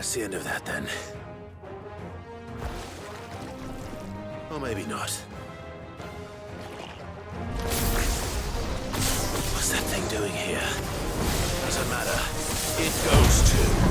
That's the end of that, then. Or maybe not. What's that thing doing here? Doesn't matter. It goes to...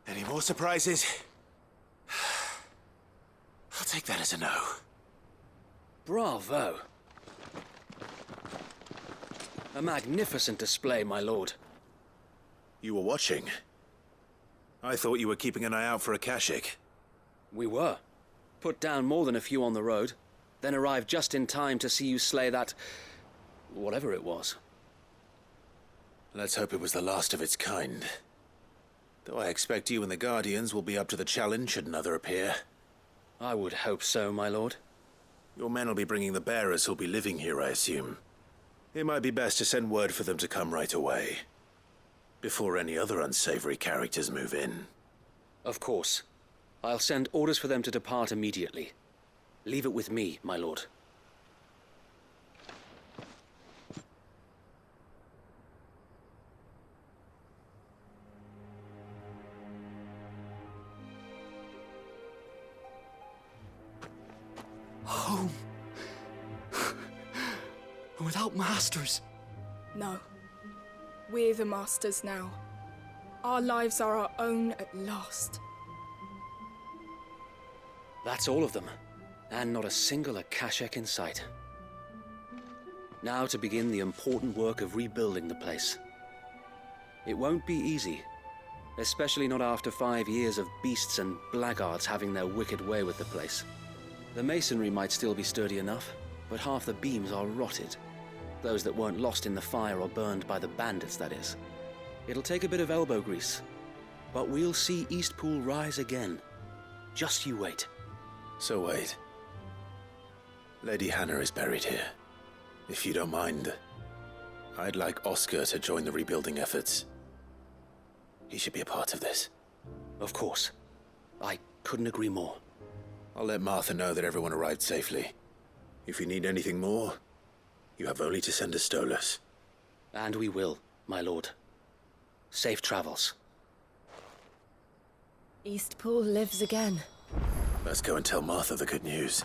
Any more surprises? I'll take that as a no. Bravo. A magnificent display, my lord. You were watching. I thought you were keeping an eye out for a Kashik. We were. Put down more than a few on the road, then arrived just in time to see you slay that... whatever it was. Let's hope it was the last of its kind. Though I expect you and the Guardians will be up to the challenge should another appear. I would hope so, my lord. Your men will be bringing the bearers who'll be living here, I assume. It might be best to send word for them to come right away, before any other unsavory characters move in. Of course. I'll send orders for them to depart immediately. Leave it with me, my lord. Home. Without masters. No. We're the masters now. Our lives are our own at last. That's all of them. And not a single Akashek in sight. Now to begin the important work of rebuilding the place. It won't be easy. Especially not after 5 years of beasts and blackguards having their wicked way with the place. The masonry might still be sturdy enough, but half the beams are rotted. Those that weren't lost in the fire or burned by the bandits, that is. It'll take a bit of elbow grease, but we'll see Eastpool rise again. Just you wait. So wait. Lady Hannah is buried here. If you don't mind, I'd like Oscar to join the rebuilding efforts. He should be a part of this. Of course. I couldn't agree more. I'll let Martha know that everyone arrived safely. If you need anything more, you have only to send a Stolas. And we will, my lord. Safe travels. Eastpool lives again. Let's go and tell Martha the good news.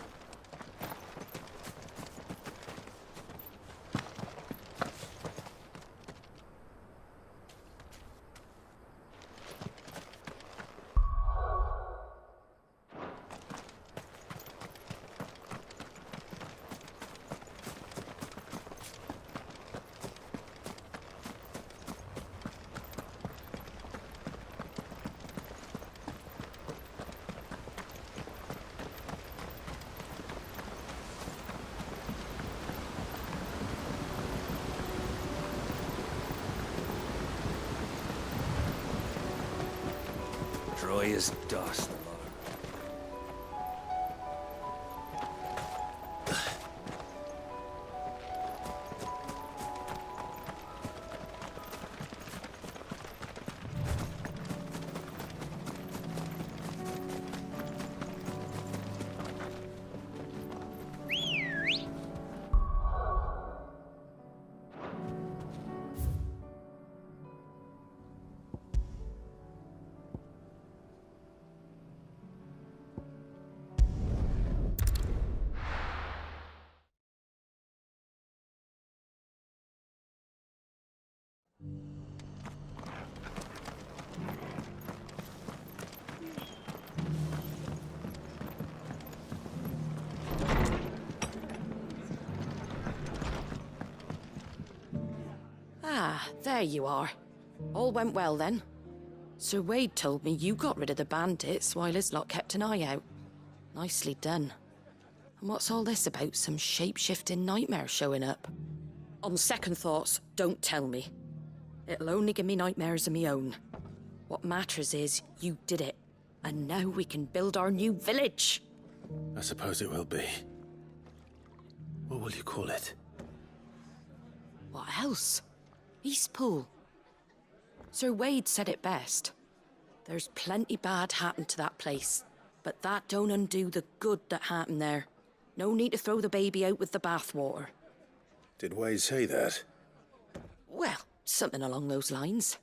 Dry as dust. Ah, there you are. All went well then. Sir Wade told me you got rid of the bandits while his lot kept an eye out. Nicely done. And what's all this about some shape-shifting nightmare showing up? On second thoughts, don't tell me. It'll only give me nightmares of me own. What matters is you did it. And now we can build our new village. I suppose it will be. What will you call it? What else? Eastpool. Sir Wade said it best. There's plenty bad happened to that place, but that don't undo the good that happened there. No need to throw the baby out with the bathwater. Did Wade say that? Well, something along those lines.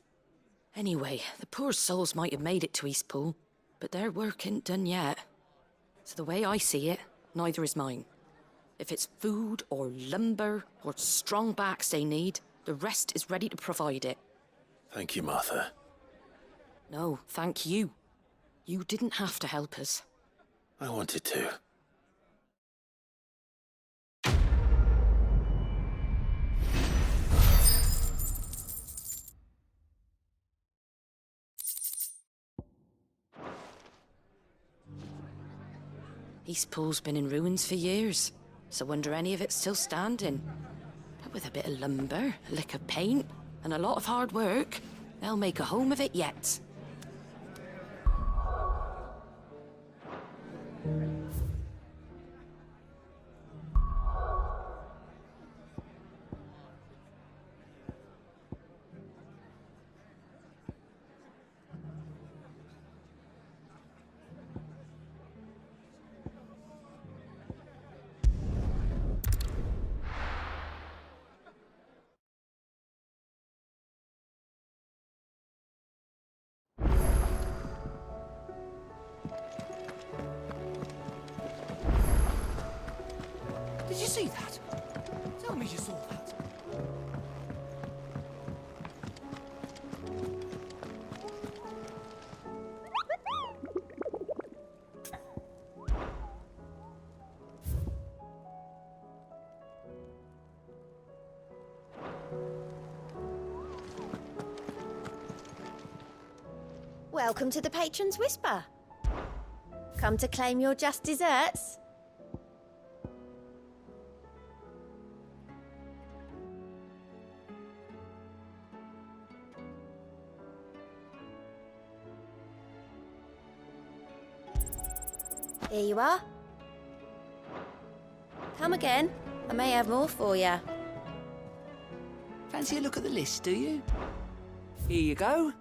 Anyway, the poor souls might have made it to Eastpool, but their work ain't done yet. So the way I see it, neither is mine. If it's food or lumber or strong backs they need, the rest is ready to provide it. Thank you, Martha. No, thank you. You didn't have to help us. I wanted to. Eastpool's been in ruins for years, so wonder any of it's still standing. But with a bit of lumber, a lick of paint, and a lot of hard work, they'll make a home of it yet. Did you see that? Tell me you saw that. Welcome to the Patron's Whisper. Come to claim your just desserts? Here you are. Come again. I may have more for you. Fancy a look at the list, do you? Here you go.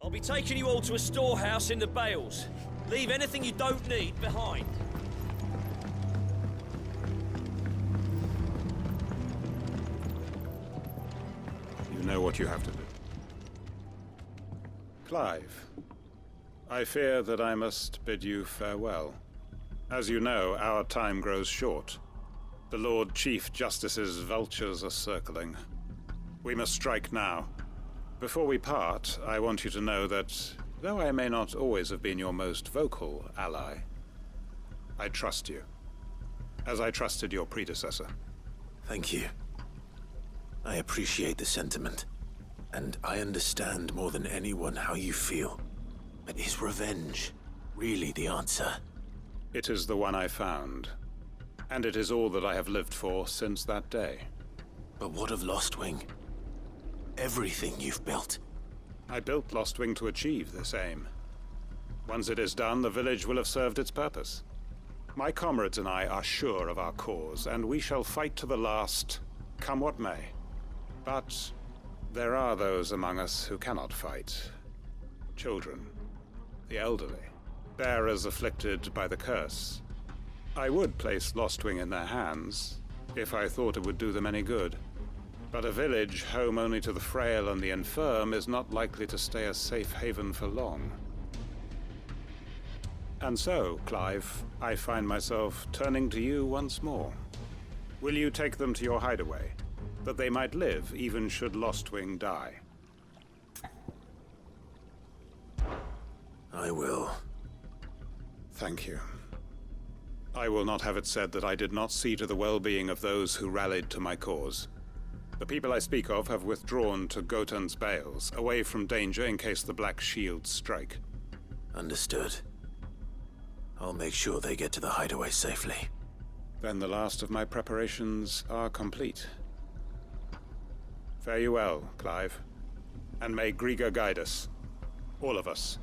I'll be taking you all to a storehouse in the Bales. Leave anything you don't need behind. You know what you have to do. Clive, I fear that I must bid you farewell. As you know, our time grows short. The Lord Chief Justice's vultures are circling. We must strike now. Before we part, I want you to know that, though I may not always have been your most vocal ally, I trust you, as I trusted your predecessor. Thank you. I appreciate the sentiment, and I understand more than anyone how you feel. But is revenge really the answer? It is the one I found, and it is all that I have lived for since that day. But what of Lostwing? Everything you've built. I built Lostwing to achieve this aim. Once it is done, the village will have served its purpose. My comrades and I are sure of our cause, and we shall fight to the last, come what may. But there are those among us who cannot fight. Children, the elderly, bearers afflicted by the curse. I would place Lostwing in their hands, if I thought it would do them any good. But a village home only to the frail and the infirm is not likely to stay a safe haven for long. And so, Clive, I find myself turning to you once more. Will you take them to your hideaway, that they might live even should Lostwing die? I will. Thank you. I will not have it said that I did not see to the well-being of those who rallied to my cause. The people I speak of have withdrawn to Gotan's Bales, away from danger in case the Black Shields strike. Understood. I'll make sure they get to the hideaway safely. Then the last of my preparations are complete. Fare you well, Clive. And may Griga guide us. All of us.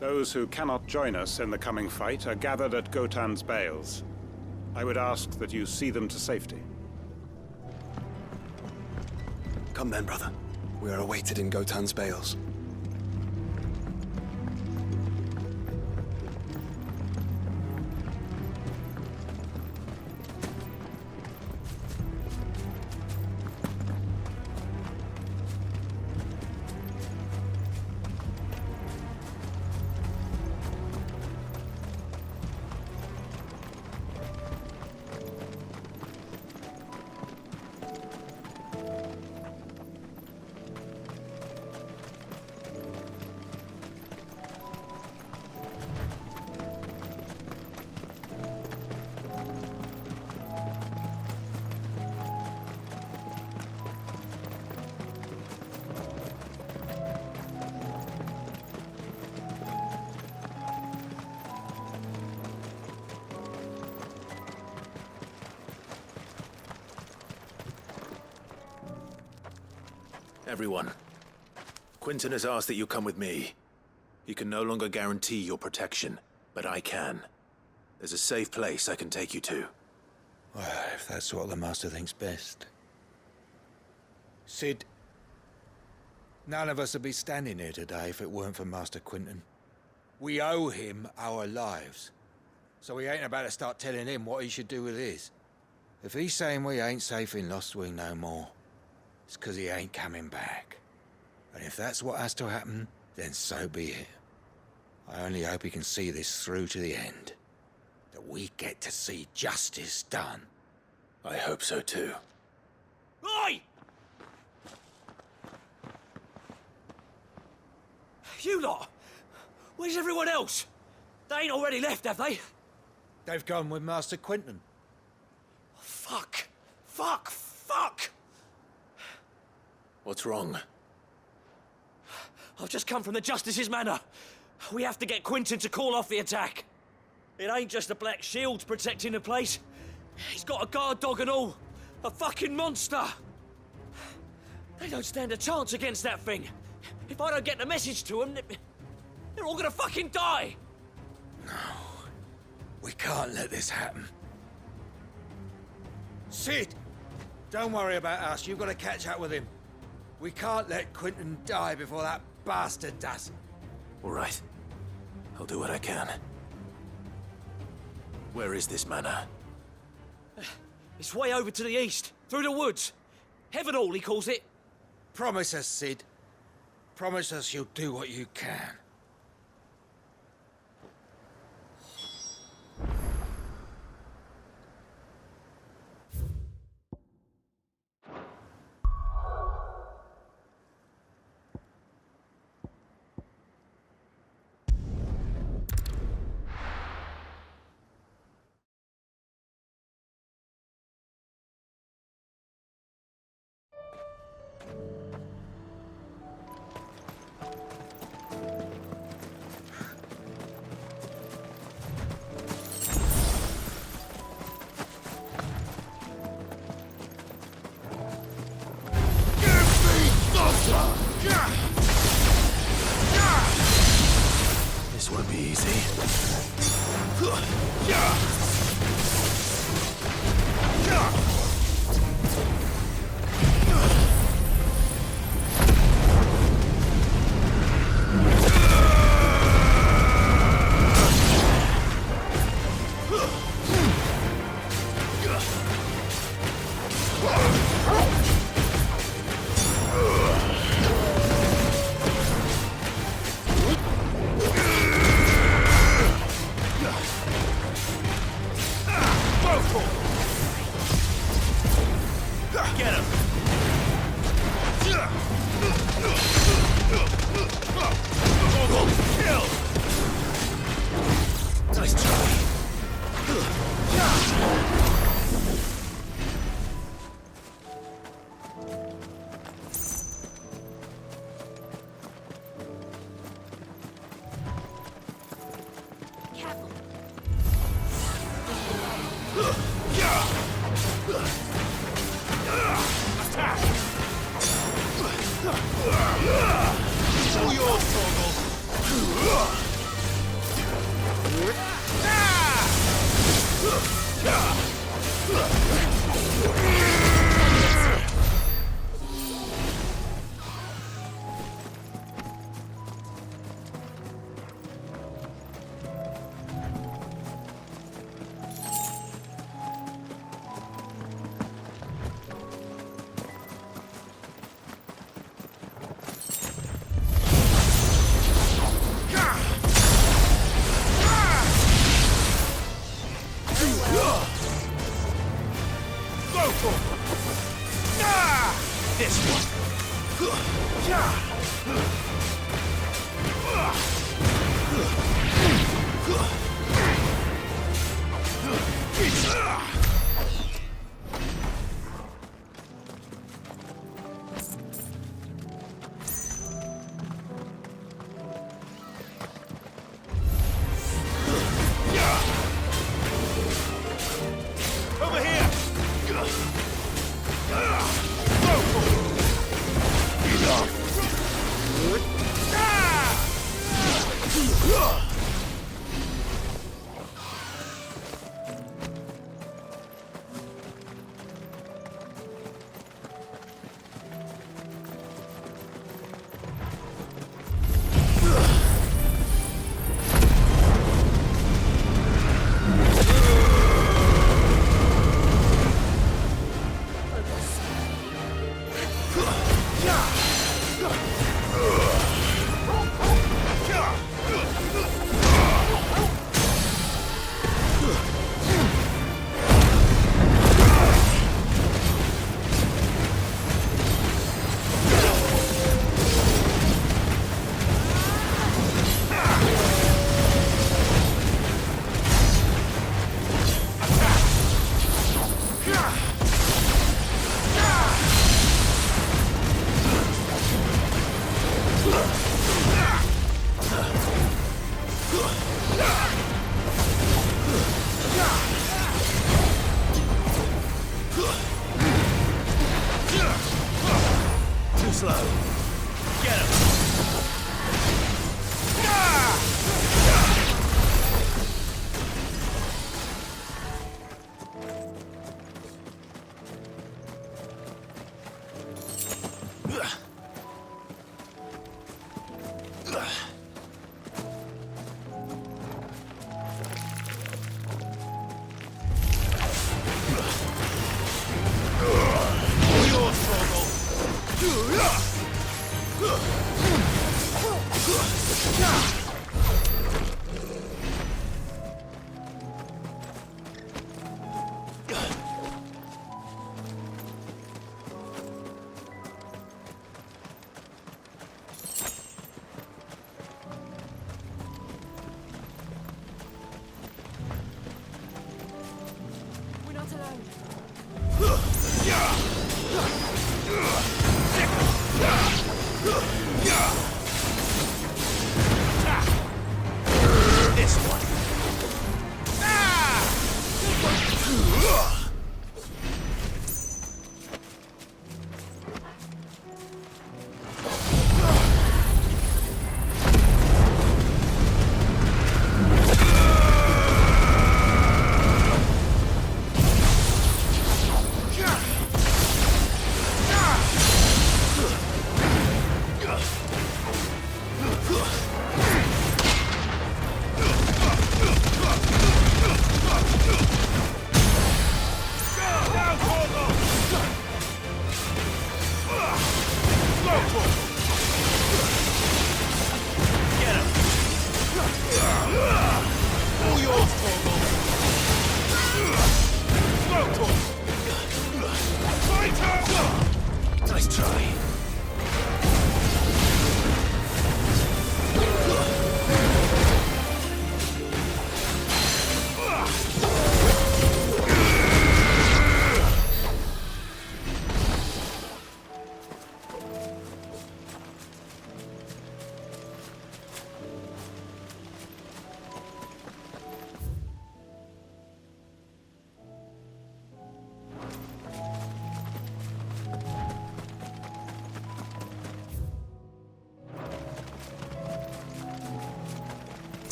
Those who cannot join us in the coming fight are gathered at Gotan's Bales. I would ask that you see them to safety. Come then, brother. We are awaited in Gotan's Bales. Everyone, Quinton has asked that you come with me. He can no longer guarantee your protection, but I can. There's a safe place I can take you to. Well, if that's what the Master thinks best. Sid, none of us would be standing here today if it weren't for Master Quinton. We owe him our lives. So we ain't about to start telling him what he should do with his. If he's saying we ain't safe in Lost Wing no more, it's 'cause he ain't coming back. And if that's what has to happen, then so be it. I only hope he can see this through to the end. That we get to see justice done. I hope so too. Oi! You lot! Where's everyone else? They ain't already left, have they? They've gone with Master Quinton. Fuck! Fuck! Fuck! What's wrong? I've just come from the Justice's manor. We have to get Quinton to call off the attack. It ain't just the Black Shields protecting the place. He's got a guard dog and all. A fucking monster. They don't stand a chance against that thing. If I don't get the message to them, they're all gonna fucking die. No. We can't let this happen. Sid! Don't worry about us. You've got to catch up with him. We can't let Quinton die before that bastard does. All right. I'll do what I can. Where is this manor? It's way over to the east, through the woods. Heavenhall, he calls it. Promise us, Sid. Promise us you'll do what you can. This won't be easy. All yours, Torgal.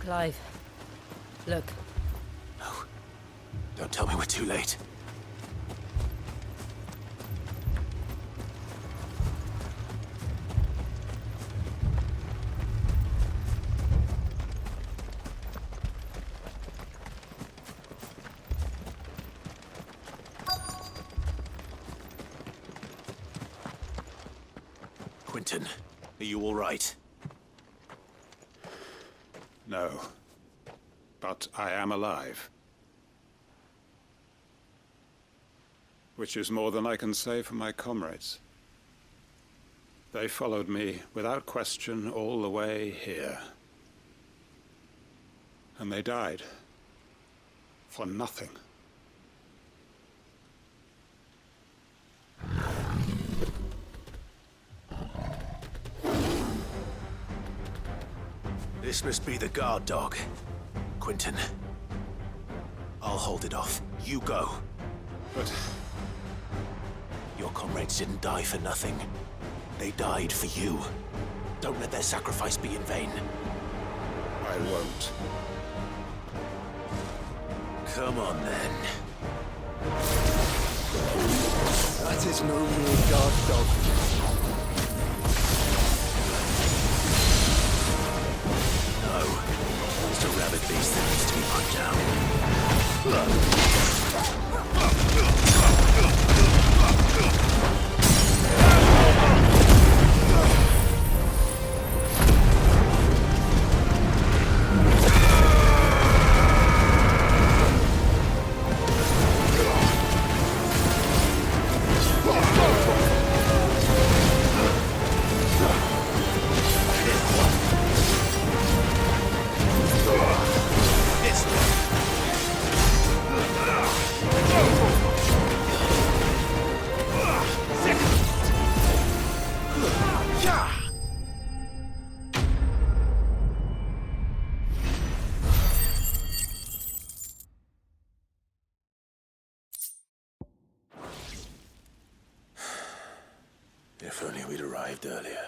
Clive, look. No. Don't tell me we're too late. Quentin, are you all right? No. But I am alive. Which is more than I can say for my comrades. They followed me without question all the way here. And they died. For nothing. This must be the guard dog. Quentin. I'll hold it off. You go. But... your comrades didn't die for nothing. They died for you. Don't let their sacrifice be in vain. I won't. Come on, then. That is no mere guard dog. No. It's a rabid beast that needs to be put down. If only we'd arrived earlier.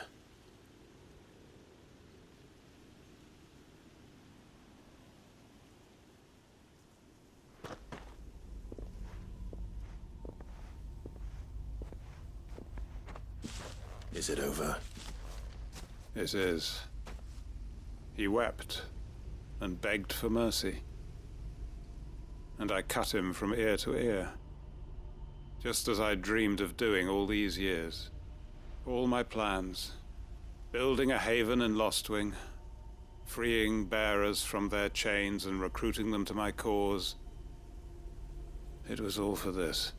Is it over? It is. He wept and begged for mercy. And I cut him from ear to ear, just as I dreamed of doing all these years. All my plans, building a haven in Lostwing, freeing bearers from their chains and recruiting them to my cause. It was all for this.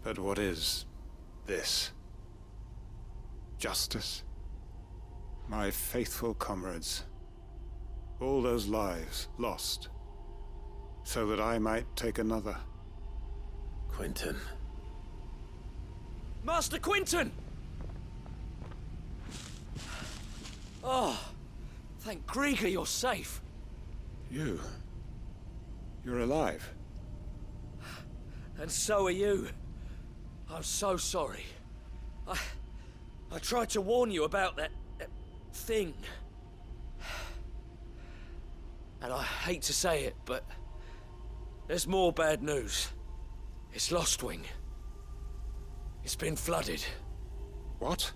But what is this? Justice? My faithful comrades. All those lives lost, so that I might take another. Quentin. Master Quentin! Oh, thank Grieger you're safe. You're alive. And so are you. I'm so sorry. I tried to warn you about that thing. And I hate to say it, but there's more bad news. It's Lostwing. It's been flooded. What?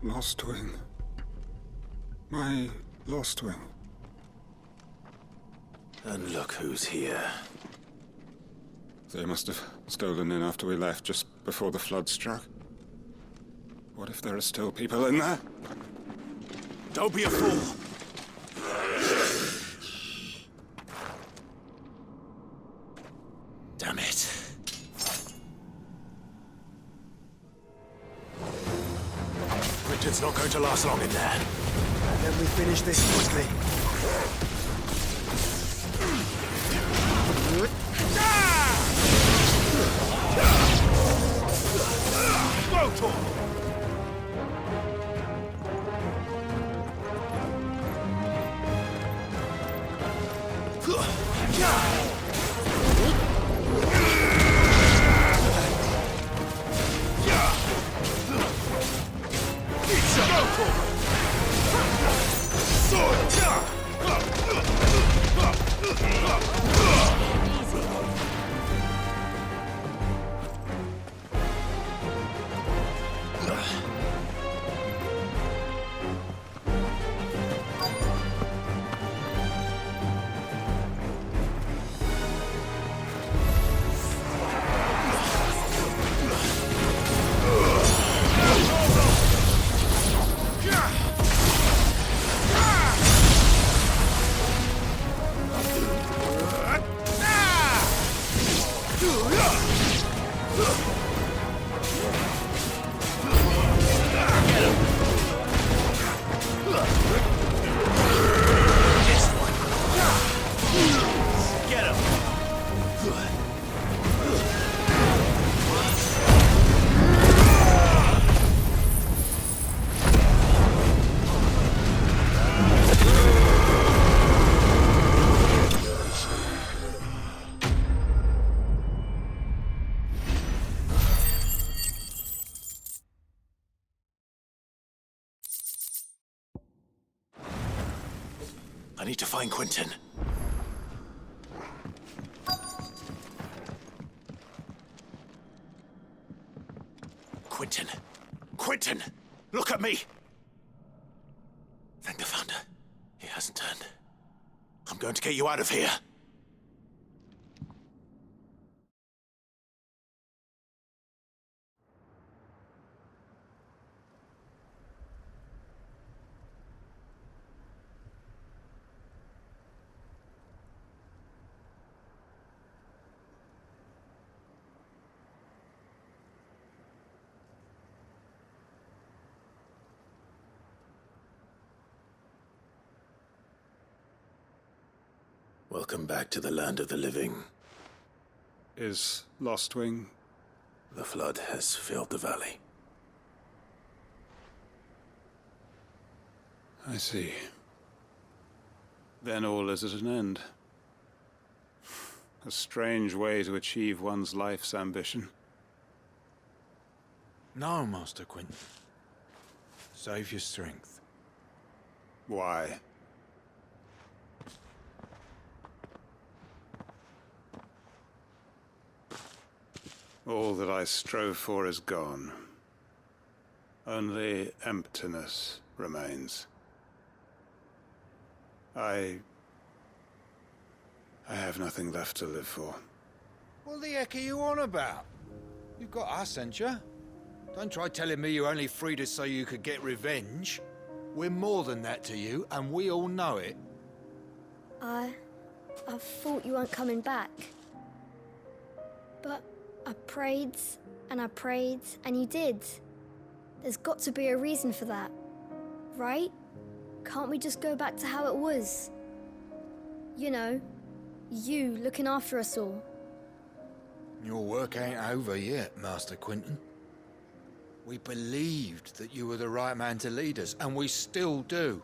Lostwing. My Lostwing. And look who's here. They must have stolen in after we left, just before the flood struck. What if there are still people in there? Don't be a fool! Damn it. Richard's not going to last long in there. And then we finish this quickly. I need to find Quentin. Quentin! Quentin! Look at me! Thank the Founder. He hasn't turned. I'm going to get you out of here. Welcome back to the land of the living. Is Lostwing? The flood has filled the valley. I see. Then all is at an end. A strange way to achieve one's life's ambition. No, Master Quentin. Save your strength. Why? All that I strove for is gone. Only emptiness remains. I have nothing left to live for. What the heck are you on about? You've got us, ain't you? Don't try telling me you only freed us so you could get revenge. We're more than that to you, and we all know it. I thought you weren't coming back. But I prayed, and you did. There's got to be a reason for that, right? Can't we just go back to how it was? You know, you looking after us all. Your work ain't over yet, Master Quentin. We believed that you were the right man to lead us, and we still do.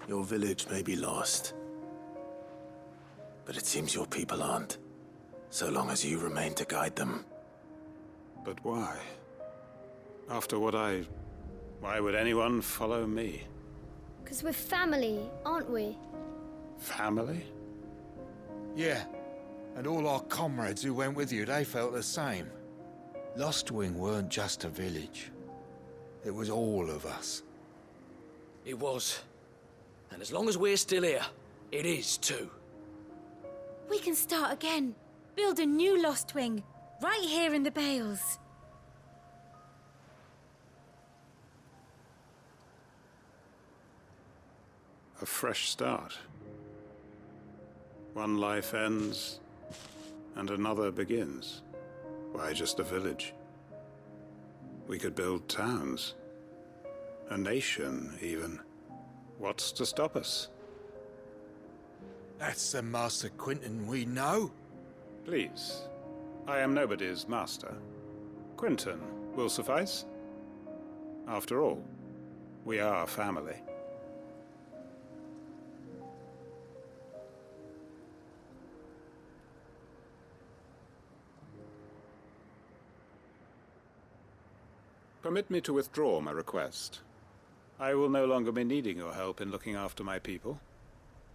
Your village may be lost, but it seems your people aren't, so long as you remain to guide them. But why? After what why would anyone follow me? 'Cause we're family, aren't we? Family? Yeah, and all our comrades who went with you, they felt the same. Lostwing weren't just a village. It was all of us. It was. And as long as we're still here, it is too. We can start again. Build a new Lostwing, right here in the Bales. A fresh start. One life ends, and another begins. Why just a village? We could build towns. A nation, even. What's to stop us? That's the Master Quinton we know. Please. I am nobody's master. Quinton will suffice. After all, we are family. Permit me to withdraw my request. I will no longer be needing your help in looking after my people.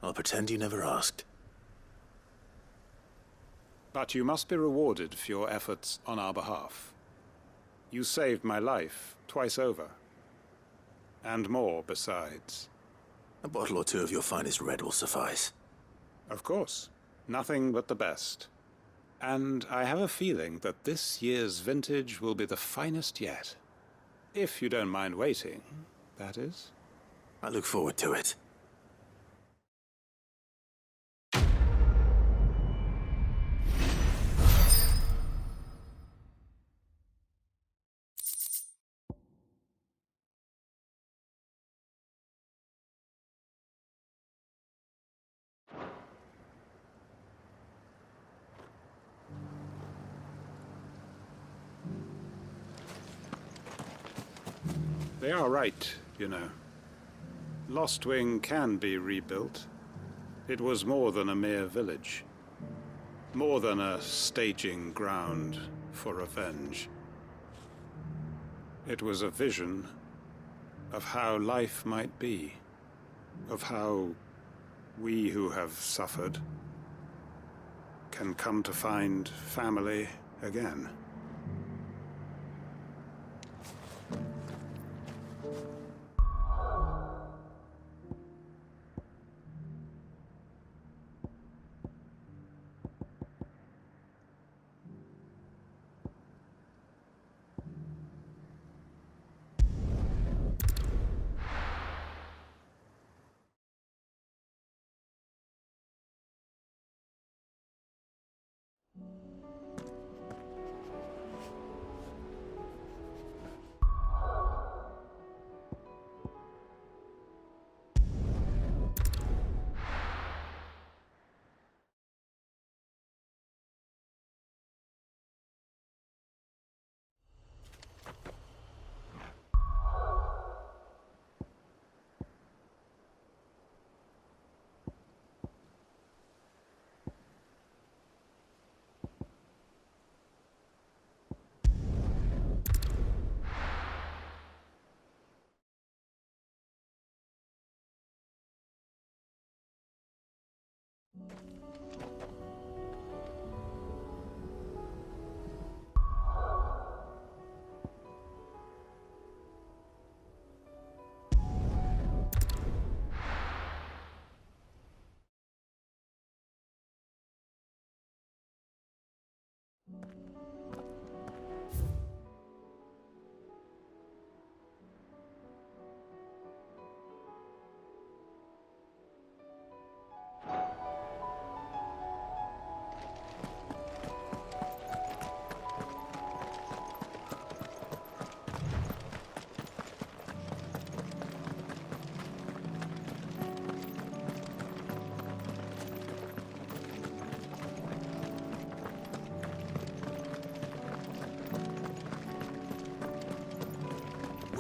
I'll pretend you never asked. But you must be rewarded for your efforts on our behalf. You saved my life twice over. And more besides. A bottle or two of your finest red will suffice. Of course. Nothing but the best. And I have a feeling that this year's vintage will be the finest yet. If you don't mind waiting, that is. I look forward to it. They are right, you know. Lostwing can be rebuilt. It was more than a mere village. More than a staging ground for revenge. It was a vision of how life might be. Of how we who have suffered can come to find family again.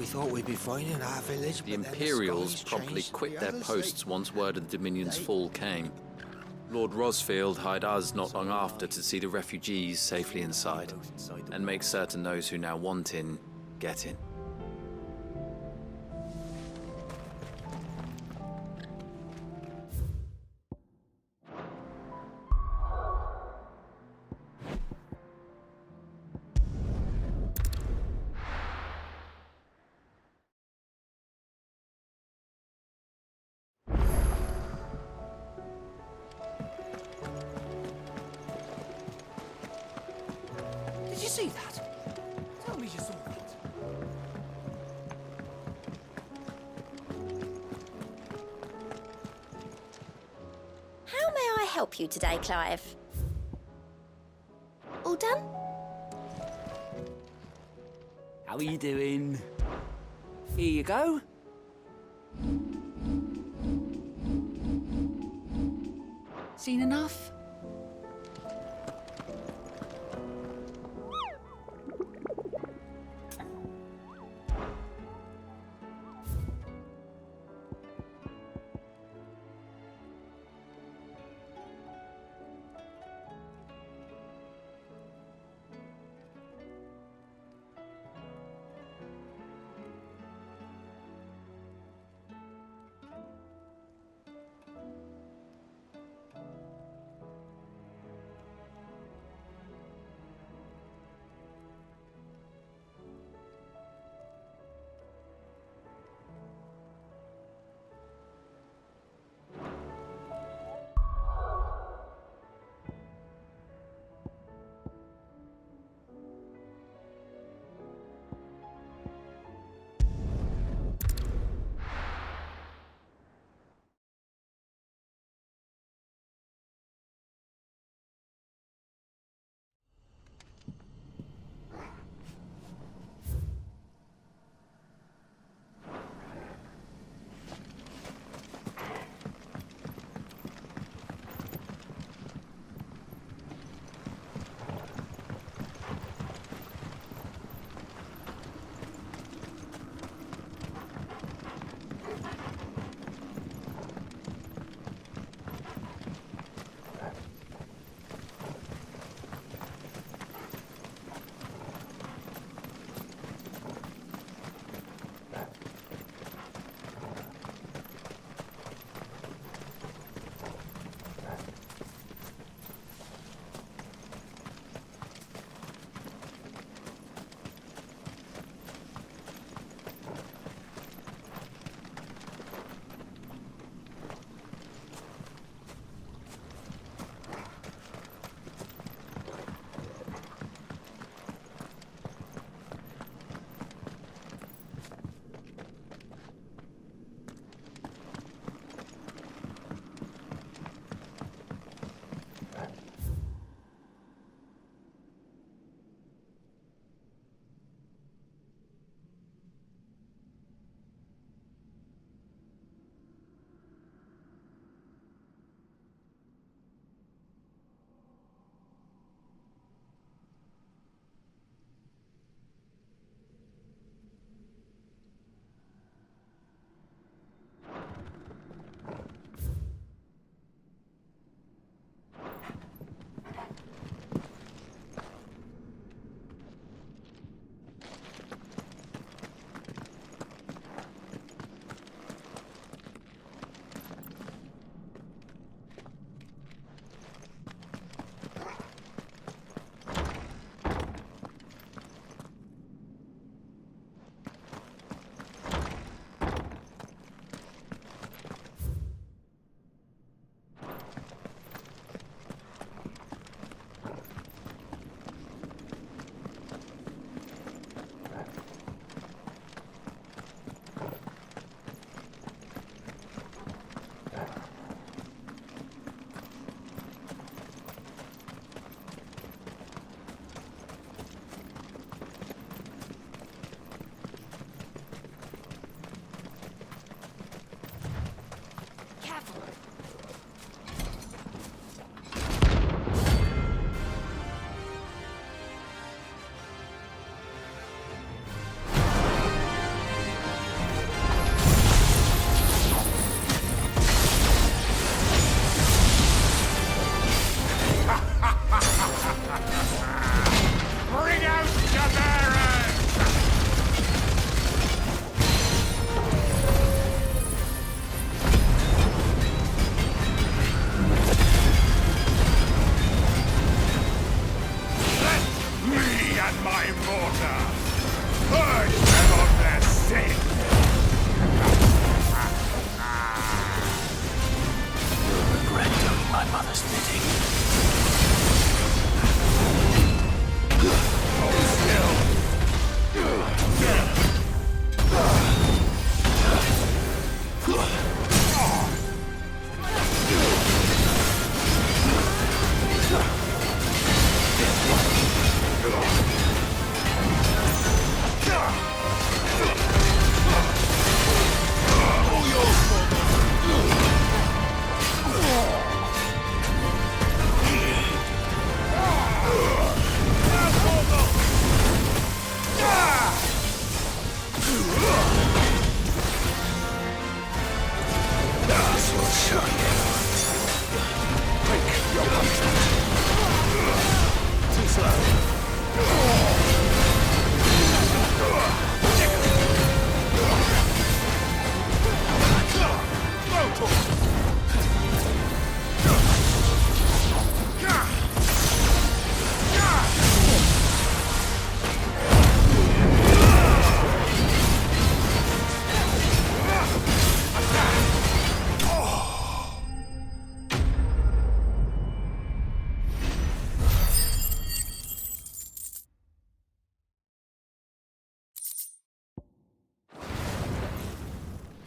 We thought we'd be fine in our village. The Imperials promptly quit their posts once word of the Dominion's fall came. Lord Rosfield hired us not long after to see the refugees safely inside, and make certain those who now want in, get in. Did you see that? Tell me you saw that. How may I help you today, Clive? All done? How are you doing? Here you go. Seen enough?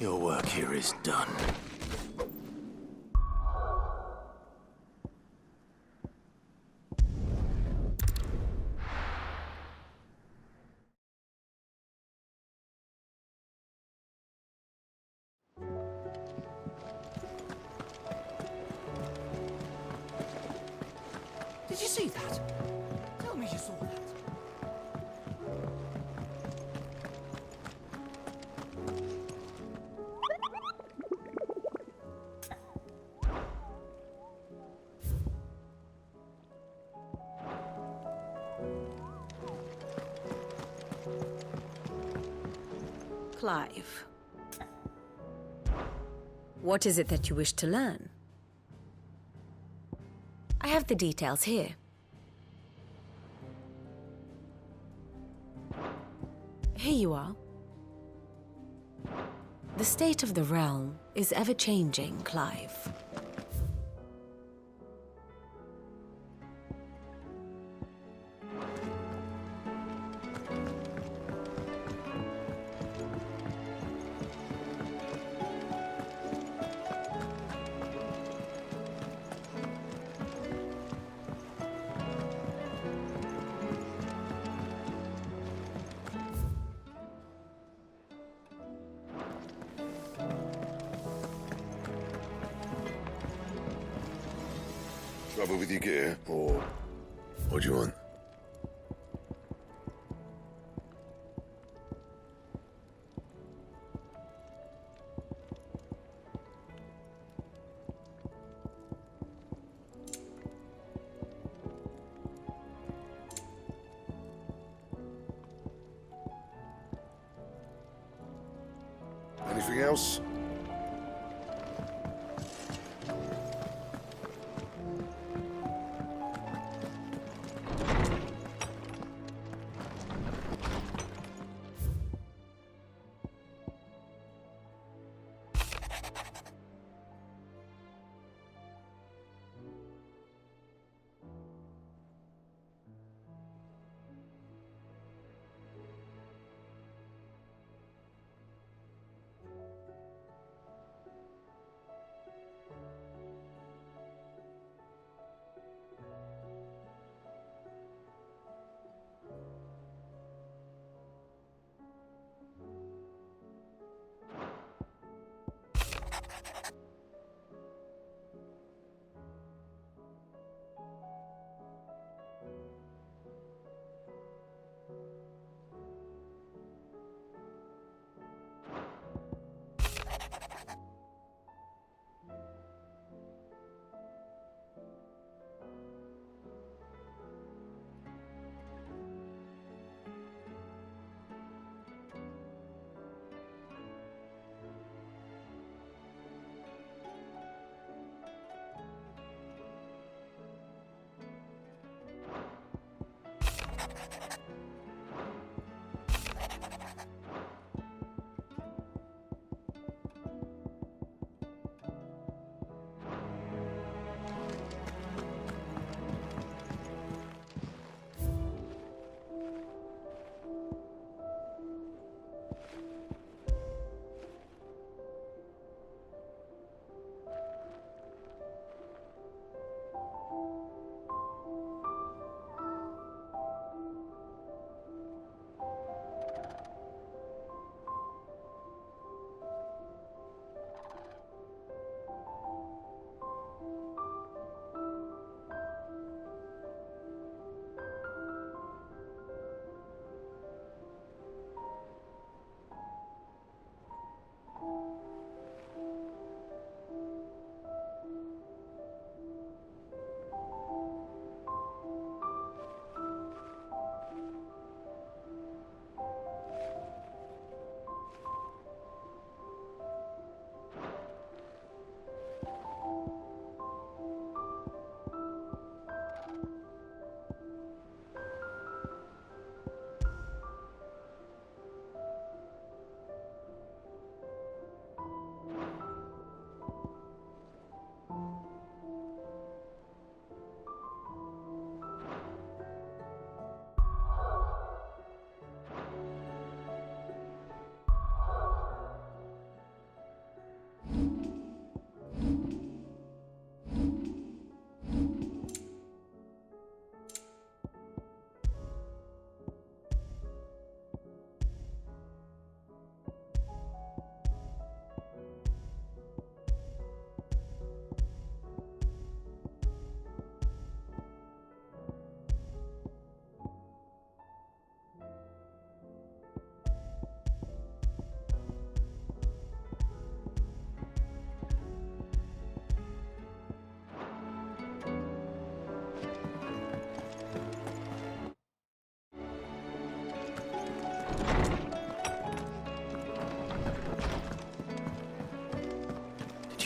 Your work here is done. Did you see that? Tell me you saw that. Clive. What is it that you wish to learn? I have the details here. Here you are. The state of the realm is ever-changing, Clive. Trouble with your gear, or what do you want? Anything else?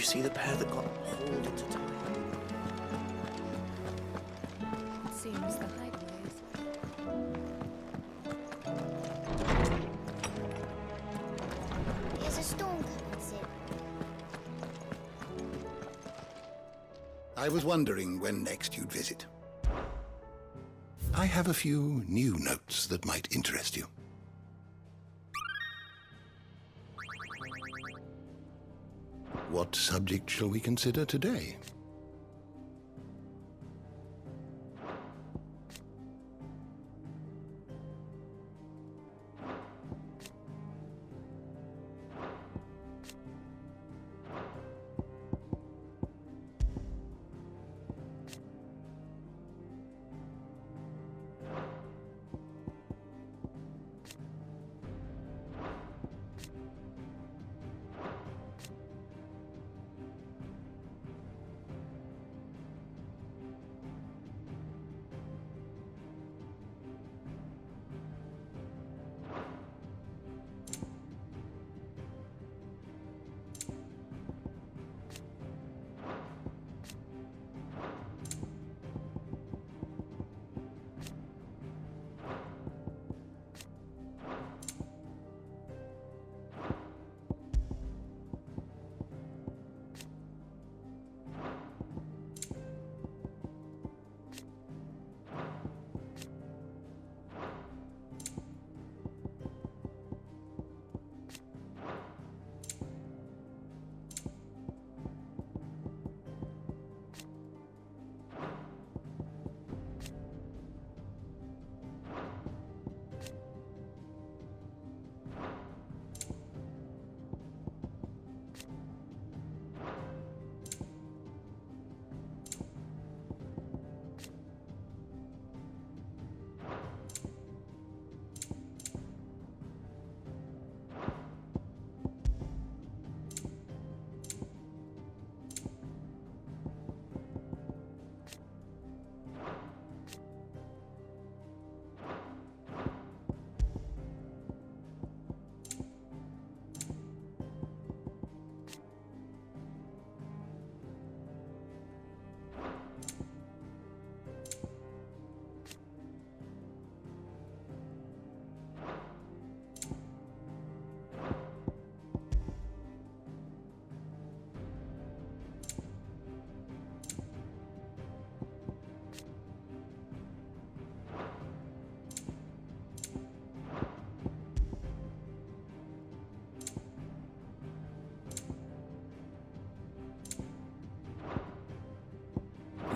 see the pair that got hauled into time? It seems the highway is... There's a storm coming soon. I was wondering when next you'd visit. I have a few new notes that might interest you. What subject shall we consider today?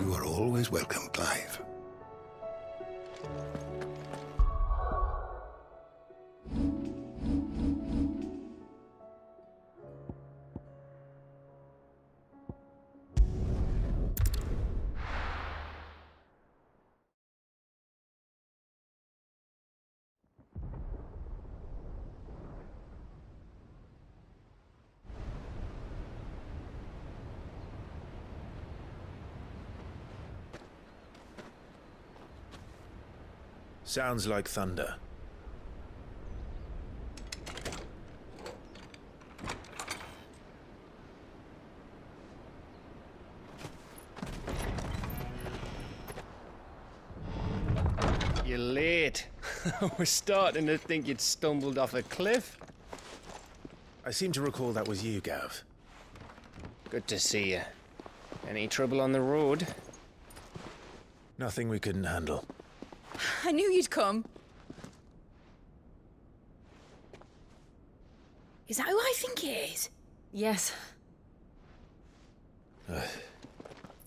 You are always welcome, Clive. Sounds like thunder. You're late. I was starting to think you'd stumbled off a cliff. I seem to recall that was you, Gav. Good to see you. Any trouble on the road? Nothing we couldn't handle. I knew you'd come. Is that who I think it is? Yes.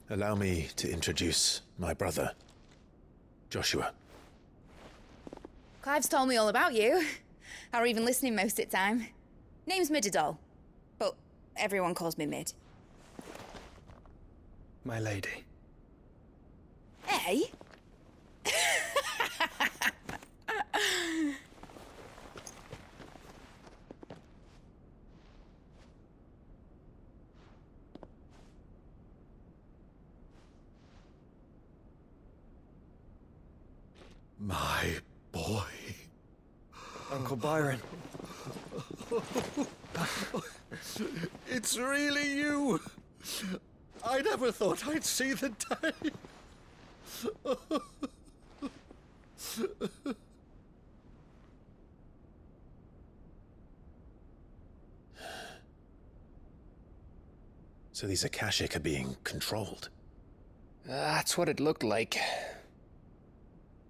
Allow me to introduce my brother, Joshua. Clive's told me all about you. Or even listening most of the time. Name's Midadol, but everyone calls me Mid. My lady. Hey? My boy. Uncle Byron. It's really you! I never thought I'd see the day. So these Akashic are being controlled? That's what it looked like.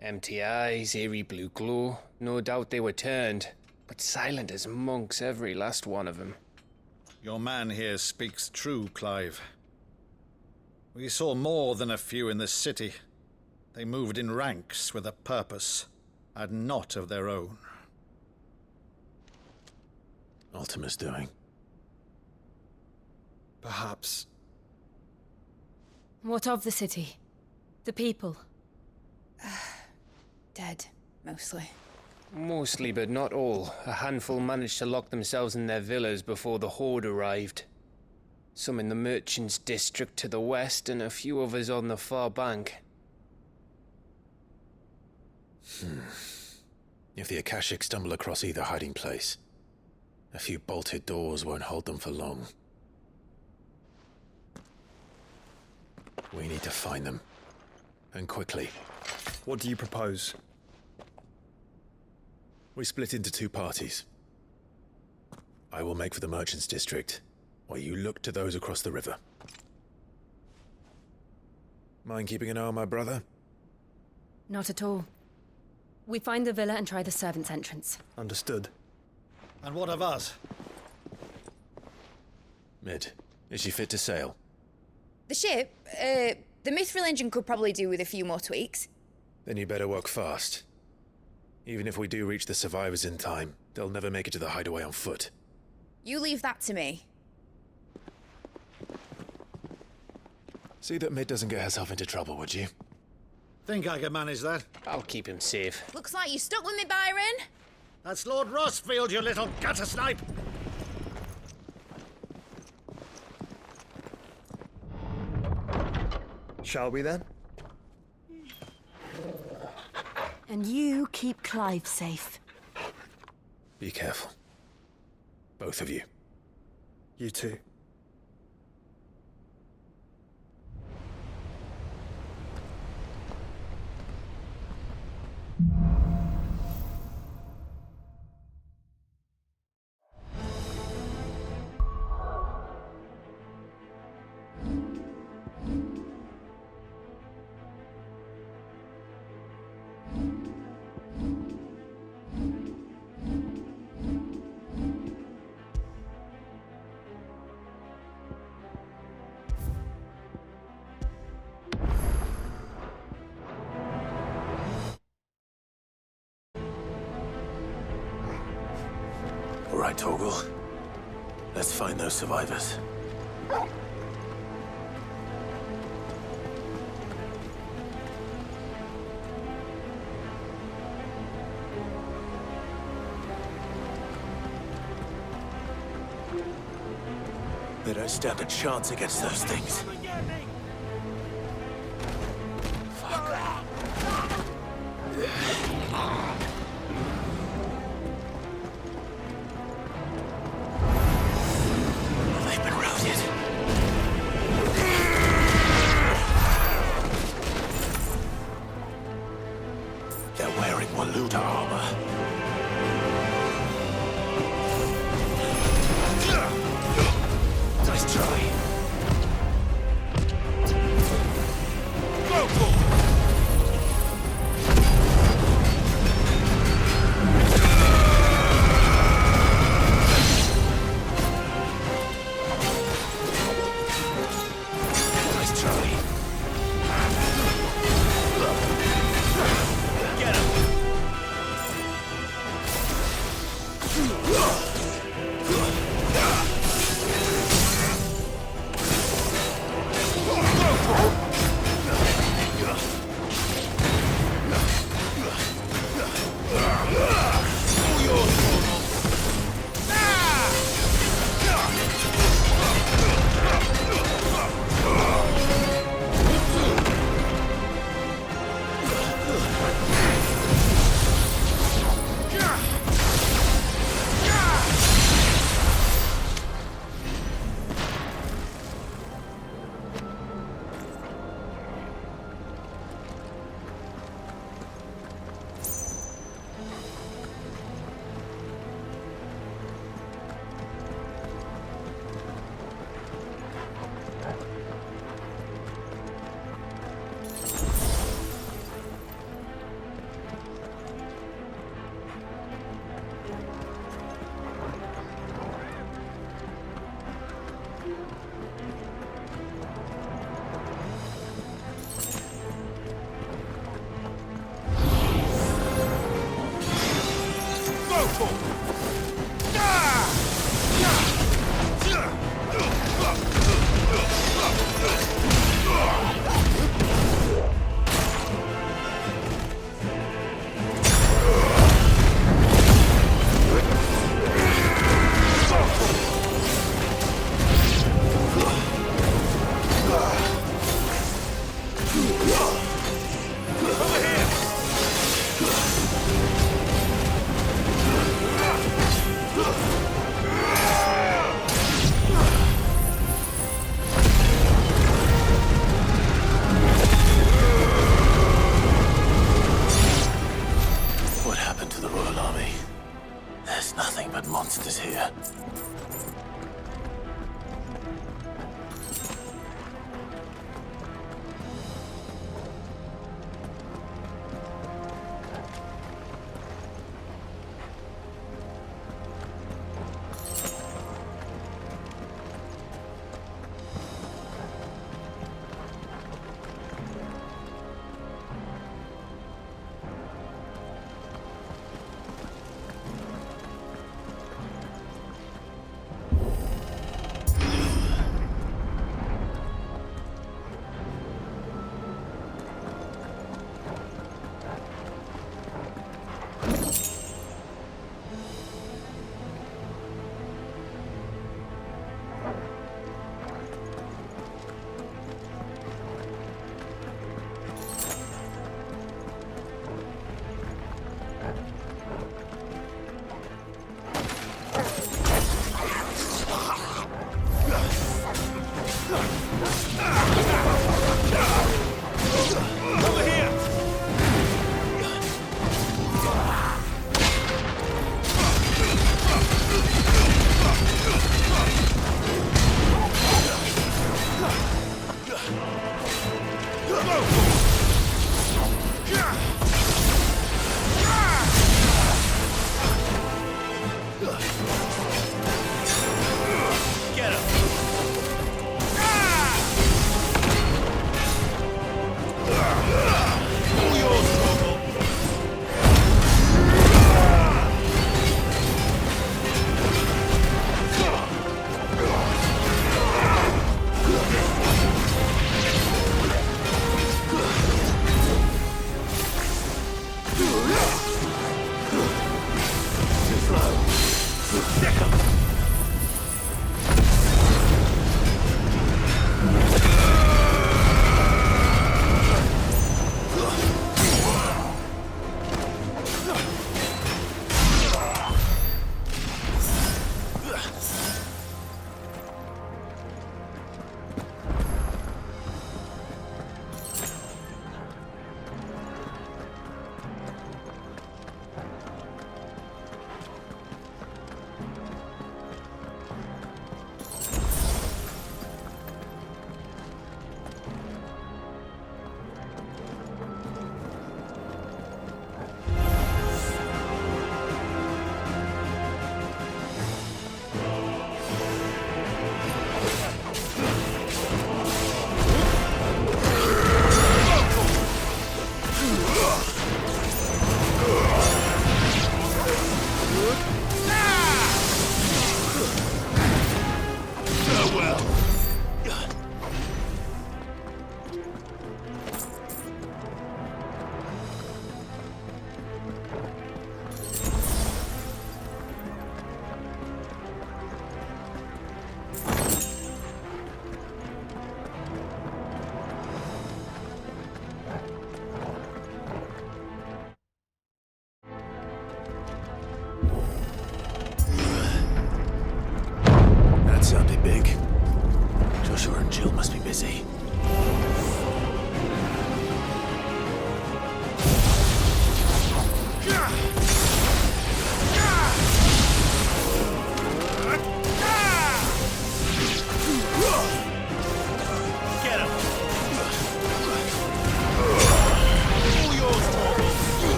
Empty eyes, eerie blue glow. No doubt they were turned, but silent as monks, every last one of them. Your man here speaks true, Clive. We saw more than a few in this city. They moved in ranks with a purpose, and not of their own. Ultima's doing. Perhaps. What of the city? The people? Dead, mostly. Mostly, but not all. A handful managed to lock themselves in their villas before the Horde arrived. Some in the Merchants' District to the west, and a few others on the far bank. If the Akashic stumble across either hiding place, a few bolted doors won't hold them for long. We need to find them. And quickly. What do you propose? We split into two parties. I will make for the Merchants' District, while you look to those across the river. Mind keeping an eye on my brother? Not at all. We find the villa and try the servants' entrance. Understood. And what of us? Mid, is she fit to sail? The ship, the Mithril engine could probably do with a few more tweaks. Then you better work fast. Even if we do reach the survivors in time, they'll never make it to the hideaway on foot. You leave that to me. See that Mid doesn't get herself into trouble, would you? Think I can manage that? I'll keep him safe. Looks like you stuck with me, Byron. That's Lord Rossfield, you little gutter snipe! Shall we then? And you keep Clive safe. Be careful. Both of you. You too. All right, Torgal. Let's find those survivors. They don't stand a chance against those things. They've been routed. They're wearing Waluda armor. Nice try.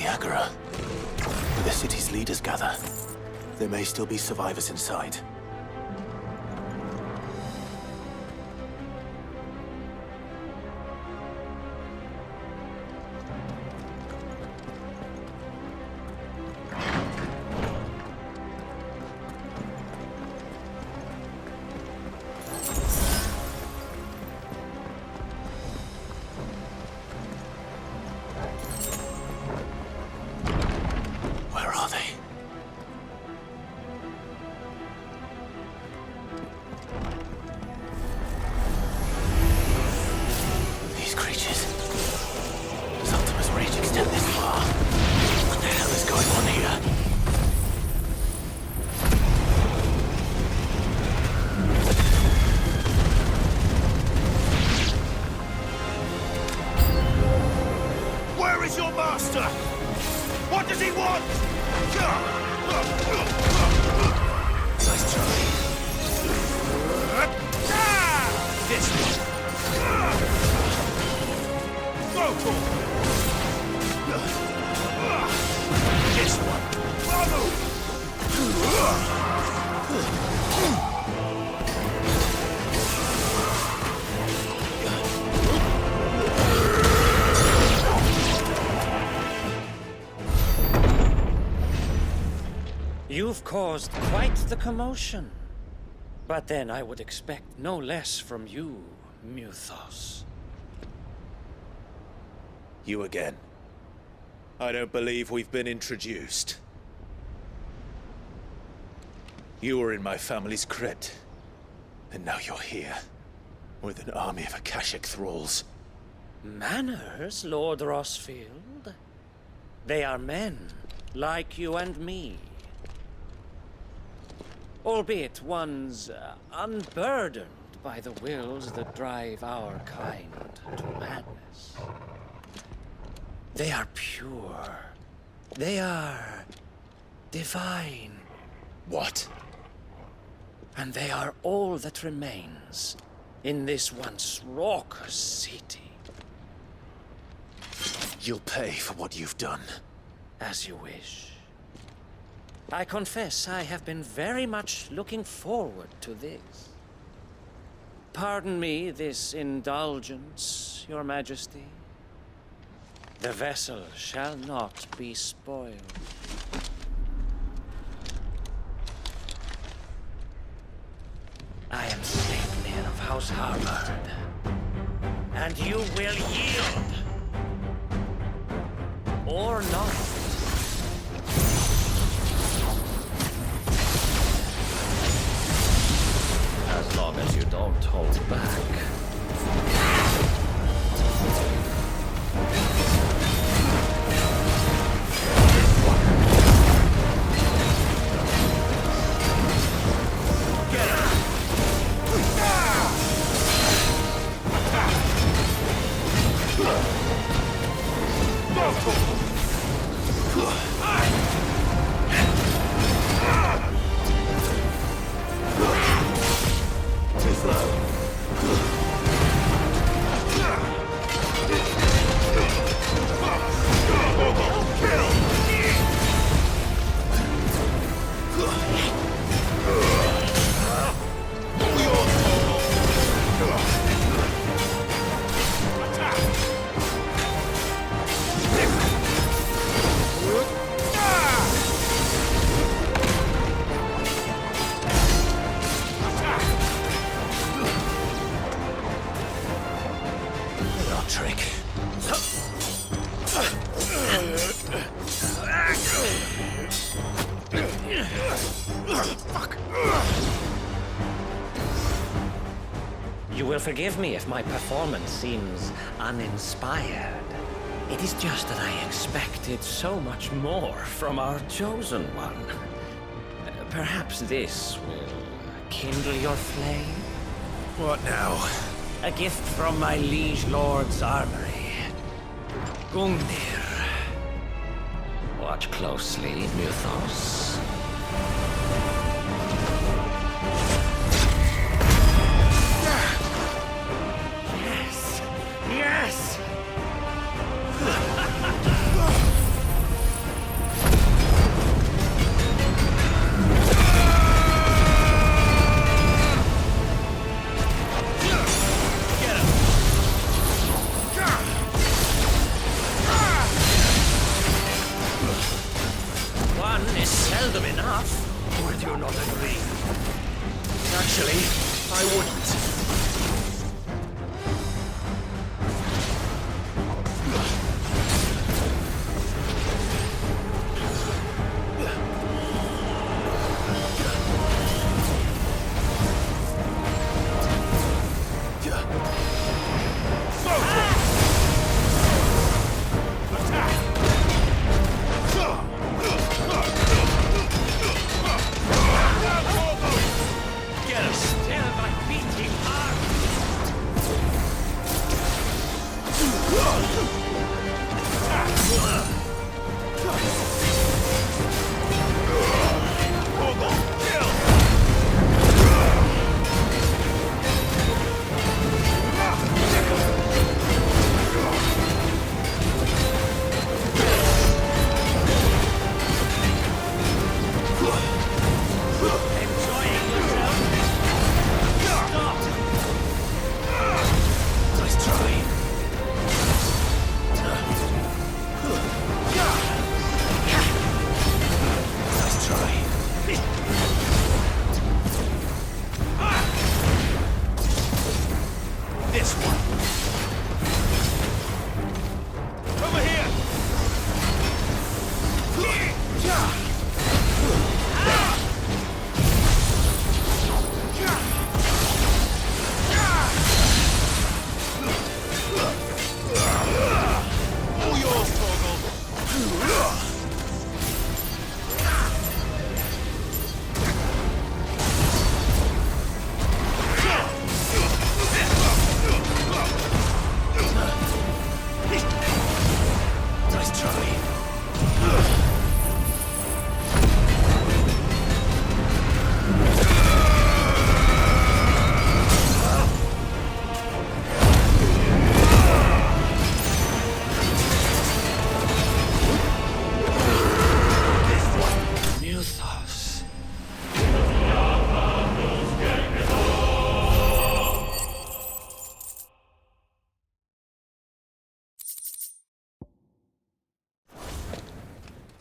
Agora. Where the city's leaders gather. There may still be survivors inside. You've caused quite the commotion. But then I would expect no less from you, Muthos. You again. I don't believe we've been introduced. You were in my family's crypt. And now you're here. With an army of Akashic thralls. Manners, Lord Rosfield? They are men, like you and me. Albeit ones unburdened by the wills that drive our kind to madness. They are pure. They are divine. What? And they are all that remains in this once raucous city. You'll pay for what you've done. As you wish. I confess I have been very much looking forward to this. Pardon me this indulgence, Your Majesty. The vessel shall not be spoiled. I am Sleipnir of House Harvard, and you will yield. Or not. As long as you don't hold back. Forgive me if my performance seems uninspired. It is just that I expected so much more from our chosen one. Perhaps this will kindle your flame? What now? A gift from my liege lord's armory. Gungnir. Watch closely, Muthos. Yes! seldom enough. Would you not agree? Actually, I wouldn't.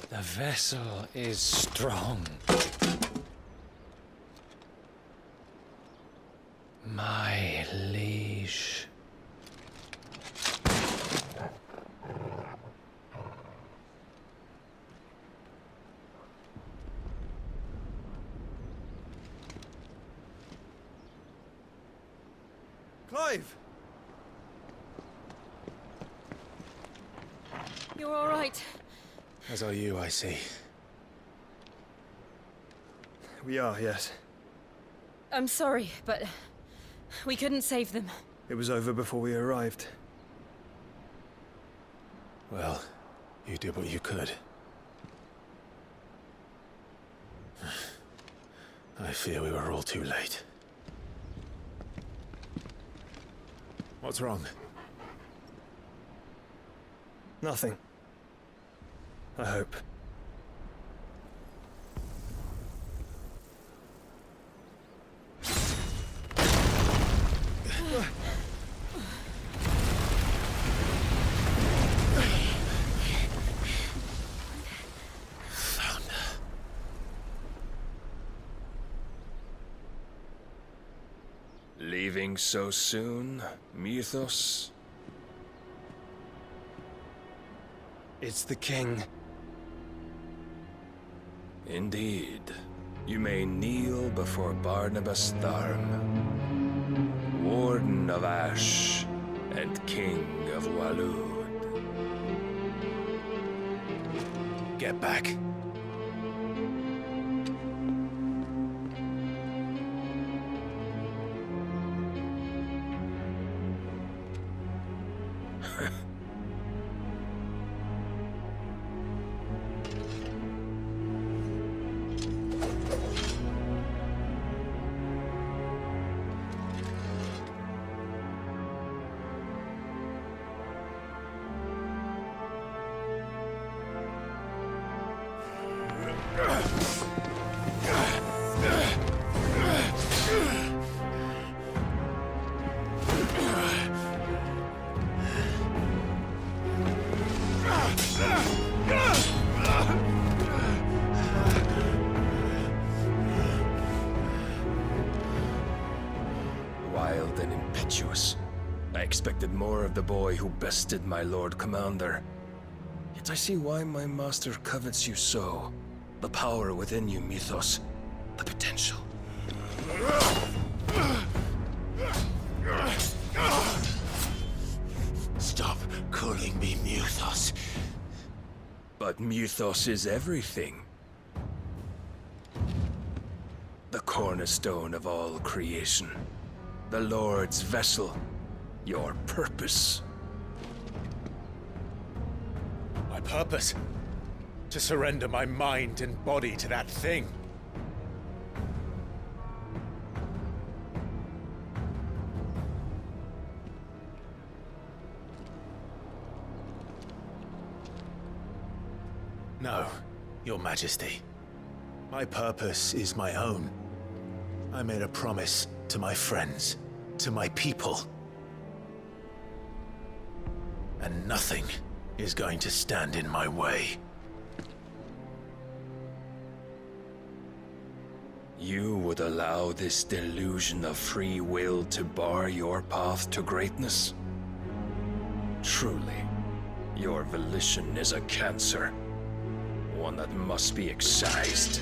The vessel is strong. My liege. Clive! You're all right. As are you, I see. We are, yes. I'm sorry, but we couldn't save them. It was over before we arrived. Well, you did what you could. I fear we were all too late. What's wrong? Nothing. I hope. Leaving so soon, Mythos? It's the king. Indeed. You may kneel before Barnabas Tharm, Warden of Ash and King of Waloed. Get back. expected more of the boy who bested my Lord Commander. Yet I see why my master covets you so. The power within you, Mythos. The potential. Stop calling me Mythos. But Mythos is everything. The cornerstone of all creation. The Lord's vessel. Your purpose. My purpose? To surrender my mind and body to that thing. No, Your Majesty. My purpose is my own. I made a promise to my friends, to my people. And nothing is going to stand in my way. You would allow this delusion of free will to bar your path to greatness? Truly, your volition is a cancer. One that must be excised.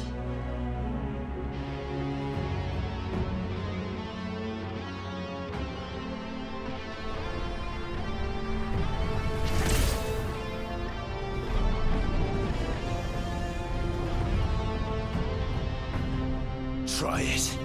Try it.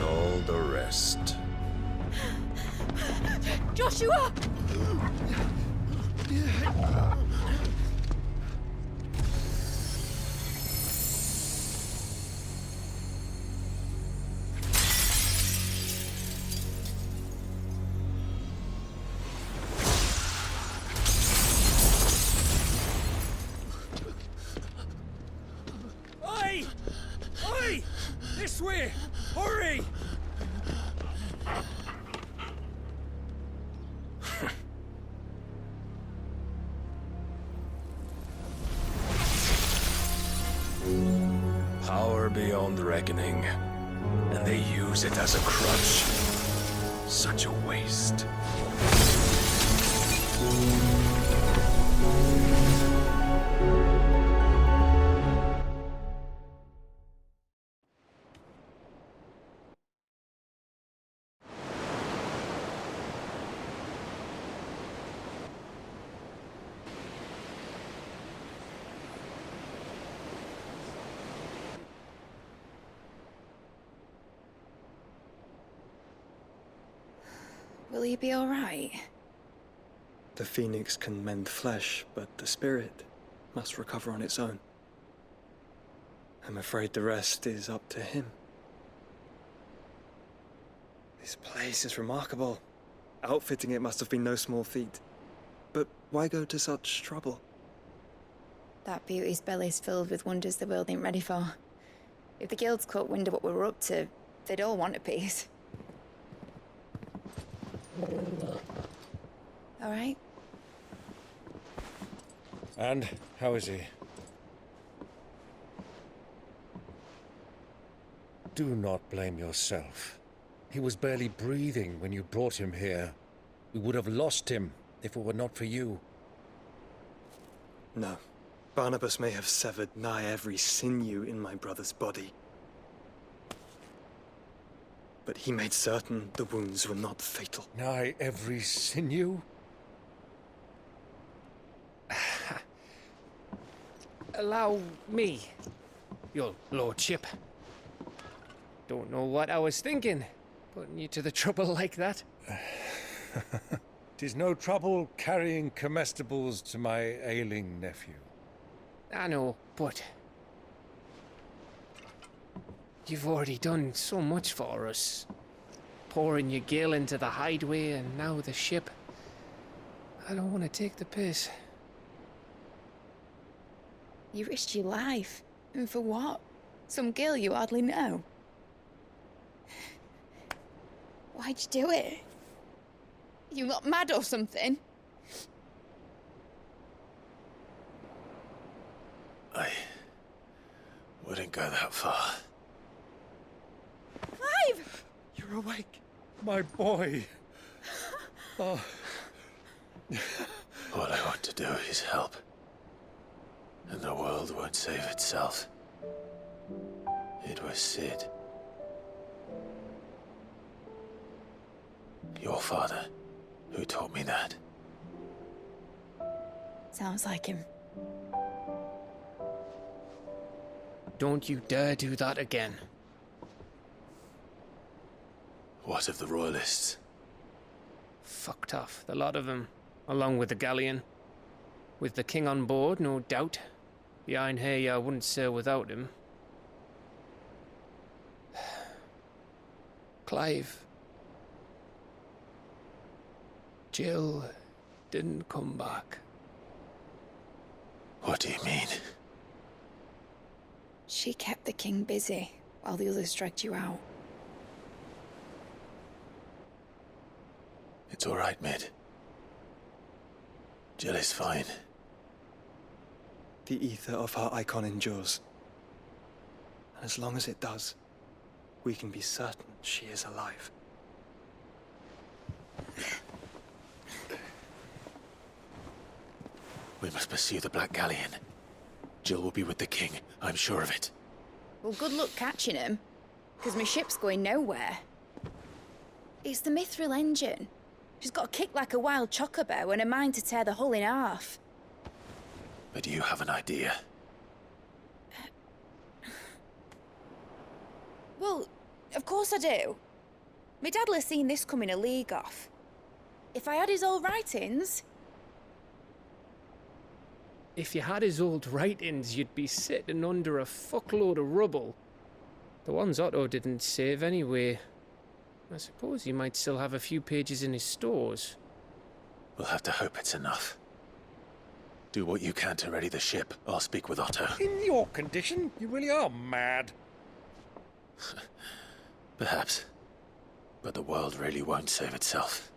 All the rest. Joshua! Oi! Oi! This way! Hurry! Power beyond reckoning, and they use it as a crutch. Such a waste. Will you be all right? The phoenix can mend flesh, but the spirit must recover on its own. I'm afraid the rest is up to him. This place is remarkable. Outfitting it must have been no small feat. But why go to such trouble? That beauty's belly's filled with wonders the world ain't ready for. If the guilds caught wind of what we were up to, they'd all want a piece. All right? And how is he? Do not blame yourself. He was barely breathing when you brought him here. We would have lost him if it were not for you. No. Barnabas may have severed nigh every sinew in my brother's body. But he made certain the wounds were not fatal. Nigh every sinew? Allow me, your lordship. Don't know what I was thinking, putting you to the trouble like that. 'Tis no trouble carrying comestibles to my ailing nephew. I know, but you've already done so much for us. Pouring your gil into the hideaway and now the ship. I don't want to take the piss. You risked your life. And for what? Some girl you hardly know. Why'd you do it? You not mad or something? I wouldn't go that far. Clive! You're awake. My boy. Oh. All I want to do is help. And the world won't save itself. It was Sid. Your father, who taught me that. Sounds like him. Don't you dare do that again. What of the Royalists? Fucked off, the lot of them, along with the galleon. With the king on board, no doubt. Behind here, I wouldn't sail without him. Clive. Jill didn't come back. What do you mean? She kept the king busy while the others dragged you out. It's all right, Mid. Jill is fine. The ether of her Eikon endures. And as long as it does, we can be certain she is alive. We must pursue the Black Galleon. Jill will be with the king, I'm sure of it. Well, good luck catching him, because my ship's going nowhere. It's the Mithril engine. She's got a kick like a wild chocobo and a mind to tear the hull in half. But you have an idea. Well, of course I do. My dad'll have seen this coming a league off. If I had his old writings... If you had his old writings, you'd be sitting under a fuckload of rubble. The ones Otto didn't save anyway. I suppose he might still have a few pages in his stores. We'll have to hope it's enough. Do what you can to ready the ship. I'll speak with Otto. In your condition, you really are mad. Perhaps. But the world really won't save itself.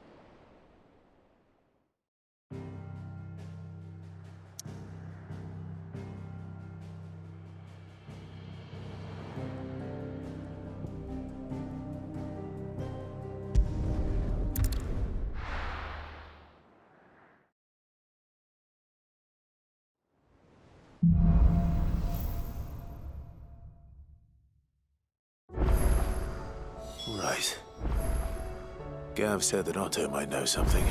Right. Gav said that Otto might know something.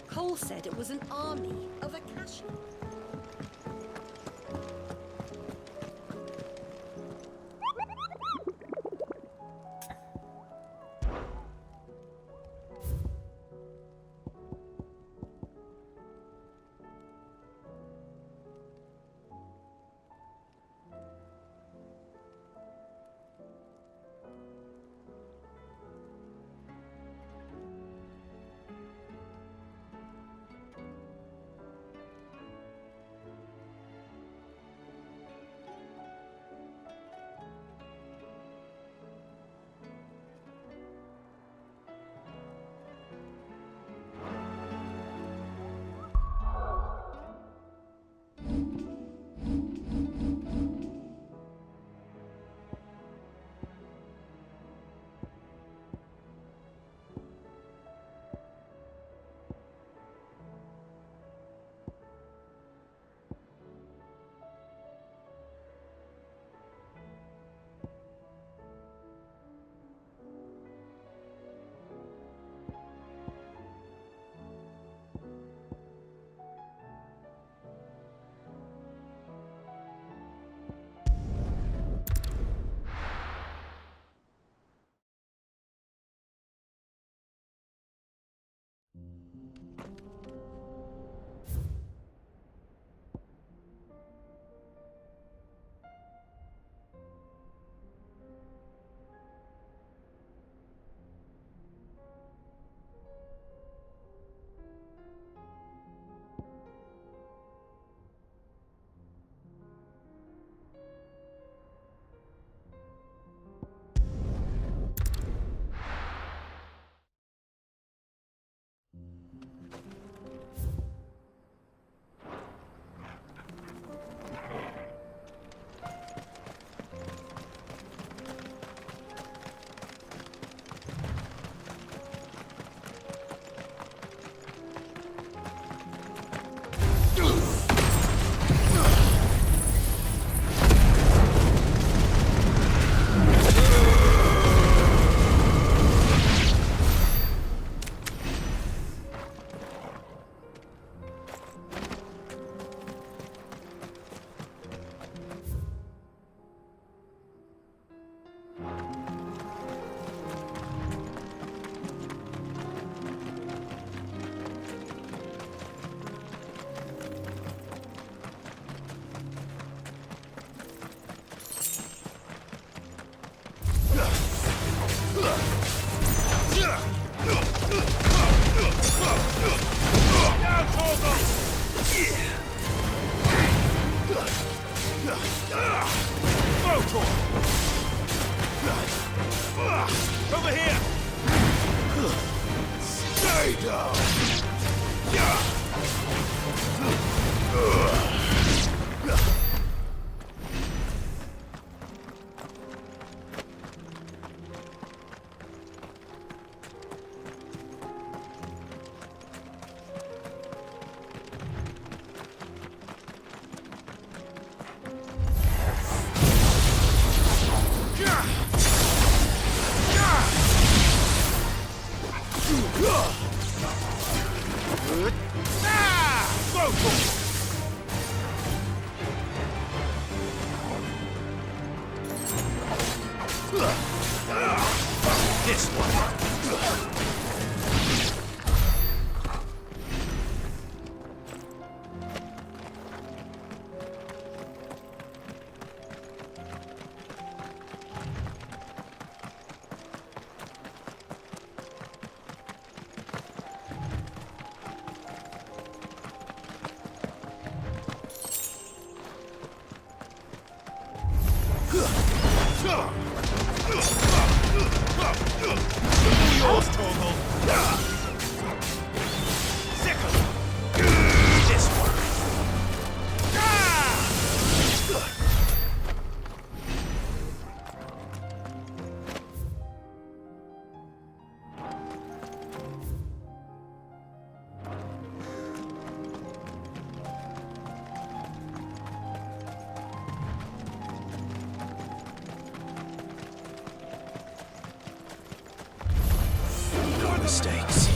Cole said it was an army of Akasha. Over here! Stay down! This one. Yours, Torgal. Sickle. This one. No mistakes.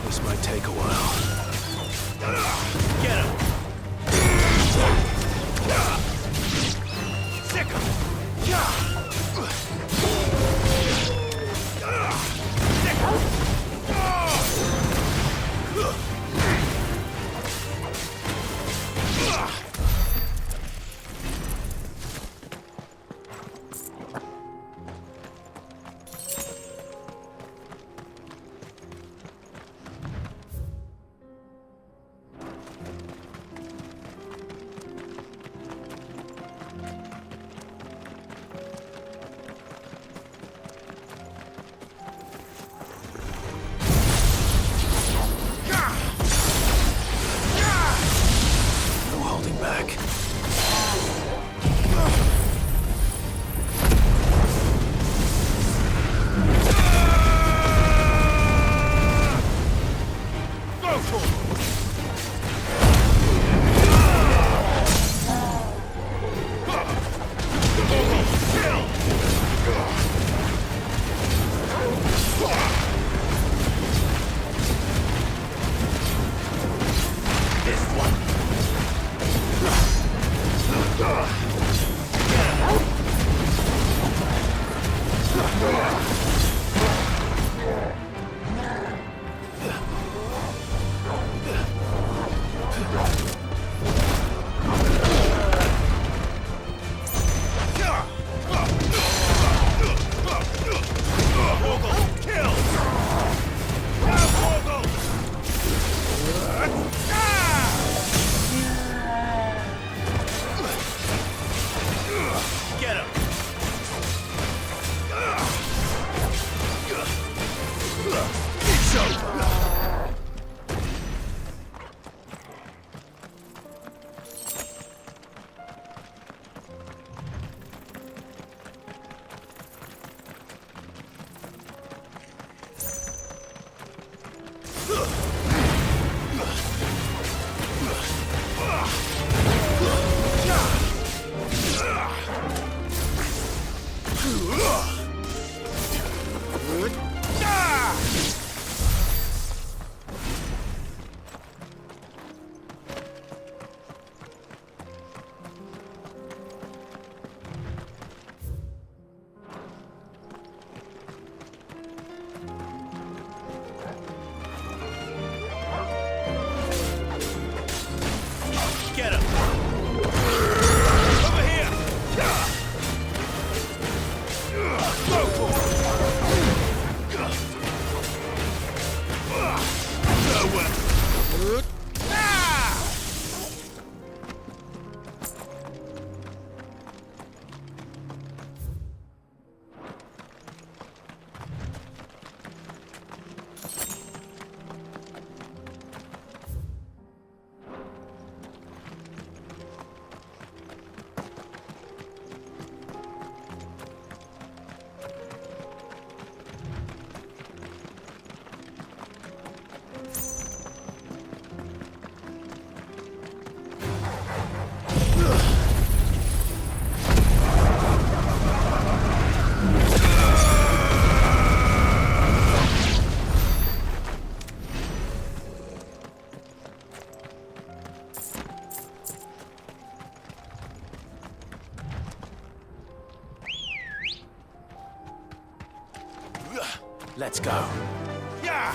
This might take a while. Get him! Sick him! Get him! Over here! Go for it! Nowhere! Let's go. Yeah!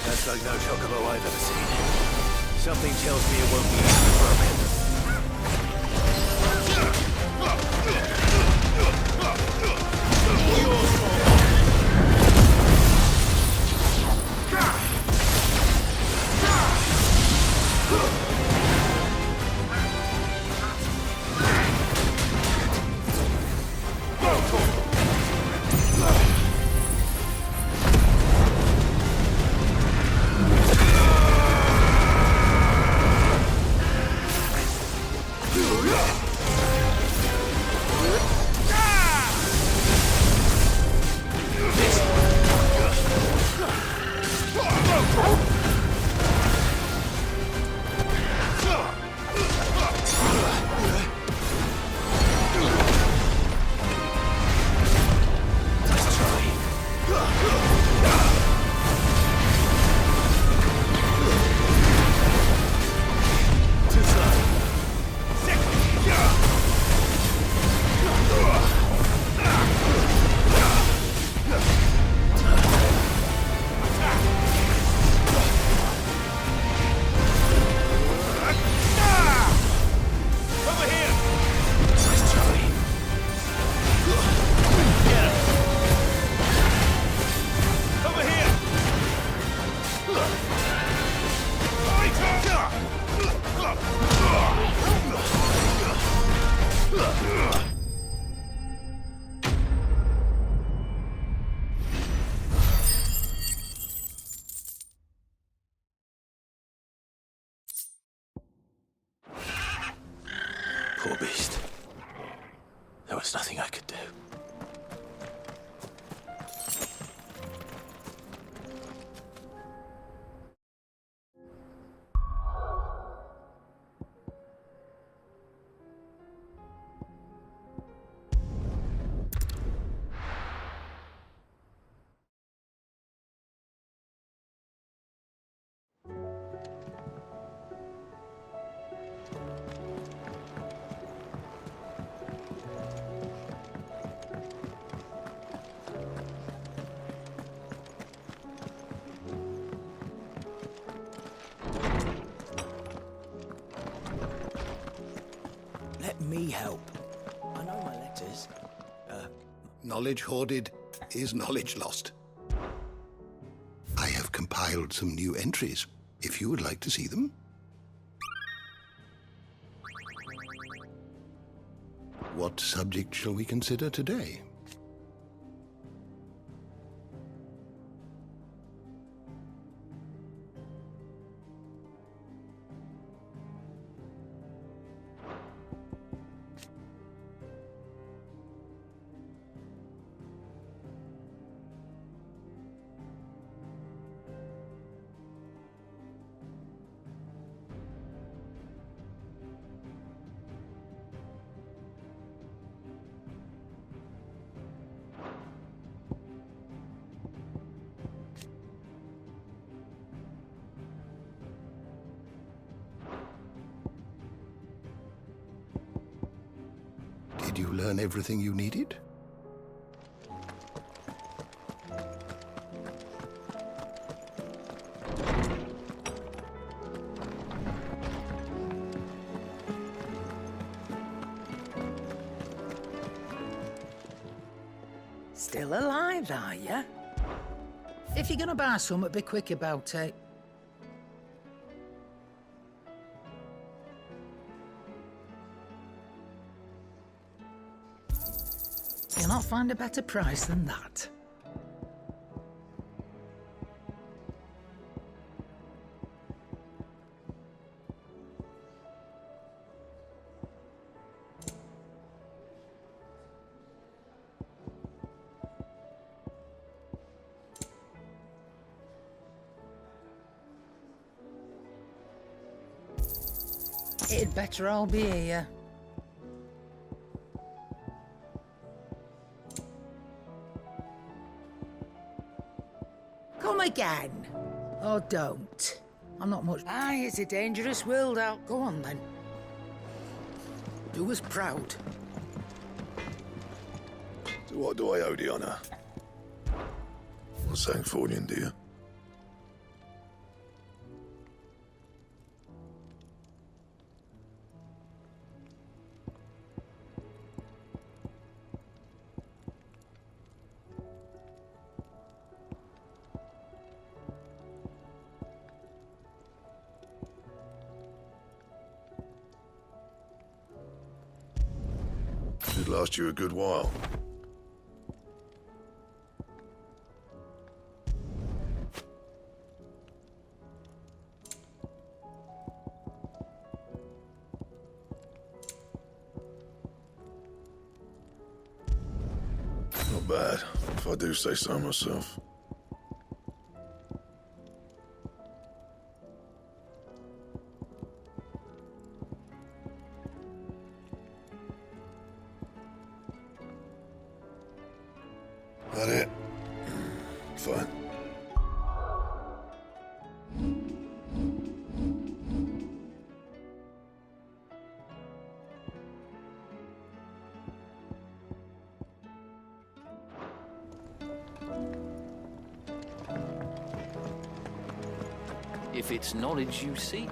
That's like no chocobo I've ever seen. Something tells me it won't be easily broken. Poor beast. There was nothing I could do. Let me help. I know my letters. Knowledge hoarded is knowledge lost. I have compiled some new entries, if you would like to see them. What subject shall we consider today? Did you learn everything you needed? Still alive, are you? If you're gonna buy something, be quick about it. You'll not find a better price than that. It'd better all be here. Come again. Or don't. I'm not much. Aye, it's a dangerous world out. Go on then. Do us proud. So what do I owe the honour? What's Sancfordian, do you? Should last you a good while. Not bad, if I do say so myself. That it? Fine. If it's knowledge you seek.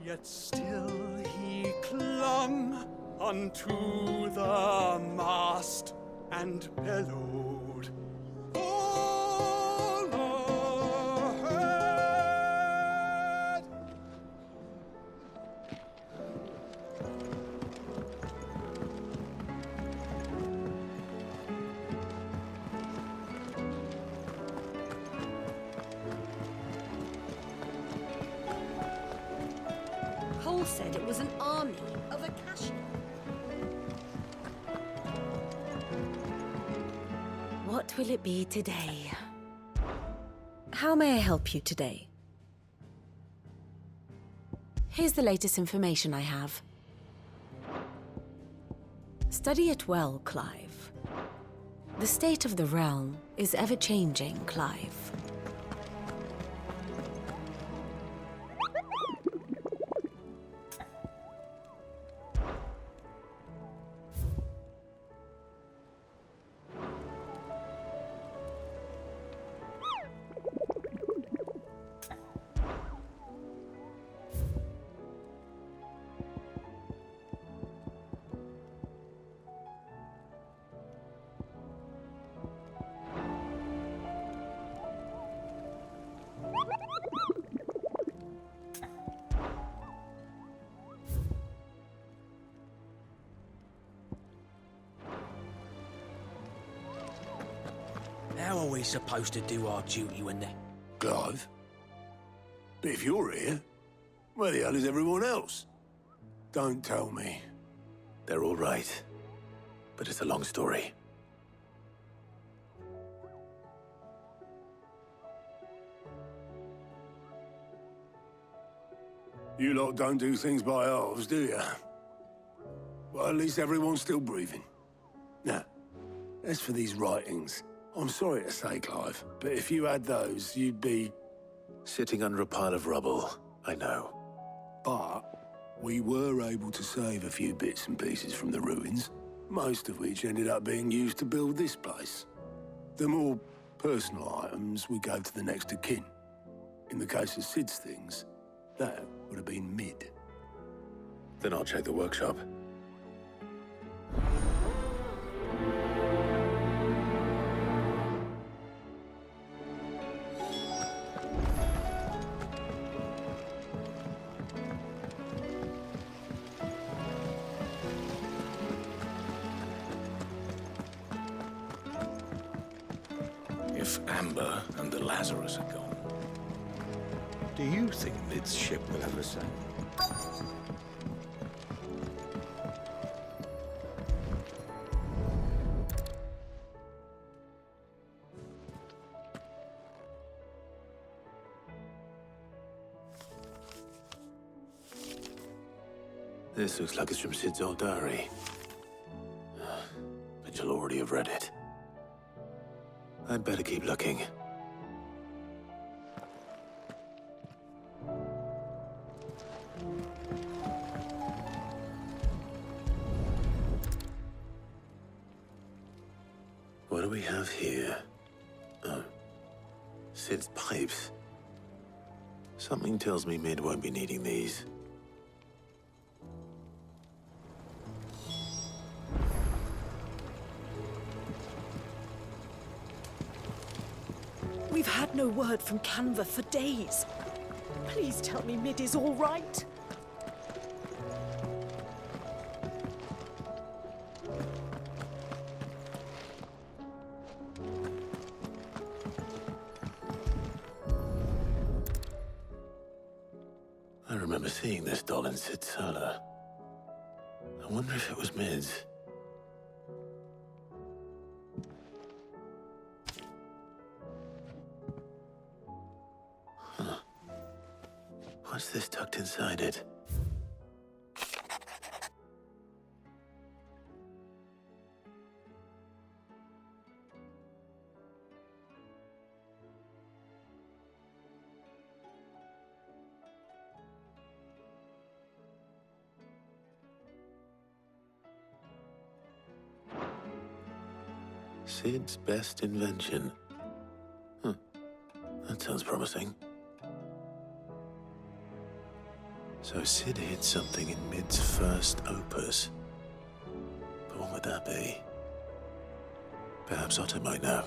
Yet still he clung unto the mast and bellowed, "All ahead!" Cole said it was an army of Akashians. What will it be today? How may I help you today? Here's the latest information I have. Study it well, Clive. The state of the realm is ever-changing, Clive. How are we supposed to do our duty when they... Clive? But if you're here, where the hell is everyone else? Don't tell me. They're all right. But it's a long story. You lot don't do things by halves, do you? Well, at least everyone's still breathing. Now, as for these writings, I'm sorry to say, Clive, but if you had those, you'd be... Sitting under a pile of rubble, I know. But we were able to save a few bits and pieces from the ruins, most of which ended up being used to build this place. The more personal items we gave to the next of kin. In the case of Sid's things, that would have been mid. Then I'll check the workshop. If Amber and the Lazarus are gone, do you think Mid's ship will ever sail? This looks like it's from Sid's old diary. But you'll already have read it. I'd better keep looking. What do we have here? Oh. Sid's pipes. Something tells me Mid won't be needing these. We've had no word from Canva for days. Please tell me Mid is all right. I remember seeing this doll in Sid's cellar. I wonder if it was Mid's. Huh. What's this tucked inside it? Sid's best invention. Huh. That sounds promising. So Sid hid something in Mid's first opus. But what would that be? Perhaps Otto might know.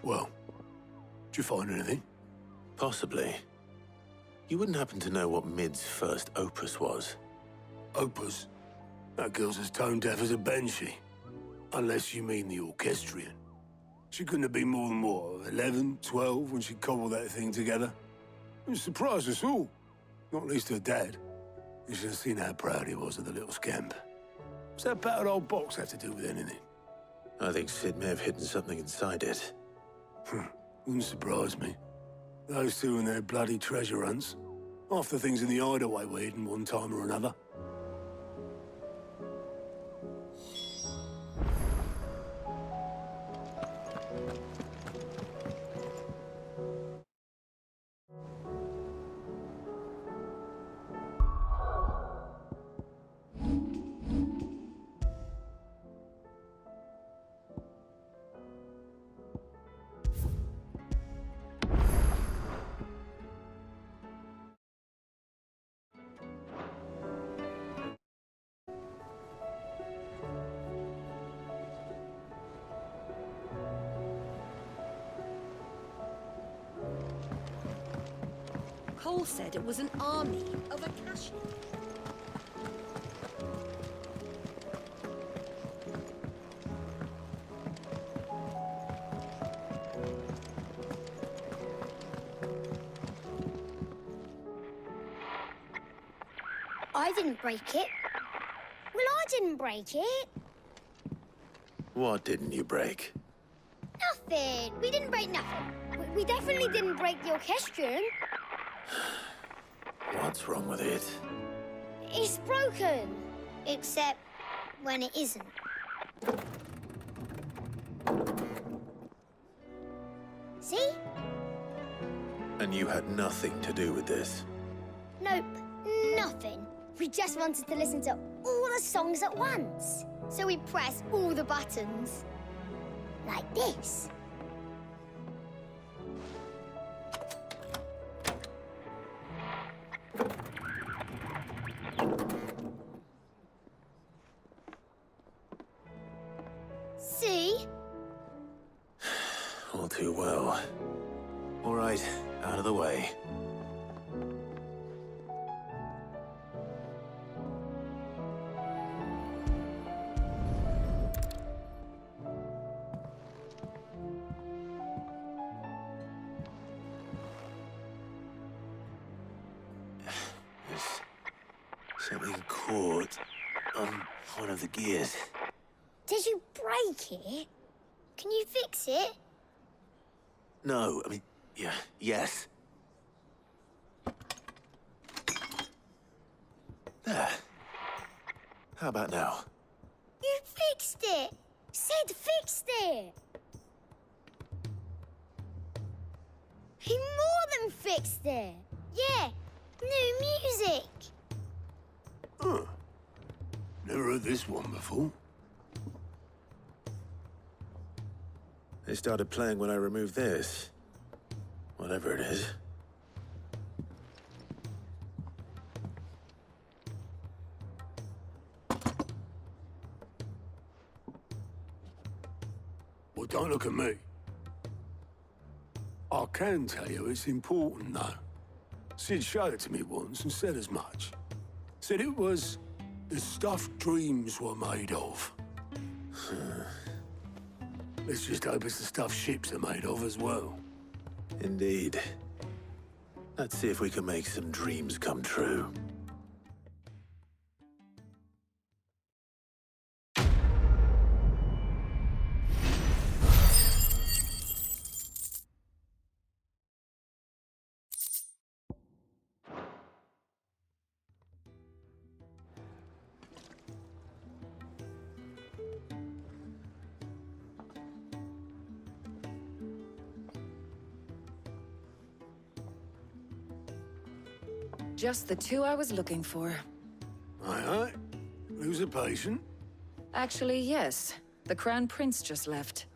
Well, did you find anything? Possibly. You wouldn't happen to know what Mid's first opus was? Opus? That girl's as tone deaf as a banshee. Unless you mean the orchestrion. She couldn't have been more than, what, 11, 12 when she cobbled that thing together? It surprised us all. Not least her dad. You should have seen how proud he was of the little scamp. What's that battered old box have to do with anything? I think Sid may have hidden something inside it. Wouldn't surprise me. Those two and their bloody treasure hunts. Half the things in the hideaway were hidden one time or another. Cole said it was an army of Akashi. I didn't break it. Well, I didn't break it. What didn't you break? Nothing. We didn't break nothing. We definitely didn't break the orchestrion. What's wrong with it? It's broken. Except when it isn't. See? And you had nothing to do with this? Nope, nothing. We just wanted to listen to all the songs at once. So we pressed all the buttons. Like this. See? All too well. All right, out of the way. Something caught on one of the gears. Did you break it? Can you fix it? No, I mean, yeah, yes. There. How about now? You fixed it! Sid fixed it! He more than fixed it! Yeah, new music! Huh. Never heard this one before. They started playing when I removed this. Whatever it is. Well, don't look at me. I can tell you it's important, though. Sid showed it to me once and said as much. Said it was the stuff dreams were made of. Let's just hope it's the stuff ships are made of as well. Indeed. Let's see if we can make some dreams come true. Just the two I was looking for. Aye. Lose a patient? Actually, yes. The Crown Prince just left.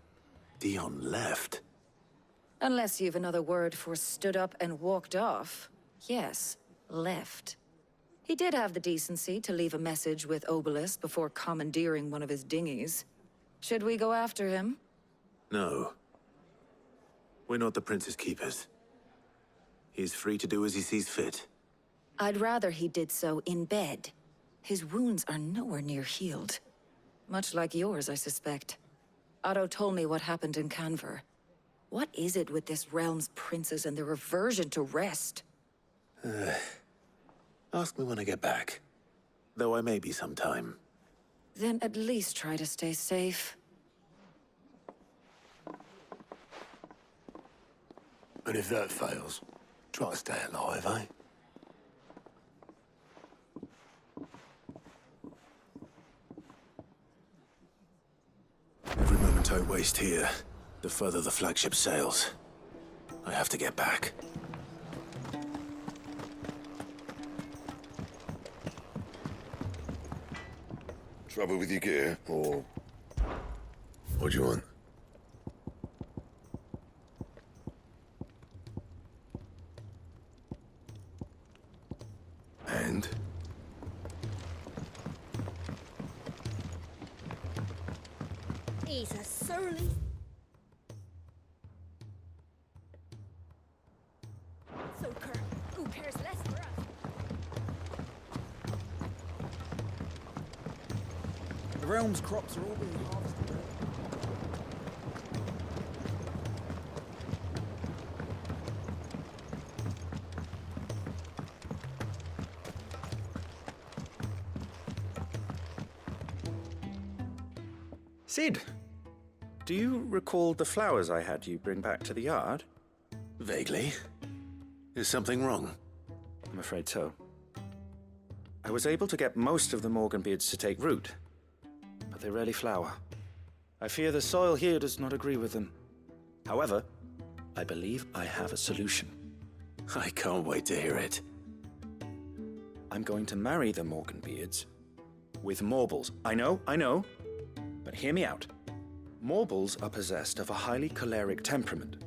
Dion left? Unless you've another word for stood up and walked off. Yes, left. He did have the decency to leave a message with Obelisk before commandeering one of his dinghies. Should we go after him? No. We're not the Prince's keepers. He's free to do as he sees fit. I'd rather he did so in bed. His wounds are nowhere near healed. Much like yours, I suspect. Otto told me what happened in Canver. What is it with this realm's princes and their aversion to rest? Ask me when I get back. Though I may be sometime. Then at least try to stay safe. And if that fails, try to stay alive, eh? Every moment I waste here, the further the flagship sails. I have to get back. Trouble with your gear, or what do you want? And? He's a surly... So, Kerr, who cares less for us? The realm's crops are all being harvested. Sid, do you recall the flowers I had you bring back to the yard? Vaguely. Is something wrong? I'm afraid so. I was able to get most of the Morganbeards to take root, but they rarely flower. I fear the soil here does not agree with them. However, I believe I have a solution. I can't wait to hear it. I'm going to marry the Morganbeards with Morbles. I know, but hear me out. Morbles are possessed of a highly choleric temperament.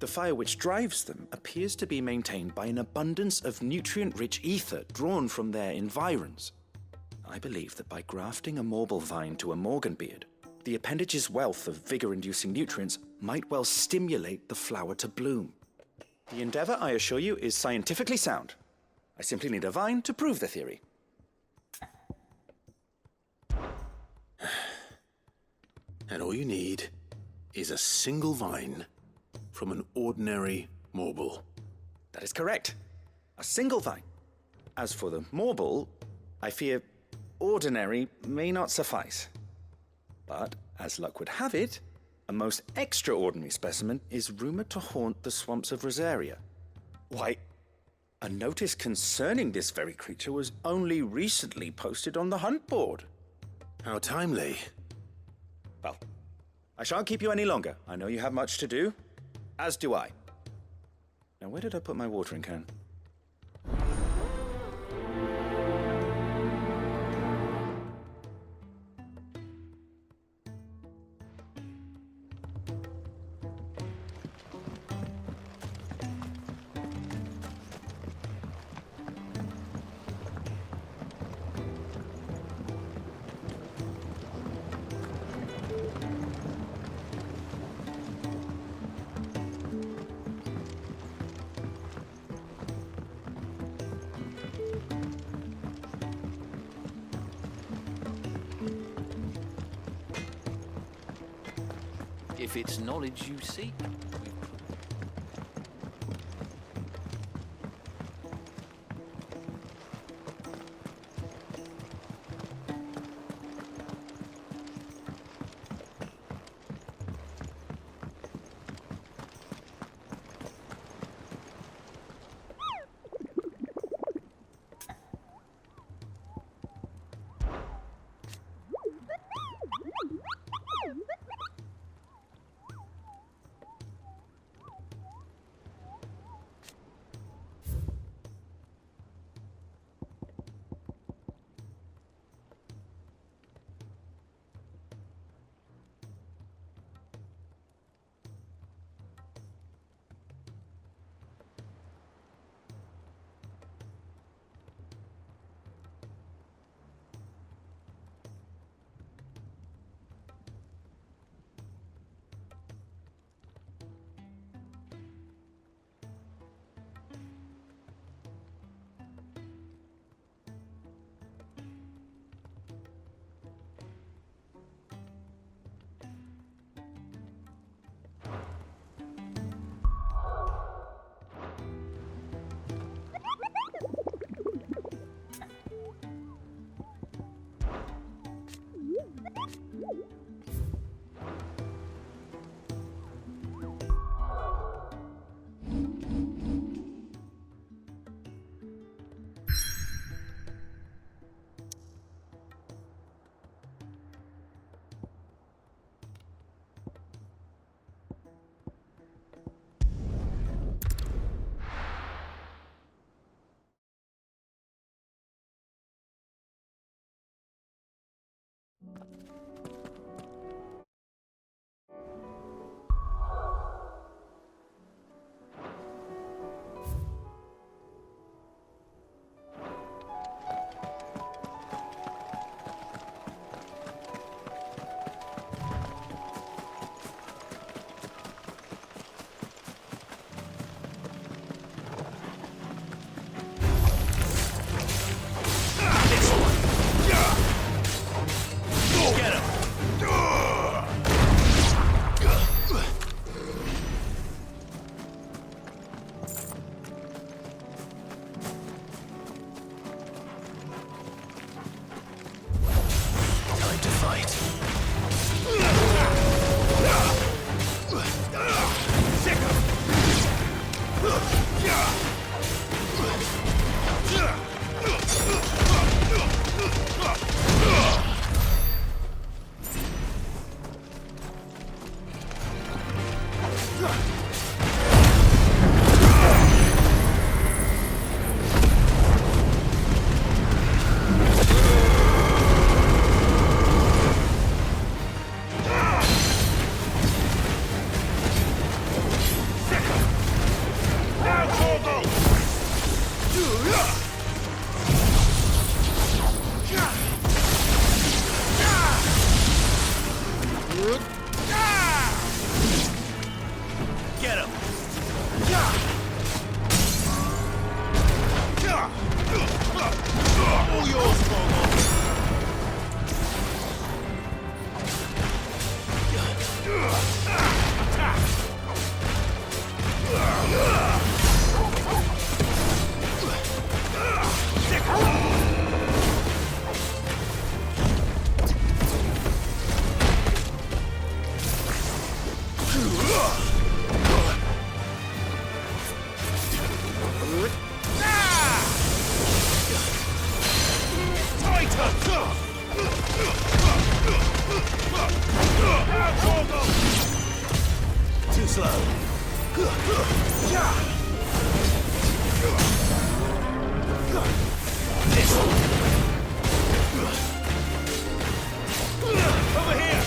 The fire which drives them appears to be maintained by an abundance of nutrient-rich ether drawn from their environs. I believe that by grafting a Morble vine to a Morganbeard, the appendage's wealth of vigor-inducing nutrients might well stimulate the flower to bloom. The endeavor, I assure you, is scientifically sound. I simply need a vine to prove the theory. And all you need is a single vine from an ordinary Morble. That is correct. A single vine. As for the Morble, I fear ordinary may not suffice. But, as luck would have it, a most extraordinary specimen is rumored to haunt the swamps of Rosaria. Why, a notice concerning this very creature was only recently posted on the hunt board. How timely. Well, I shan't keep you any longer. I know you have much to do, as do I. Now, where did I put my watering can? If it's knowledge you seek, Too slow. This. Over here.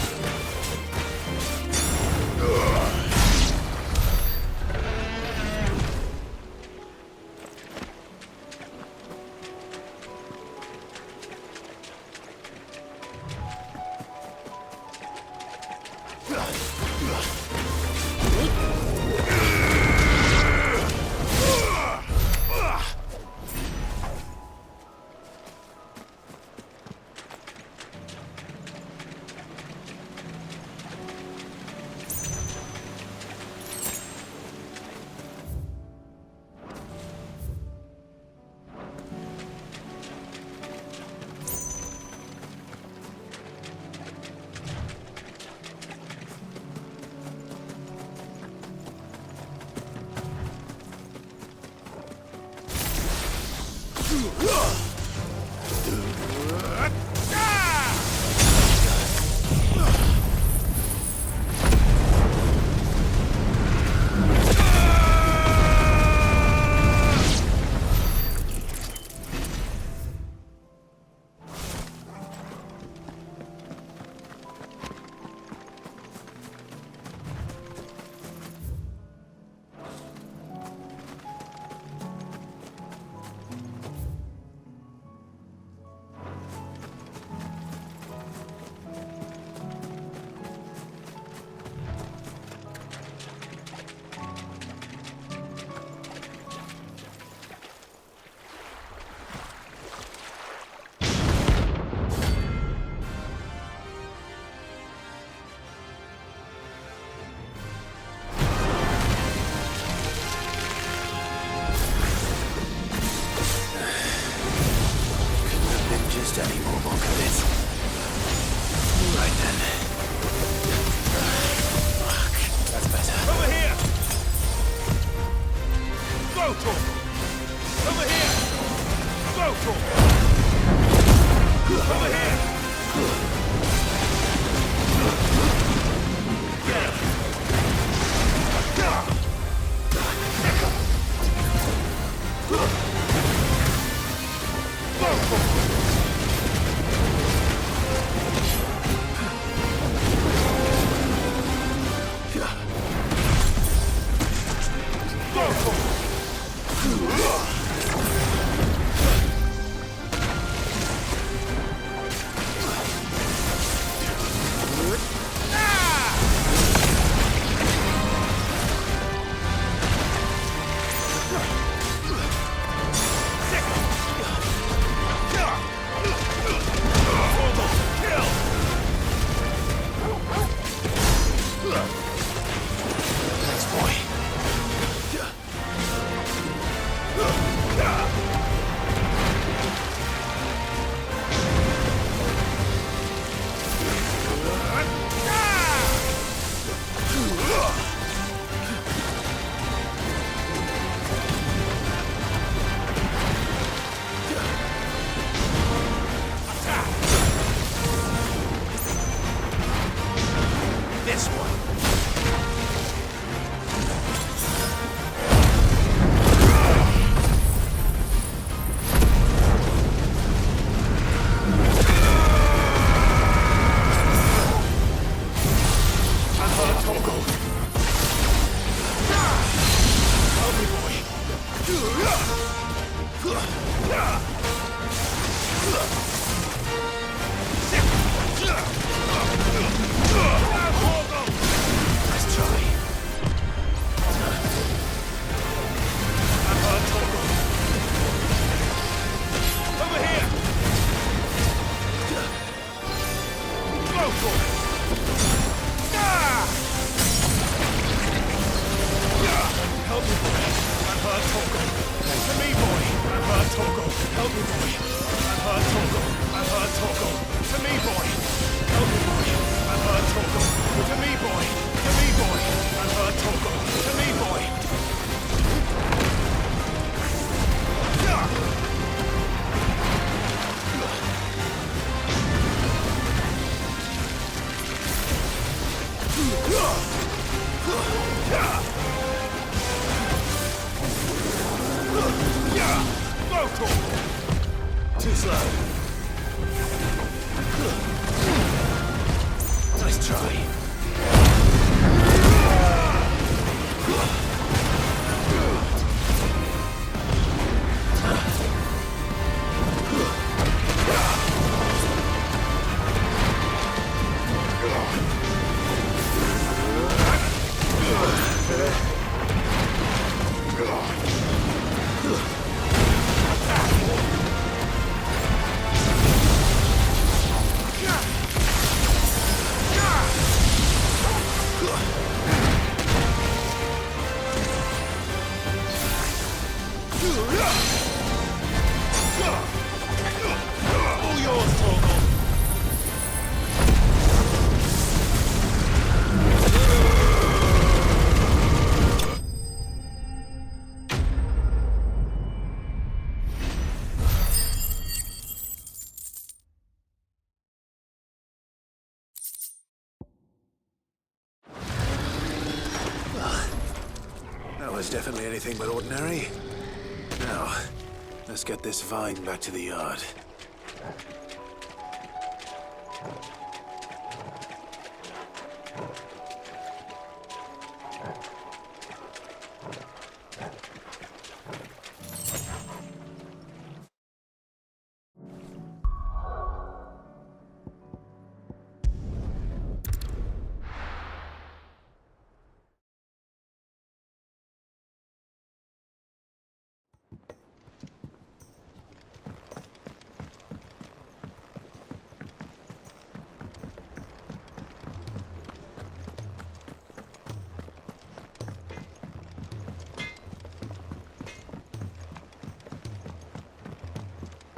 Any more monkeys. Right then. Fuck. That's better. Over here! Go, Torgal! Over here! Go, Torgal! Over here! Go, Torgal! Too slow. Nice try. That was definitely anything but ordinary. Now, let's get this vine back to the yard.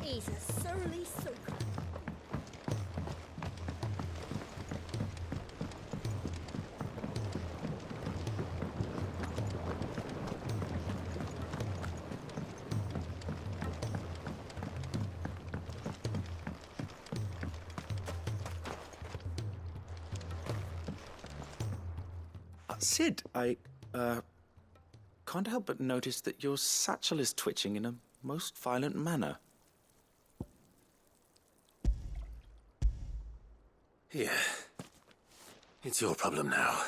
He's a surly soaker. Sid, I can't help but notice that your satchel is twitching in a most violent manner. Here. It's your problem now.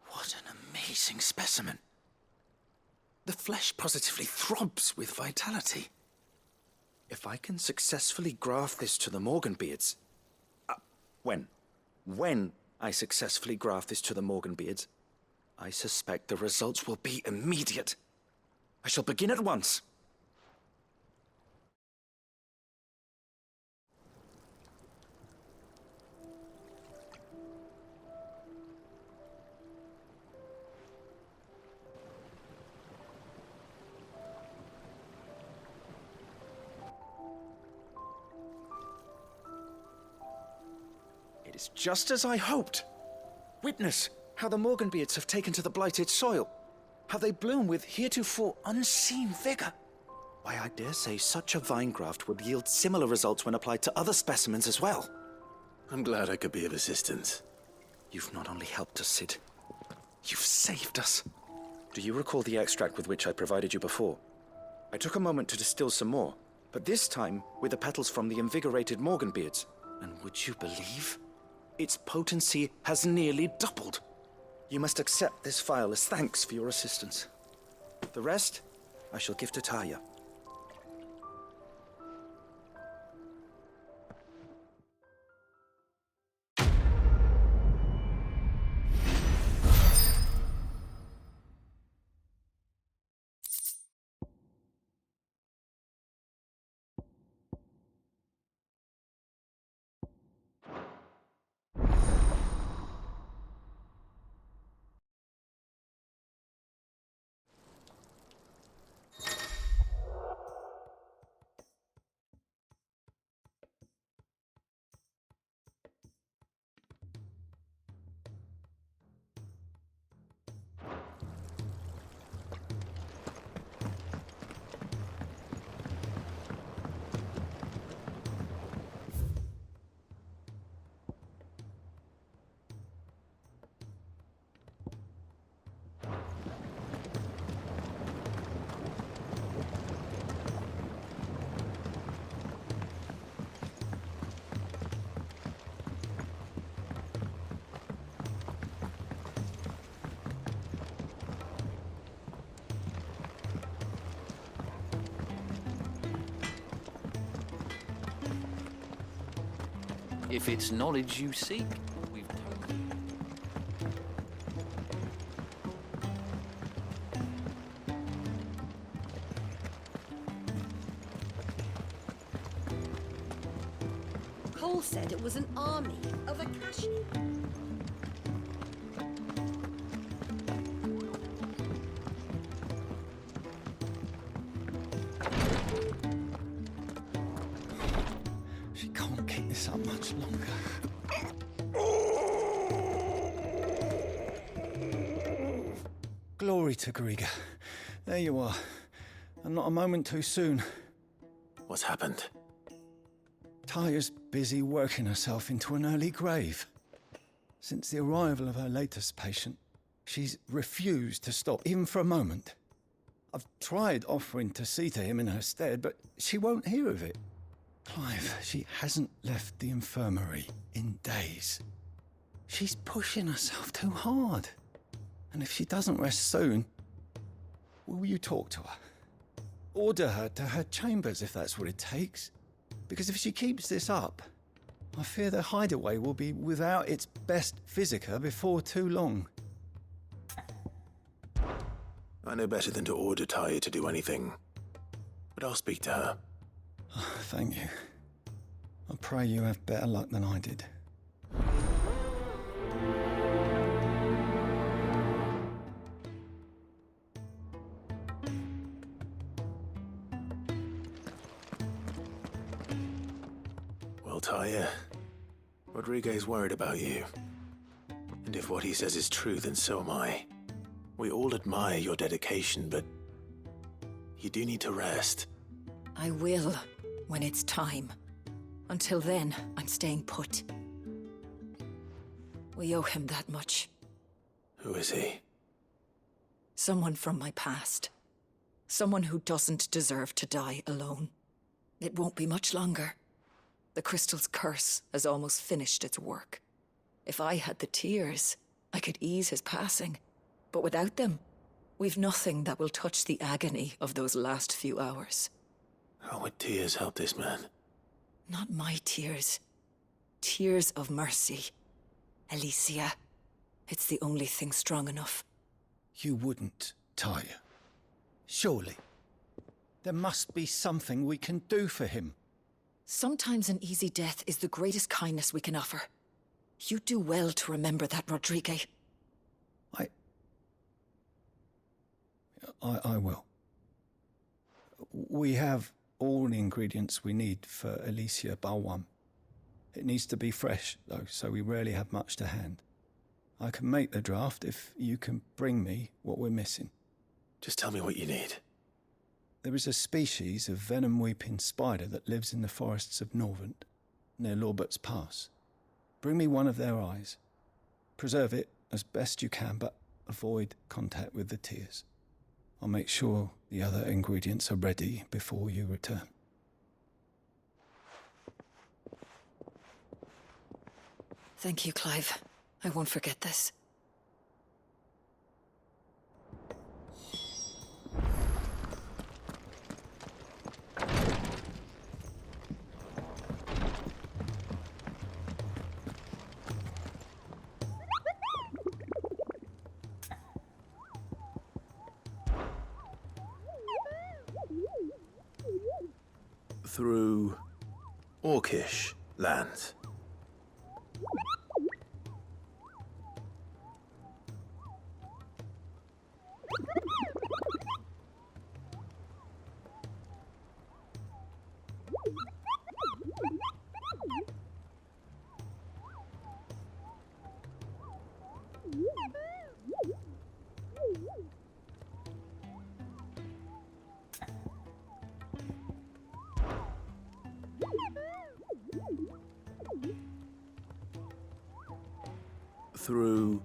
What an amazing specimen. The flesh positively throbs with vitality. If I can successfully graft this to the Morganbeards... When I successfully graft this to the Morganbeards, I suspect the results will be immediate. I shall begin at once. It is just as I hoped. Witness how the Morganbeards have taken to the blighted soil, how they bloom with heretofore unseen vigor. Why, I dare say such a vine graft would yield similar results when applied to other specimens as well. I'm glad I could be of assistance. You've not only helped us, Sid, you've saved us. Do you recall the extract with which I provided you before? I took a moment to distill some more, but this time with the petals from the invigorated Morganbeards. And would you believe? Its potency has nearly doubled. You must accept this vial as thanks for your assistance. The rest, I shall give to Taya. If it's knowledge you seek, we've Cole said it was an army of Akashi. She can't keep this up much longer. Glory to Griga. There you are. And not a moment too soon. What's happened? Taya's busy working herself into an early grave. Since the arrival of her latest patient, she's refused to stop, even for a moment. I've tried offering to see to him in her stead, but she won't hear of it. Clive, she hasn't left the infirmary in days. She's pushing herself too hard. And if she doesn't rest soon, will you talk to her? Order her to her chambers if that's what it takes. Because if she keeps this up, I fear the hideaway will be without its best physica before too long. I know better than to order Taya to do anything, but I'll speak to her. Thank you. I pray you have better luck than I did. Well, Taya, Rodriguez worried about you. And if what he says is true, then so am I. We all admire your dedication, but you do need to rest. I will, when it's time. Until then, I'm staying put. We owe him that much. Who is he? Someone from my past. Someone who doesn't deserve to die alone. It won't be much longer. The crystal's curse has almost finished its work. If I had the tears, I could ease his passing. But without them, we've nothing that will touch the agony of those last few hours. How would tears help this man? Not my tears. Tears of mercy. Alicia, it's the only thing strong enough. You wouldn't, Taya. Surely. There must be something we can do for him. Sometimes an easy death is the greatest kindness we can offer. You do well to remember that, Rodriguez. I will. We have all the ingredients we need for Alicia Balwam. It needs to be fresh, though, so we rarely have much to hand. I can make the draft if you can bring me what we're missing. Just tell me what you need. There is a species of venom-weeping spider that lives in the forests of Norvent, near Lorbert's Pass. Bring me one of their eyes. Preserve it as best you can, but avoid contact with the tears. I'll make sure the other ingredients are ready before you return. Thank you, Clive. I won't forget this. Through Orcish lands. Through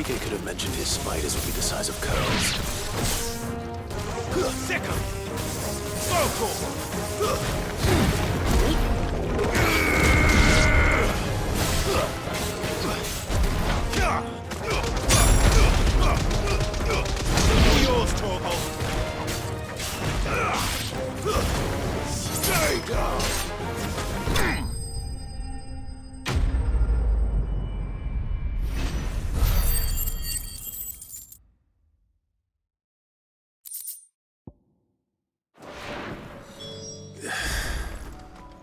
Rodriguez could have mentioned his spiders would be the size of curls. Sick 'em! Yours, Torgal! Stay down!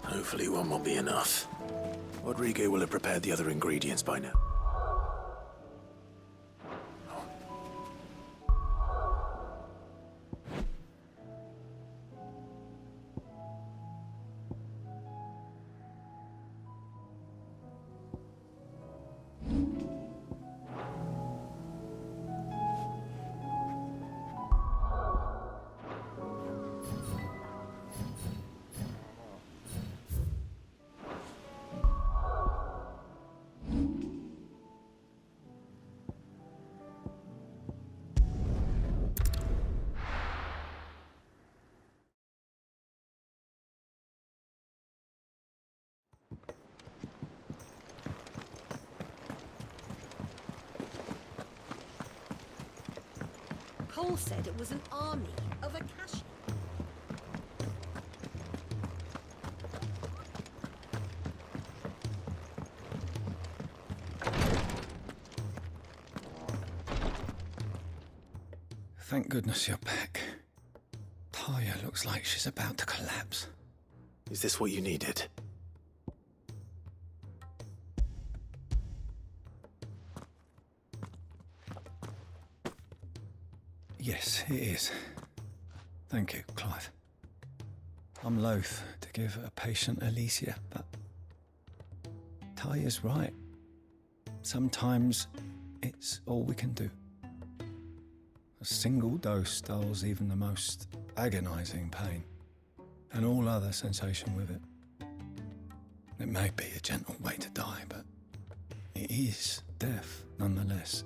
Hopefully one won't be enough. Rodriguez will have prepared the other ingredients by now. Cole said it was an army of Akashi. Thank goodness you're back. Taya looks like she's about to collapse. Is this what you needed? Yes, it is. Thank you, Clive. I'm loath to give a patient Alicia, but Taya's right. Sometimes it's all we can do. A single dose dulls even the most agonizing pain, and all other sensation with it. It may be a gentle way to die, but it is death nonetheless.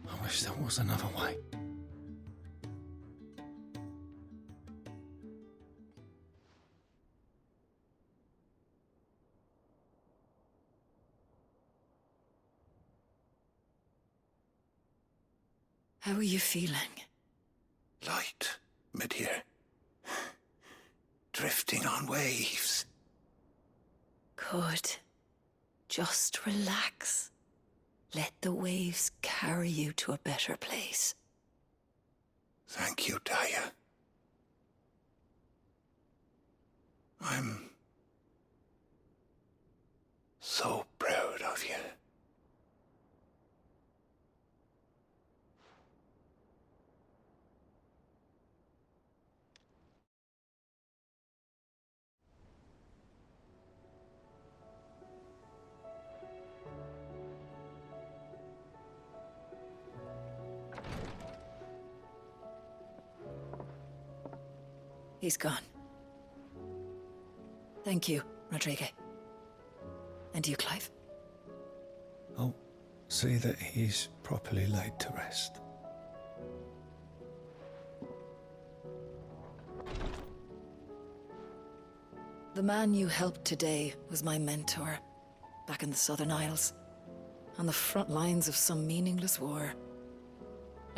I wish there was another way. How are you feeling? Light, mid-here. Drifting on waves. Good. Just relax. Let the waves carry you to a better place. Thank you, Taya. I'm so proud of you. He's gone. Thank you, Rodriguez. And you, Clive? I'll see that he's properly laid to rest. The man you helped today was my mentor, back in the Southern Isles, on the front lines of some meaningless war.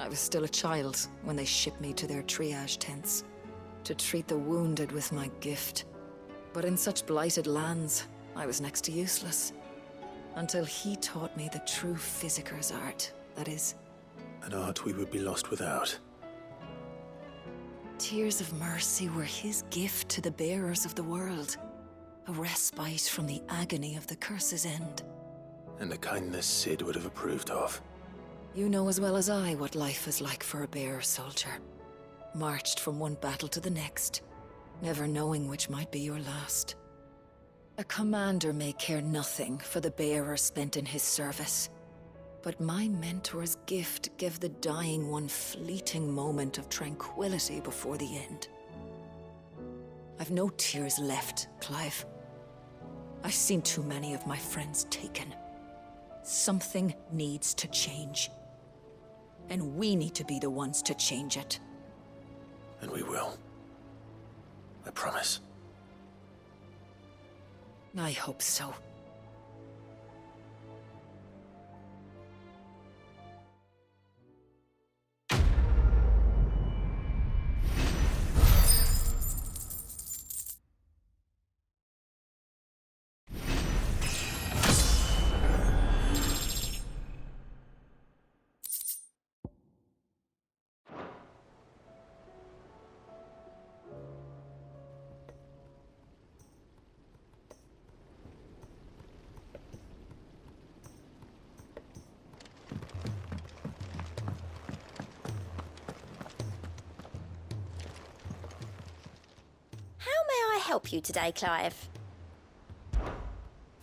I was still a child when they shipped me to their triage tents, to treat the wounded with my gift. But in such blighted lands, I was next to useless. Until he taught me the true physicker's art, that is. An art we would be lost without. Tears of mercy were his gift to the bearers of the world. A respite from the agony of the curse's end. And a kindness Sid would have approved of. You know as well as I what life is like for a bearer soldier. Marched from one battle to the next, never knowing which might be your last. A commander may care nothing for the bearer spent in his service, but my mentor's gift gave the dying one fleeting moment of tranquility before the end. I've no tears left, Clive. I've seen too many of my friends taken. Something needs to change. And we need to be the ones to change it. And we will. I promise. I hope so. Help you today, Clive?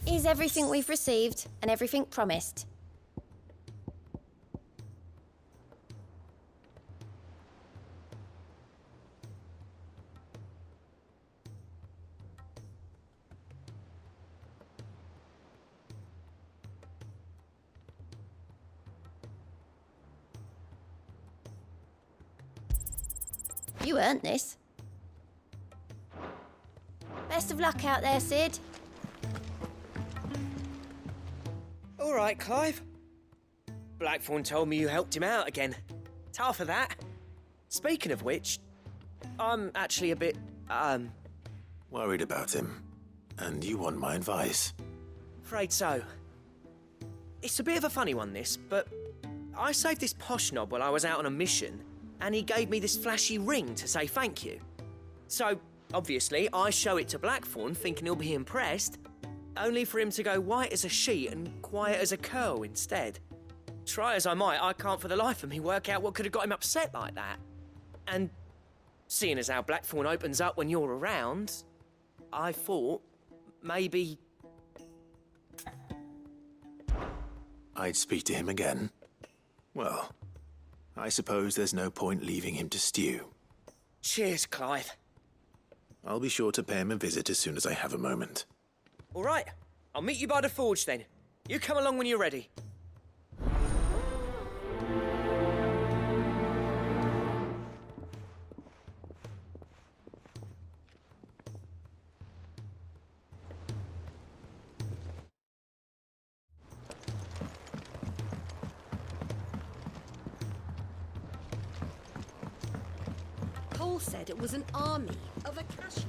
Is everything we've received and everything promised? You earned this. Best of luck out there, Sid. All right, Clive. Blackthorn told me you helped him out again. Tough for that. Speaking of which, I'm actually a bit, Worried about him. And you want my advice? afraid so. It's a bit of a funny one, this, but I saved this posh knob while I was out on a mission, and he gave me this flashy ring to say thank you. So, obviously, I show it to Blackthorn, thinking he'll be impressed, only for him to go white as a sheet and quiet as a curl instead. Try as I might, I can't for the life of me work out what could have got him upset like that. And seeing as how Blackthorn opens up when you're around, I thought maybe... I'd speak to him again. Well, I suppose there's no point leaving him to stew. Cheers, Clive. I'll be sure to pay him a visit as soon as I have a moment. All right, I'll meet you by the forge then. You come along when you're ready. Cole said it was an army of Akashi.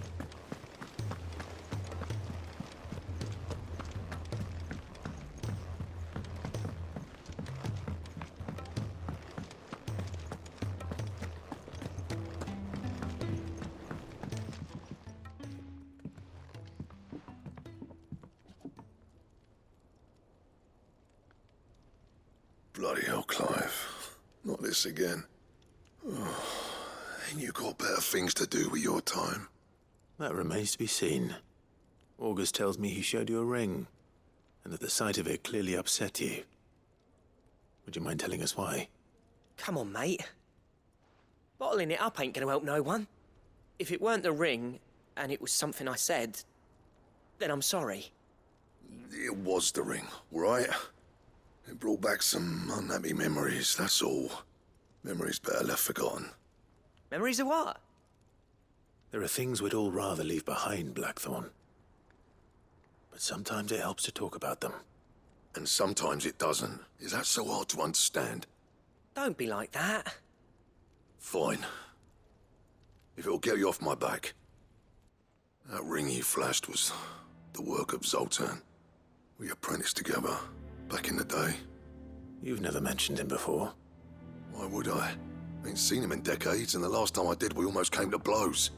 Bloody hell, Clive. Not this again. Oh, ain't you got better things to do with your time? That remains to be seen. August tells me he showed you a ring, and that the sight of it clearly upset you. Would you mind telling us why? Come on, mate. Bottling it up ain't gonna help no one. If it weren't the ring, and it was something I said, then I'm sorry. It was the ring, right? It brought back some unhappy memories, that's all. Memories better left forgotten. Memories of what? There are things we'd all rather leave behind, Blackthorn. But sometimes it helps to talk about them. And sometimes it doesn't. Is that so hard to understand? Don't be like that. Fine. If it'll get you off my back. That ring you flashed was the work of Zoltan. We apprenticed together, back in the day. You've never mentioned him before. Why would I? Ain't seen him in decades, and the last time I did, we almost came to blows.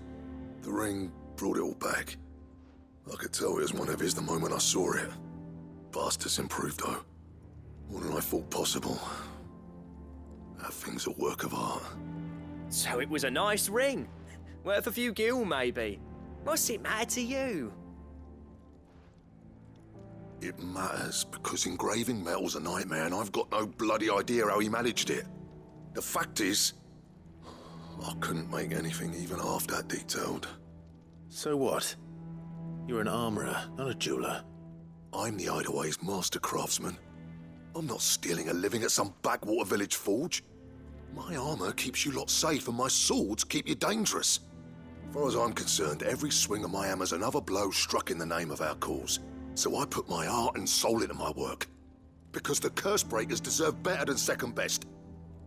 The ring brought it all back. I could tell it was one of his the moment I saw it. Bastard's improved, though. More than I thought possible. That thing's a work of art. So it was a nice ring. Worth a few gil, maybe. What's it matter to you? It matters because engraving metal's a nightmare, and I've got no bloody idea how he managed it. The fact is, I couldn't make anything even half that detailed. So what? You're an armorer, not a jeweler. I'm the Hideaway's master craftsman. I'm not stealing a living at some backwater village forge. My armor keeps you lot safe and my swords keep you dangerous. As far as I'm concerned, every swing of my hammer's another blow struck in the name of our cause. So I put my heart and soul into my work. Because the curse breakers deserve better than second best.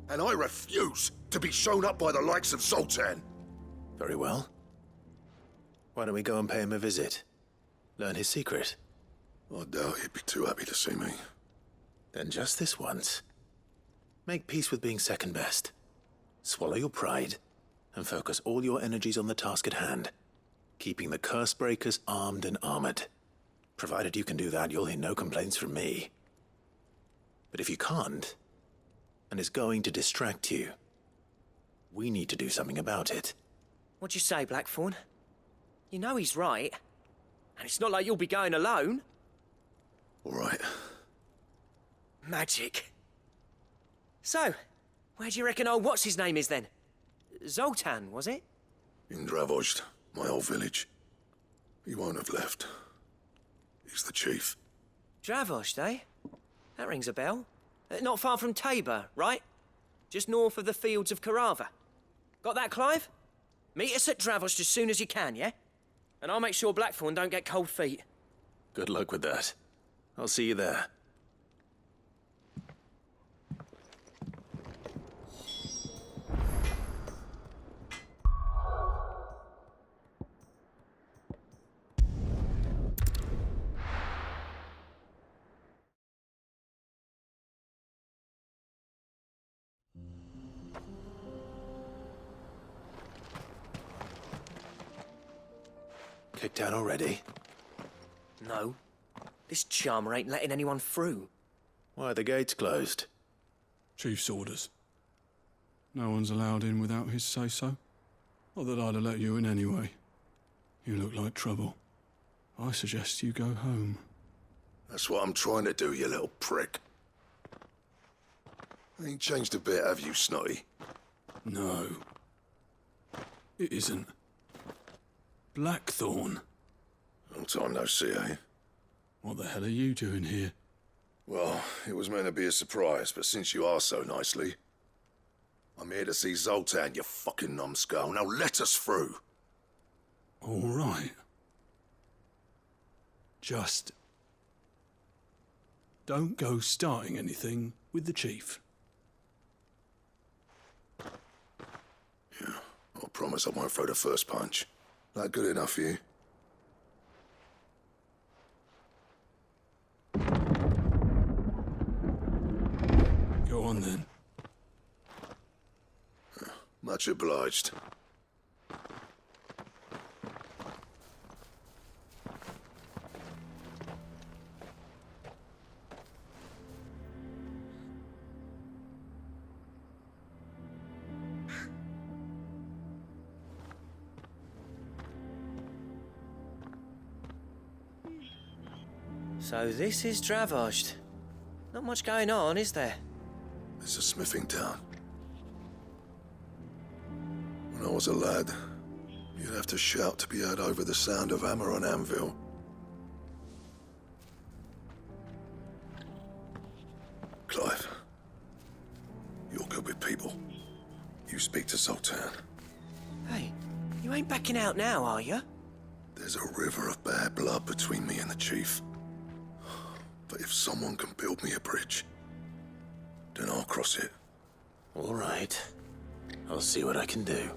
And I refuse to be shown up by the likes of Zoltan. Very well. Why don't we go and pay him a visit? Learn his secret. I doubt he'd be too happy to see me. Then just this once. Make peace with being second best. Swallow your pride, and focus all your energies on the task at hand. Keeping the curse breakers armed and armored. Provided you can do that, you'll hear no complaints from me. But if you can't, and it's going to distract you, we need to do something about it. What'd you say, Blackthorn? You know he's right. And it's not like you'll be going alone. All right. Magic. So, where do you reckon old what's-his-name is then? Zoltan, was it? In Dravozd, my old village. He won't have left. He's the chief. Dravozd, eh? That rings a bell. Not far from Tabor, right? Just north of the fields of Karava. Got that, Clive? Meet us at Dravozd as soon as you can, yeah? And I'll make sure Blackthorn don't get cold feet. Good luck with that. I'll see you there. Kicked out already? No. This charmer ain't letting anyone through. Why are the gates closed? Chief's orders. No one's allowed in without his say-so. Not that I'd have let you in anyway. You look like trouble. I suggest you go home. That's what I'm trying to do, you little prick. Ain't changed a bit, have you, Snotty? No. It isn't. Blackthorn. Long time no see, eh? What the hell are you doing here? Well, it was meant to be a surprise, but since you are so nicely, I'm here to see Zoltan, you fucking numbskull. Now let us through. All right. Just don't go starting anything with the chief. Yeah, I promise I won't throw the first punch. That good enough for you? Go on then. Much obliged. So this is Dravozd. Not much going on, is there? It's a smithing town. When I was a lad, you'd have to shout to be heard over the sound of hammer on anvil. Clive, you're good with people. You speak to Zoltan. Hey, you ain't backing out now, are you? There's a river of bad blood between me and the chief. But if someone can build me a bridge, then I'll cross it. All right. I'll see what I can do.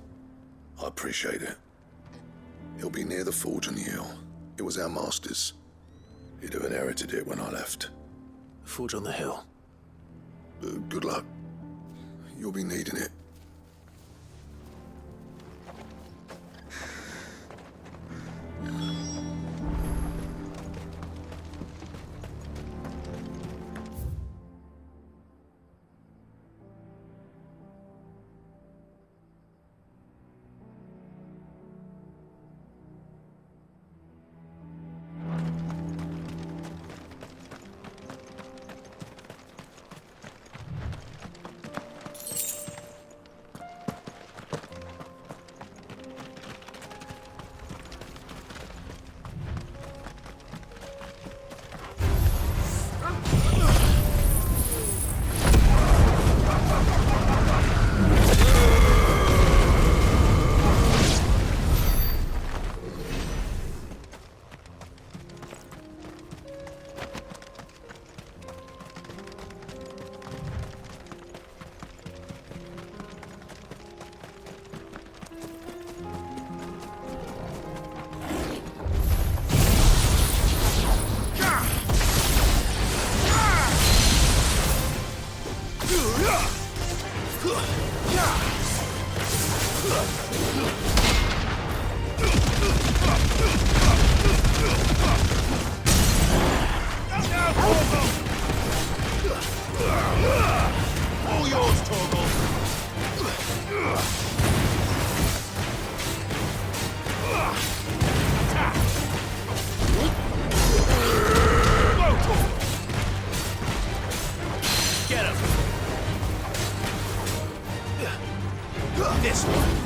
I appreciate it. He'll be near the forge on the hill. It was our master's. He'd have inherited it when I left. The forge on the hill? Good luck. You'll be needing it. All yours, Torgal. Get him! This one!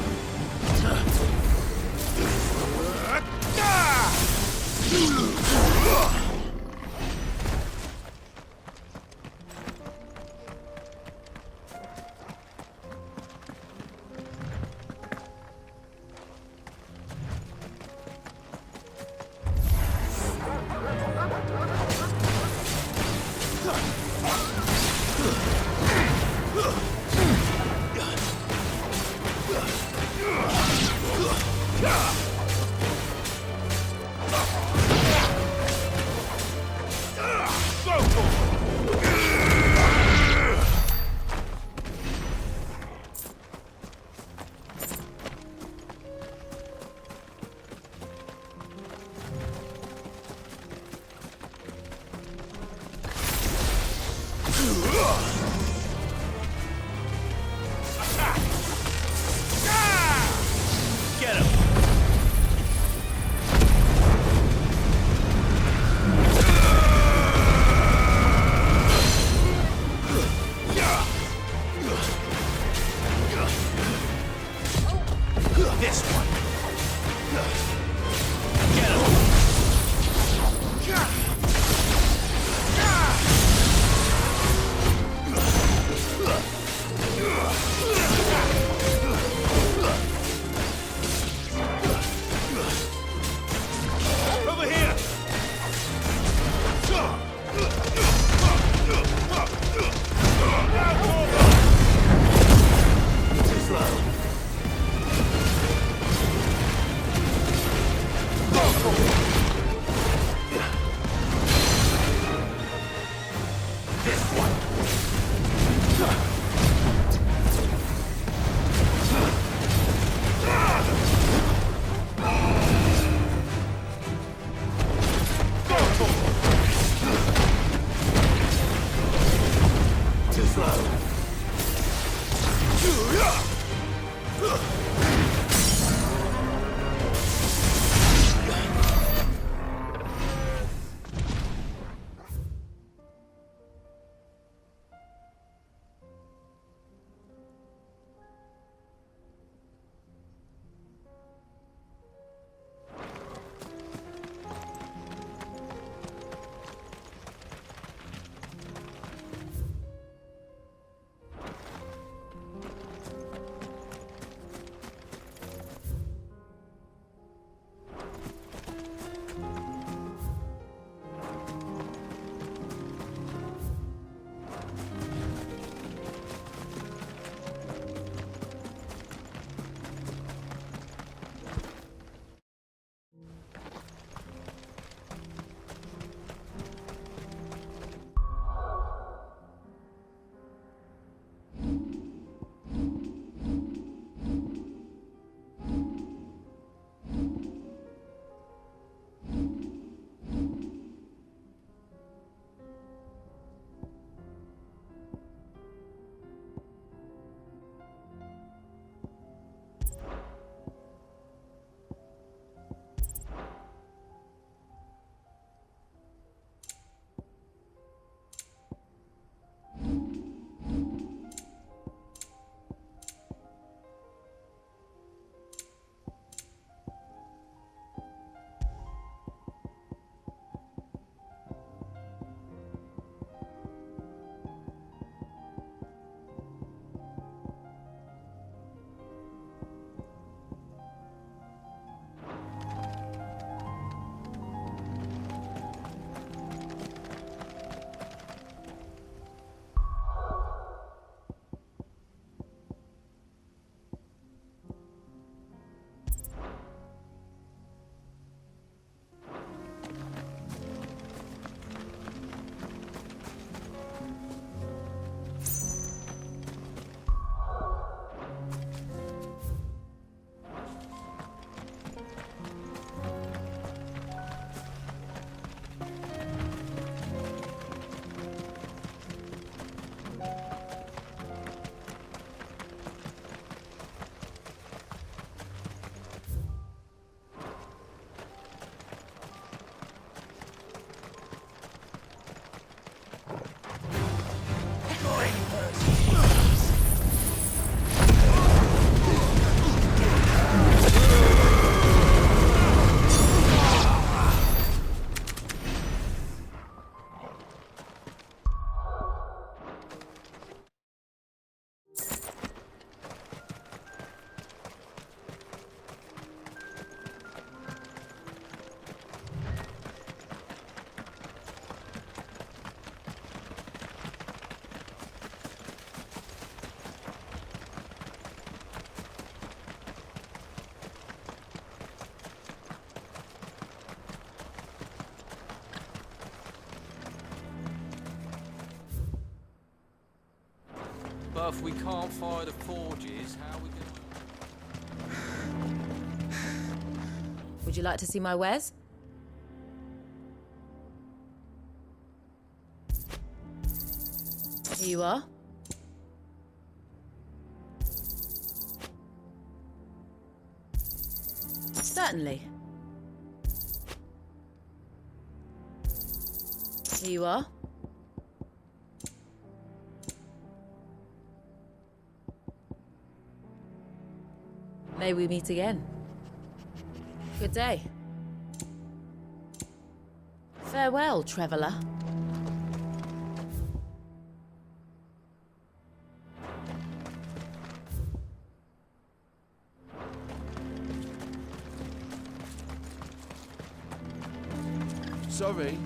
But if we can't fire the forges, how are we going to... Would you like to see my wares? Here you are. Certainly. Here you are. May we meet again. Good day. Farewell, traveller. Sorry,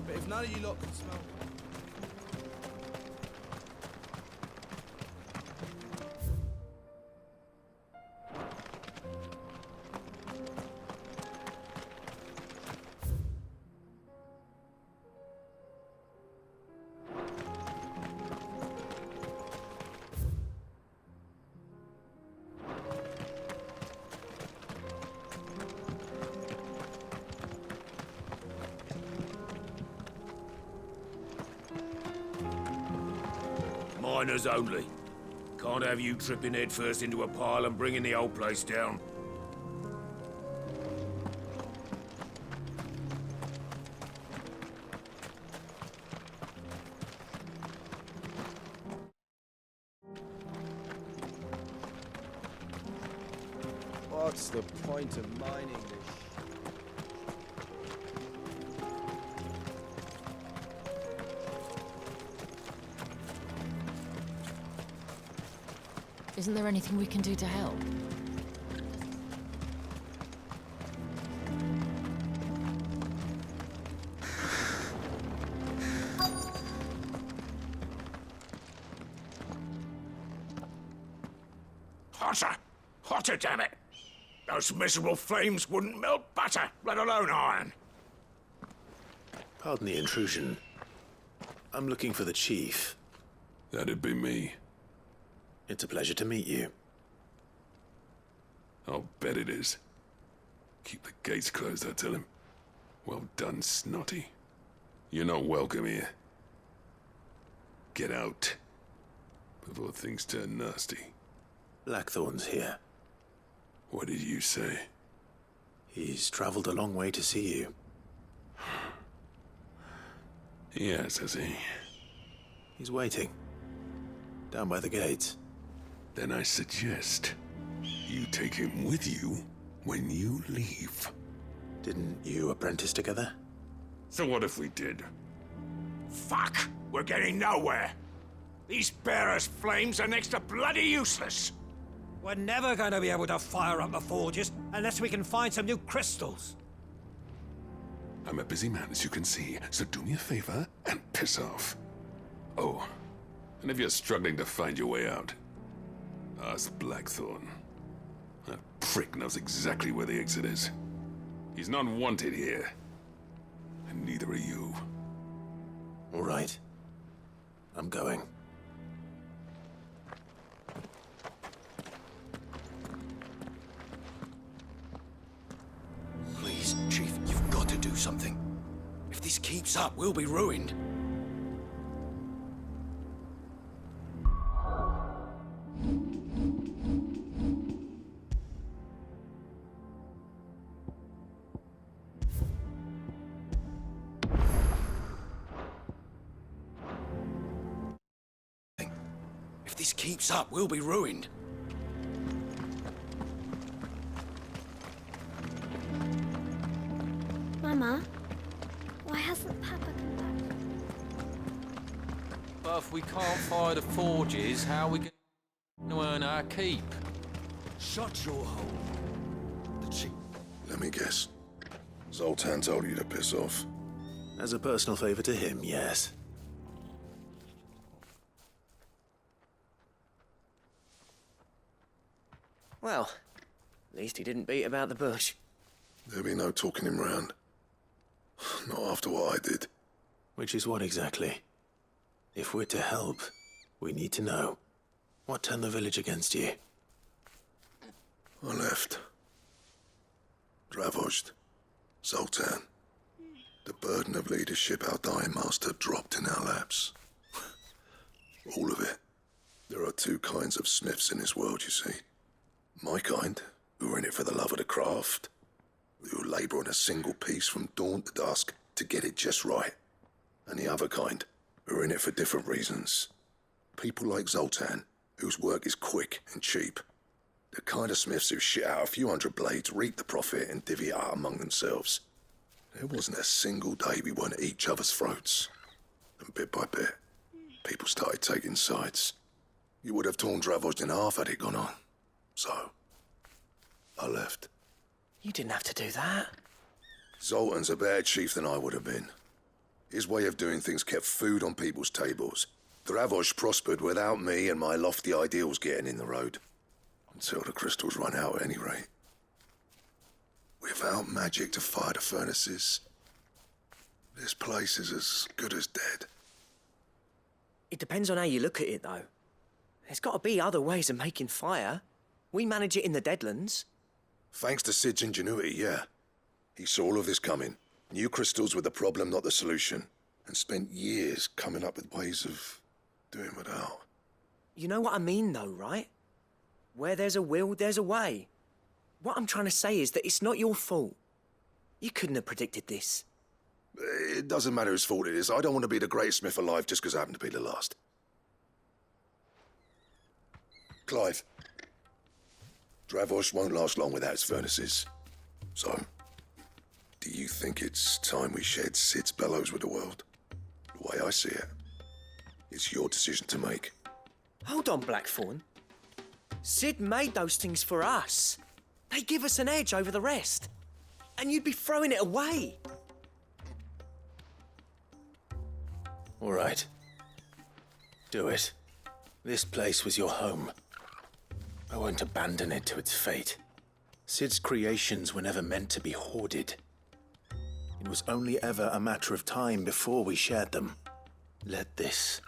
but if none of you lot can smell... Miners only. Can't have you tripping headfirst into a pile and bringing the whole place down. What's the point of mining this? Isn't there anything we can do to help? Hotter! Hotter, damn it! Those miserable flames wouldn't melt butter, let alone iron. Pardon the intrusion. I'm looking for the chief. That'd be me. It's a pleasure to meet you. I'll bet it is. Keep the gates closed, I tell him. Well done, Snotty. You're not welcome here. Get out. Before things turn nasty. Blackthorn's here. What did you say? He's traveled a long way to see you. Yes, has he? He's waiting. Down by the gates. Then I suggest you take him with you when you leave. Didn't you apprentice together? So what if we did? Fuck! We're getting nowhere! These bearers' flames are next to bloody useless! We're never going to be able to fire up the forges unless we can find some new crystals. I'm a busy man, as you can see, so do me a favor and piss off. Oh, and if you're struggling to find your way out, ask Blackthorn. That prick knows exactly where the exit is. He's not wanted here. And neither are you. All right. I'm going. Please, Chief, you've got to do something. If this keeps up, we'll be ruined. If this keeps up, we'll be ruined. Mama, why hasn't Papa come back? But if we can't fire the forges, how are we going to earn our keep? Shut your hole. Let me guess. Zoltan told you to piss off. As a personal favor to him, yes. Well, at least he didn't beat about the bush. There'll be no talking him round. Not after what I did. Which is what exactly? If we're to help, we need to know. What turned the village against you? I left. Dravost, Zoltan. The burden of leadership our dying master dropped in our laps. All of it. There are two kinds of smiths in this world, you see. My kind, who are in it for the love of the craft, who labour on a single piece from dawn to dusk to get it just right. And the other kind, who are in it for different reasons. People like Zoltan, whose work is quick and cheap. The kind of smiths who shit out a few hundred blades, reap the profit, and divvy it out among themselves. There wasn't a single day we weren't at each other's throats. And bit by bit, people started taking sides. You would have torn Dravost in half had it gone on. So, I left. You didn't have to do that. Zoltan's a better chief than I would have been. His way of doing things kept food on people's tables. Dravost prospered without me and my lofty ideals getting in the road. Until the crystals run out at any rate. Without magic to fire the furnaces, this place is as good as dead. It depends on how you look at it, though. There's got to be other ways of making fire. We manage it in the Deadlands. Thanks to Sid's ingenuity, yeah. He saw all of this coming. Knew crystals were the problem, not the solution. And spent years coming up with ways of doing without. You know what I mean, though, right? Where there's a will, there's a way. What I'm trying to say is that it's not your fault. You couldn't have predicted this. It doesn't matter whose fault it is. I don't want to be the greatest smith alive just because I happen to be the last. Clive. Dravost won't last long without its furnaces. So, do you think it's time we shared Sid's bellows with the world? The way I see it, it's your decision to make. Hold on, Blackthorn. Sid made those things for us. They give us an edge over the rest. And you'd be throwing it away. All right. Do it. This place was your home. I won't abandon it to its fate. Sid's creations were never meant to be hoarded. It was only ever a matter of time before we shared them. Let this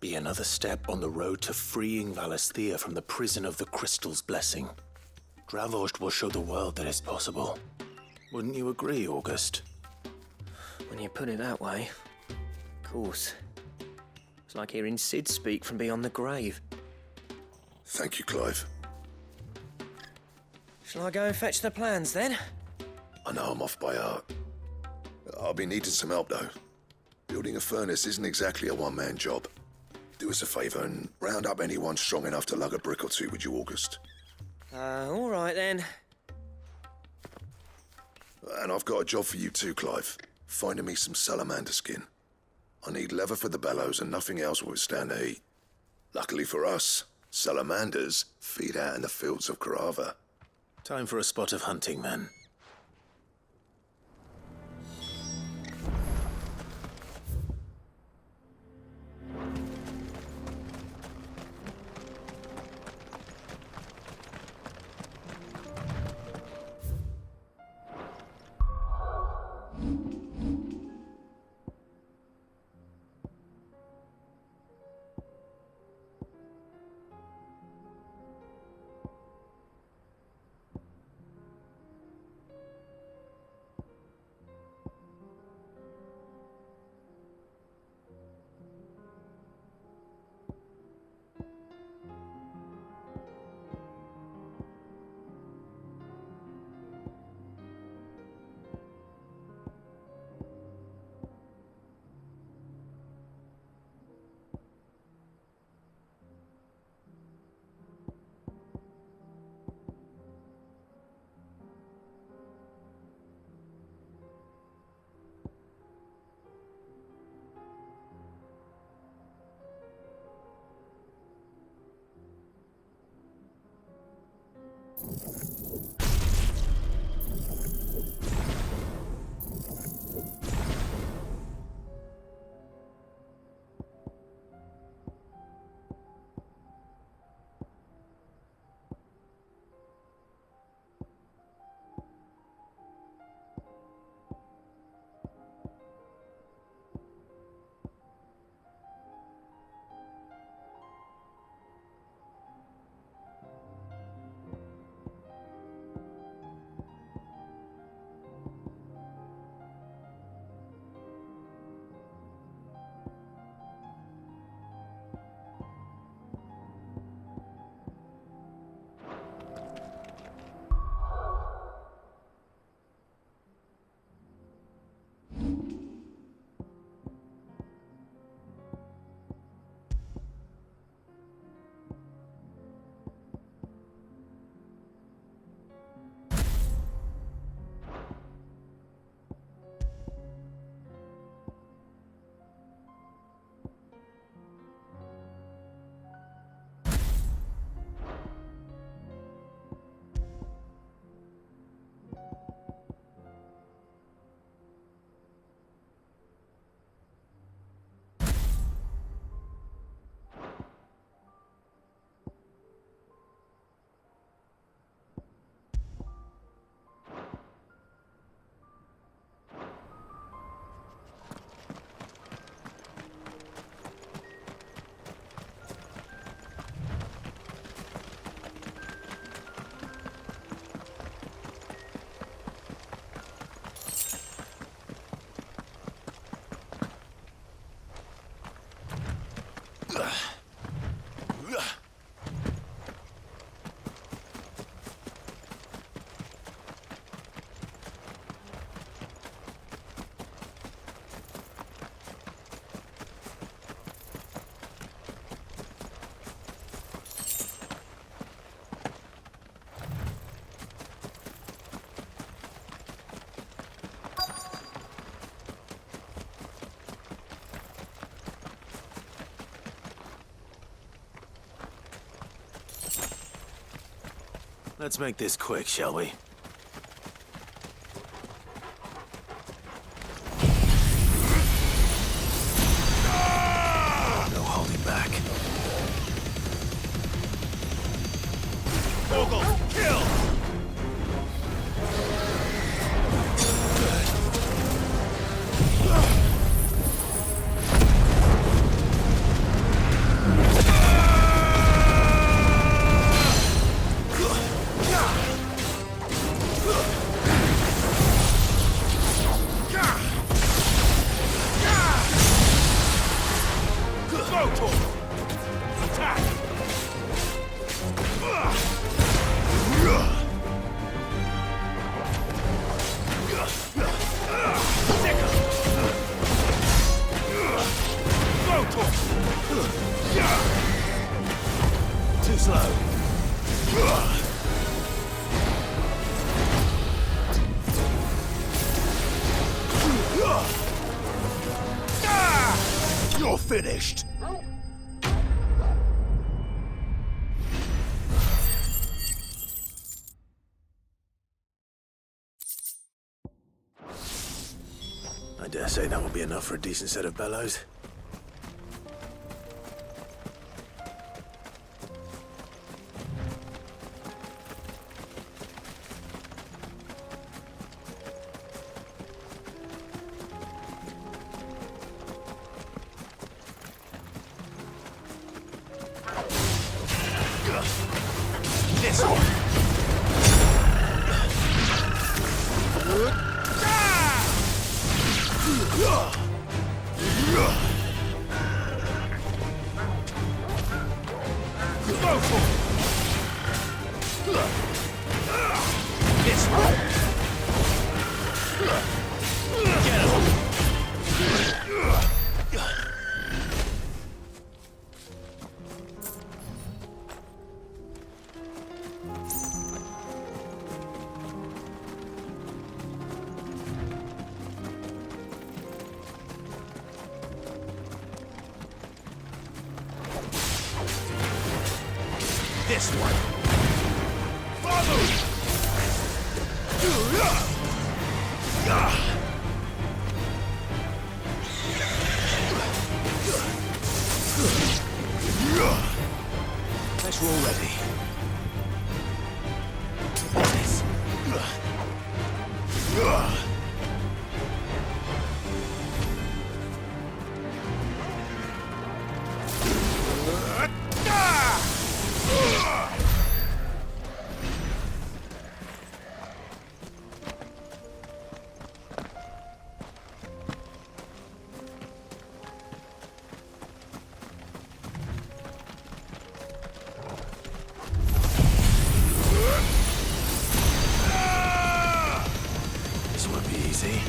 be another step on the road to freeing Valisthea from the prison of the Crystal's blessing. Dravost will show the world that it's possible. Wouldn't you agree, August? When you put it that way, of course. It's like hearing Sid speak from beyond the grave. Thank you, Clive. Shall I go and fetch the plans, then? I know I'm off by heart. I'll be needing some help, though. Building a furnace isn't exactly a one-man job. Do us a favour and round up anyone strong enough to lug a brick or two, would you, August? All right, then. And I've got a job for you too, Clive. Finding me some salamander skin. I need leather for the bellows and nothing else will withstand the heat. Luckily for us, salamanders feed out in the fields of Carava. Time for a spot of hunting, then. Let's make this quick, shall we? No holding back. Mogul, kill! Too slow. You're finished! I dare say that will be enough for a decent set of bellows. This one! This one! Get him! This one! Bahamut! Guess we're all ready. This won't be easy.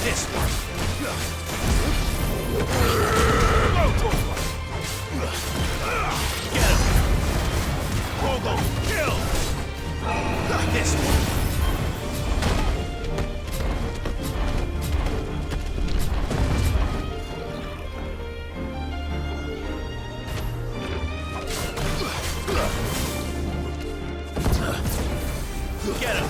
This one! Get him! Mogul, kill! This one! Get him!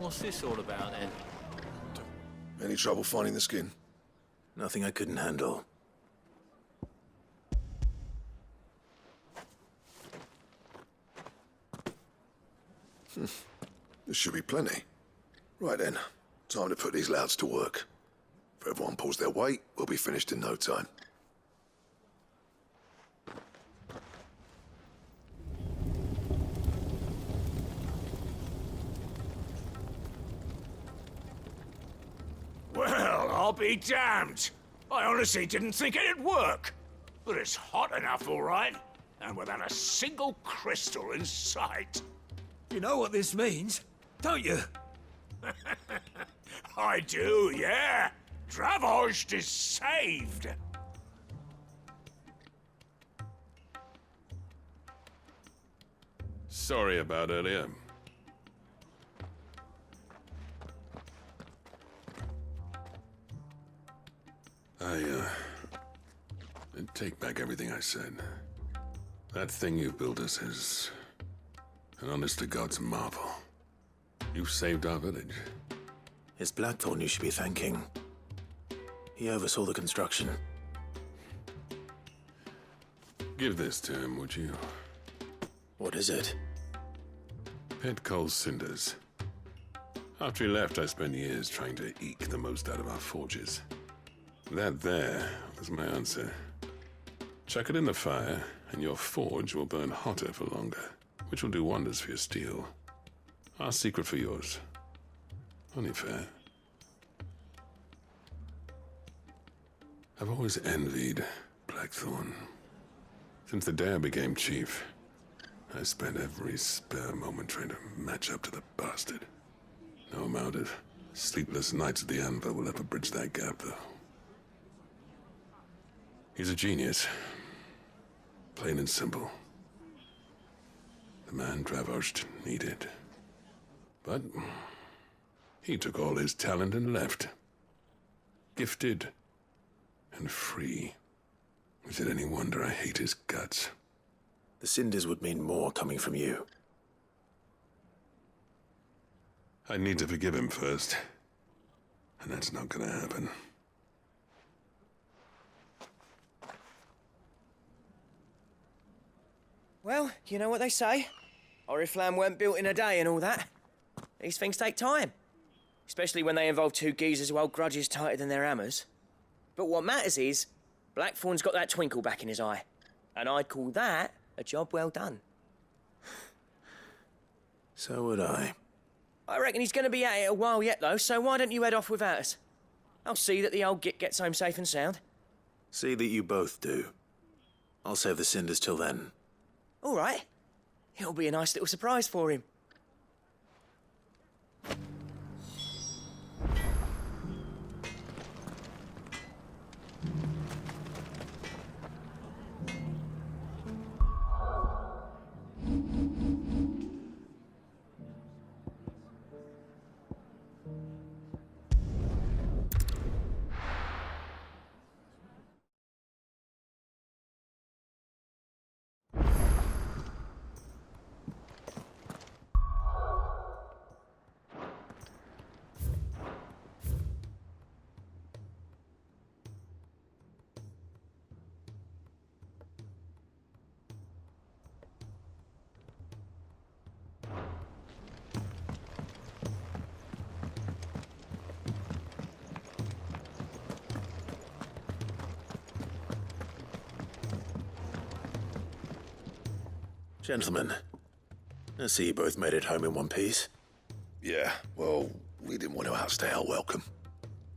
What's this all about, then? Any trouble finding the skin? Nothing I couldn't handle. There should be plenty. Right then, time to put these louds to work. If everyone pulls their weight, we'll be finished in no time. Well, I'll be damned. I honestly didn't think it'd work. But it's hot enough, all right. And without a single crystal in sight. You know what this means, don't you? I do, yeah. Dravost is saved. Sorry about earlier. I take back everything I said. That thing you built us is an honest-to-God's marvel. You've saved our village. It's Blackthorn you should be thanking. He oversaw the construction. Give this to him, would you? What is it? Pet Cole's cinders. After he left, I spent years trying to eke the most out of our forges. That there was my answer. Chuck it in the fire, and your forge will burn hotter for longer, which will do wonders for your steel. Our secret for yours. Only fair. I've always envied Blackthorn. Since the day I became chief, I spent every spare moment trying to match up to the bastard. No amount of sleepless nights at the anvil will ever bridge that gap, though. He's a genius. Plain and simple. The man Dravost needed. But he took all his talent and left. Gifted and free. Is it any wonder I hate his guts? The cinders would mean more coming from you. I need to forgive him first. And that's not gonna happen. Well, you know what they say. Oriflamme weren't built in a day and all that. These things take time. Especially when they involve two geezers who hold grudges tighter than their hammers. But what matters is, Blackthorn's got that twinkle back in his eye. And I'd call that a job well done. So would I. I reckon he's going to be at it a while yet, though, so why don't you head off without us? I'll see that the old git gets home safe and sound. See that you both do. I'll save the cinders till then. All right. It'll be a nice little surprise for him. Gentlemen, I see you both made it home in one piece. Yeah, well, we didn't want to outstay our welcome.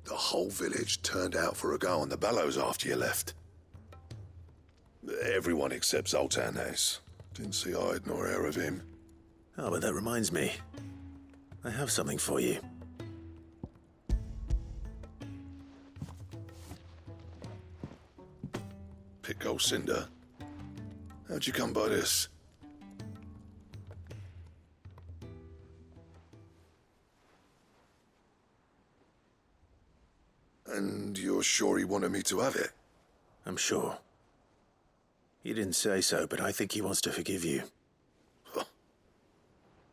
The whole village turned out for a go on the bellows after you left. Everyone except Zoltan has. Didn't see hide nor hair of him. Oh, but that reminds me. I have something for you. Pico Cinder. How'd you come by this? And you're sure he wanted me to have it? I'm sure. He didn't say so, but I think he wants to forgive you. Huh.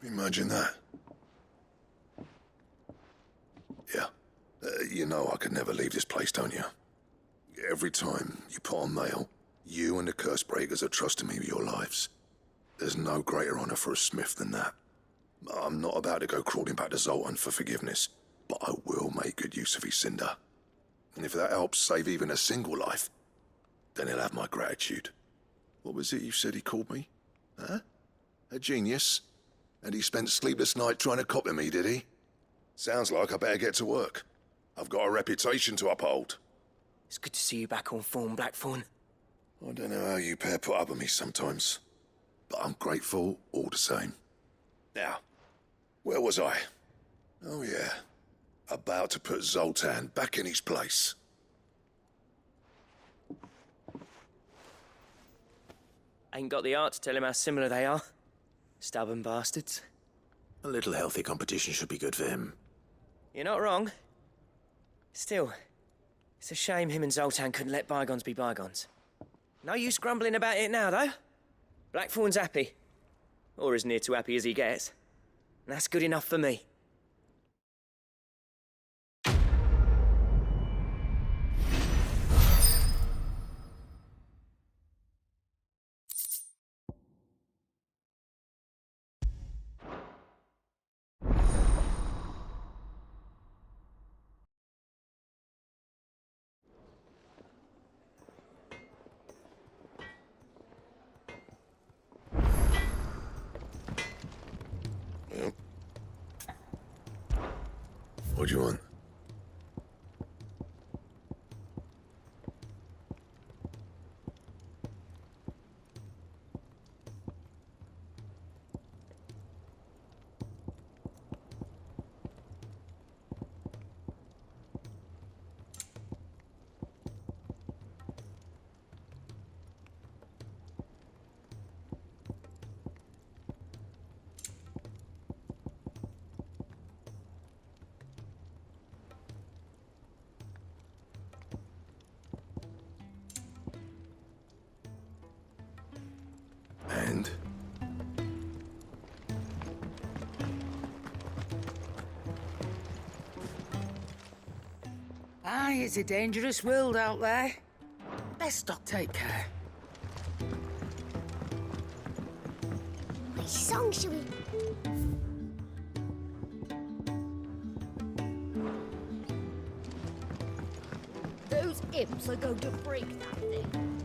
Imagine that. You know I could never leave this place, don't you? Every time you put on mail, you and the curse breakers are trusting me with your lives. There's no greater honor for a smith than that. I'm not about to go crawling back to Zoltan for forgiveness, but I will make good use of his cinder. And if that helps save even a single life, then he'll have my gratitude. What was it you said he called me? Huh? A genius? And he spent sleepless nights trying to copy me, did he? Sounds like I better get to work. I've got a reputation to uphold. It's good to see you back on form, Blackthorn. I don't know how you pair put up with me sometimes, but I'm grateful all the same. Now, where was I? Oh yeah, about to put Zoltan back in his place. Ain't got the art to tell him how similar they are. Stubborn bastards. A little healthy competition should be good for him. You're not wrong. Still, it's a shame him and Zoltan couldn't let bygones be bygones. No use grumbling about it now, though. Blackthorn's happy. Or as near to happy as he gets. And that's good enough for me. What do you want? And? Aye, it's a dangerous world out there. Best stock take care. Which song should we... Those imps are going to break that thing.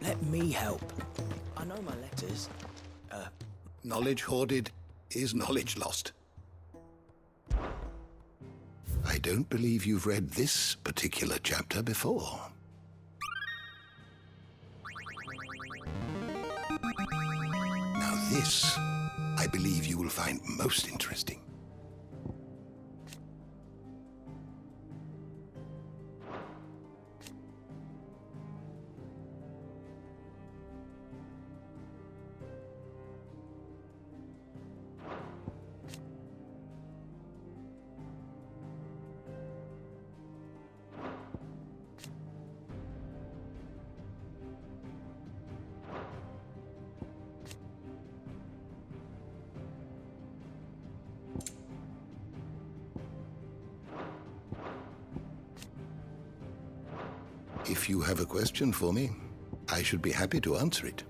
Let me help. I know my letters. Knowledge hoarded is knowledge lost. I don't believe you've read this particular chapter before. Now this, I believe you will find most interesting. If you have a question for me, I should be happy to answer it.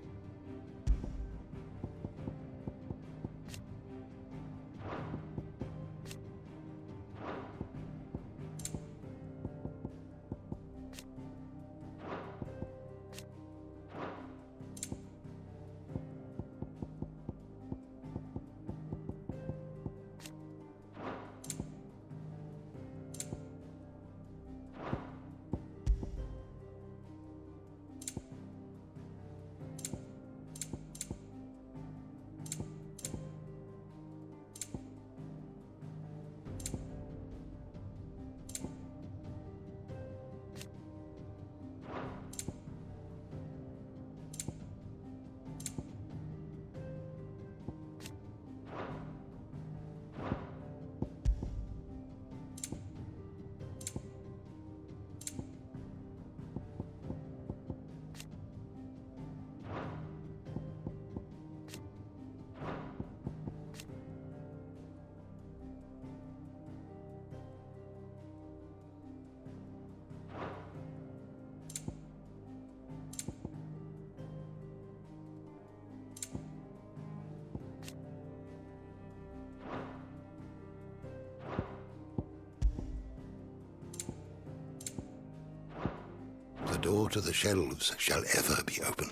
door to the shelves shall ever be open.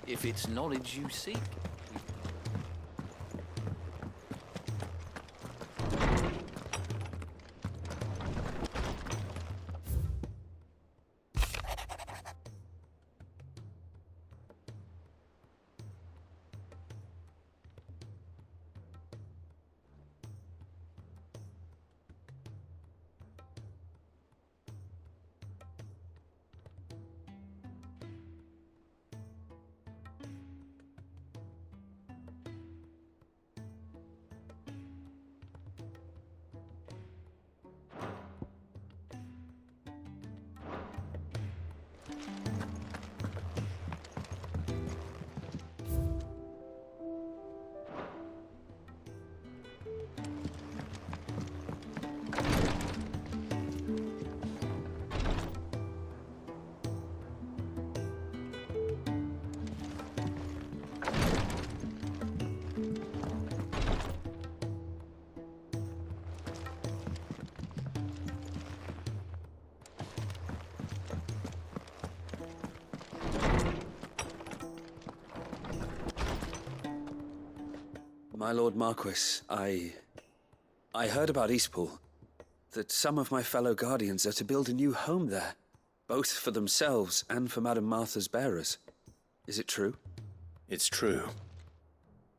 If it's knowledge you seek. My Lord Marquis, I heard about Eastpool. That some of my fellow Guardians are to build a new home there, both for themselves and for Madame Martha's bearers. Is it true? It's true.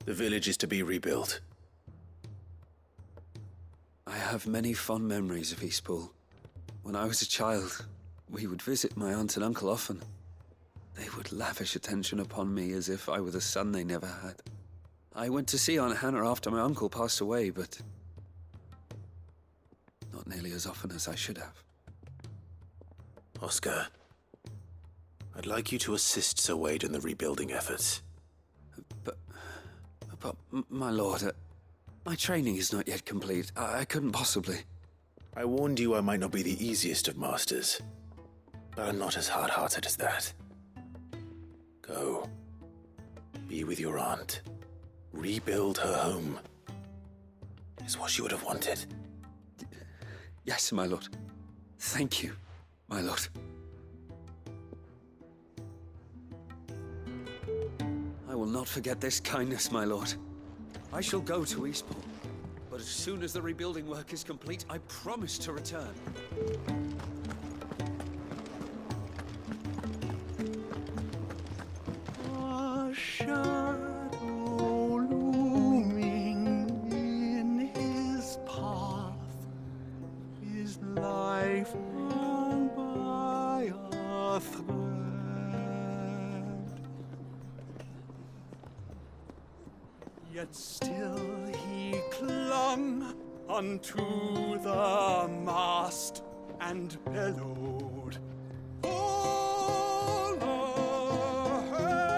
The village is to be rebuilt. I have many fond memories of Eastpool. When I was a child, we would visit my aunt and uncle often. They would lavish attention upon me as if I were the son they never had. I went to see Aunt Hannah after my uncle passed away, but not nearly as often as I should have. Oscar, I'd like you to assist Sir Wade in the rebuilding efforts. But my lord, my training is not yet complete. I couldn't possibly. I warned you I might not be the easiest of masters, but I'm not as hard-hearted as that. Go. Be with your aunt. Rebuild her home. Is what she would have wanted. Yes, my lord. Thank you, my lord. I will not forget this kindness, my lord. I shall go to Eastpool, but as soon as the rebuilding work is complete, I promise to return. Yet still he clung unto the mast and bellowed, "All ahead!"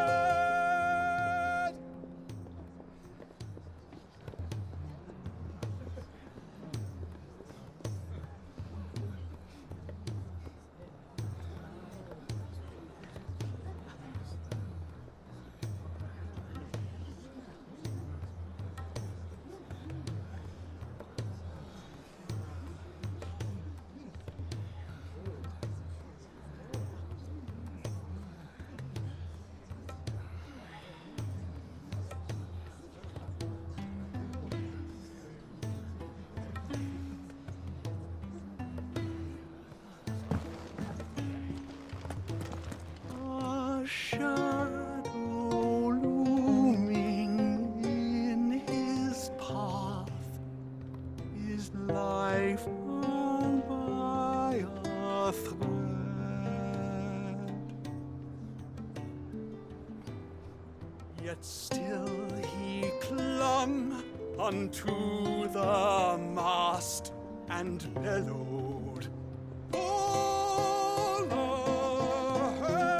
A shadow looming in his path, his life hung by a thread. Yet still he clung unto the mast and bellowed, "All ahead!"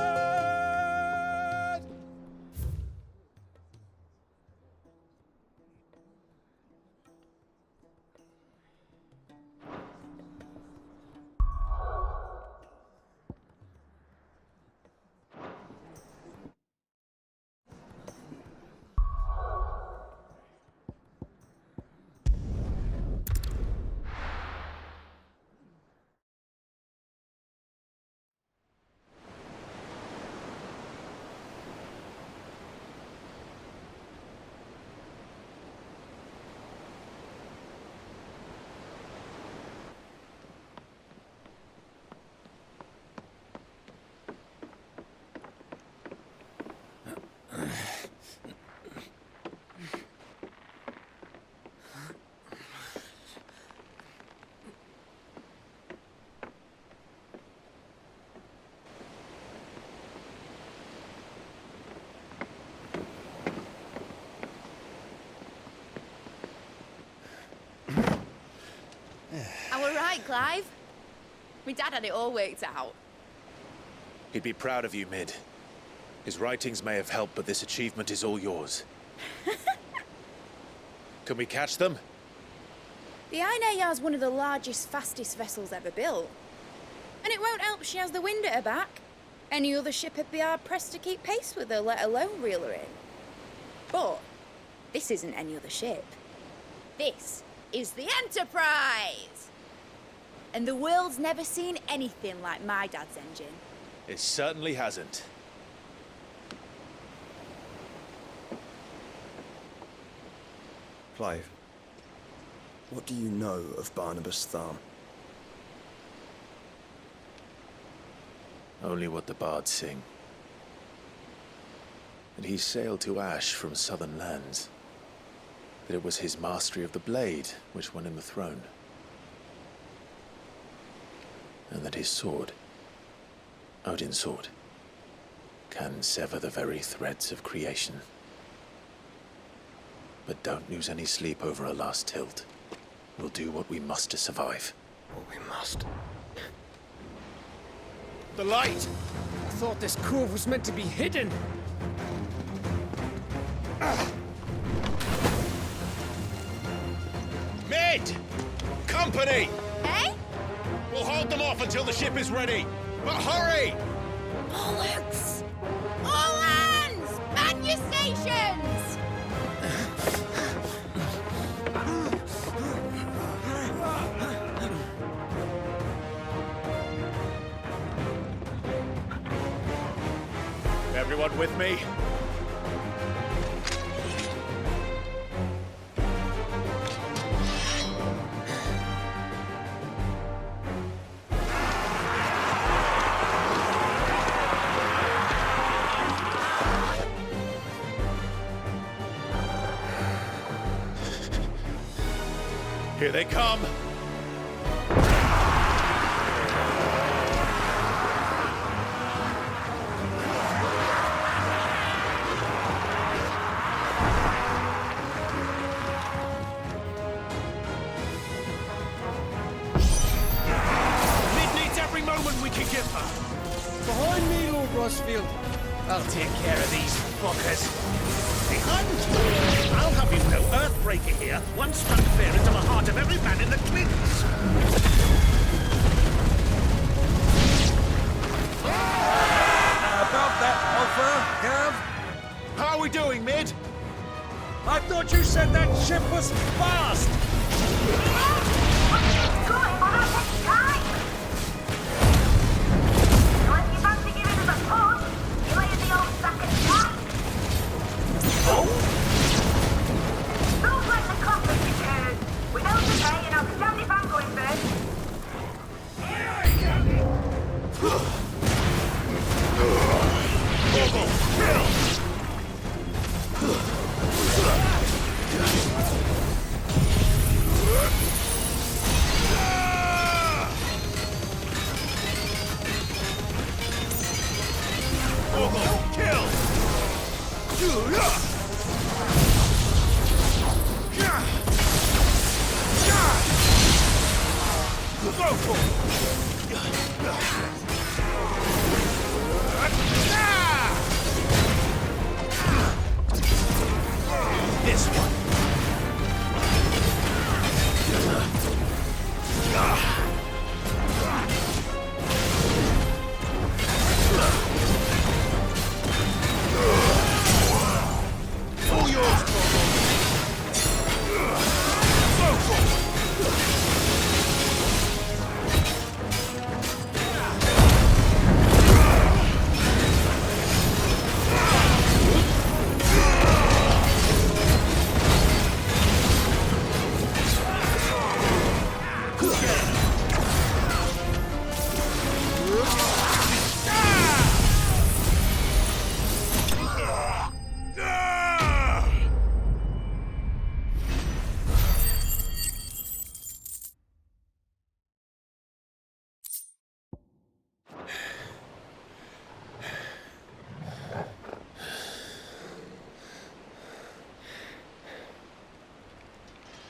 Clive. My dad had it all worked out. He'd be proud of you, Mid. His writings may have helped, but this achievement is all yours. Can we catch them? The Ainayar's one of the largest, fastest vessels ever built. And it won't help she has the wind at her back. Any other ship would be hard-pressed to keep pace with her, let alone reel her in. But this isn't any other ship. This is the Enterprise! And the world's never seen anything like my dad's engine. It certainly hasn't. Clive, what do you know of Barnabas Tharm? Only what the bards sing. That he sailed to Ash from southern lands. That it was his mastery of the blade which won him the throne. And that his sword, Odin's sword, can sever the very threads of creation. But don't lose any sleep over a last tilt. We'll do what we must to survive. What we must. The light! I thought this cove was meant to be hidden. Mid! Company! Eh? We'll hold them off until the ship is ready. But hurry! Bollocks! All hands! Man your stations! Everyone with me? Here they come! Behind me, Lord Rosfield. I'll take care of these fuckers. Behind you! I'll have you know Earthbreaker here once struck fear into the heart of every man in the Clints. About that offer, Gav? How are we doing, Mid? I thought you said that ship was fast! This one. All yours,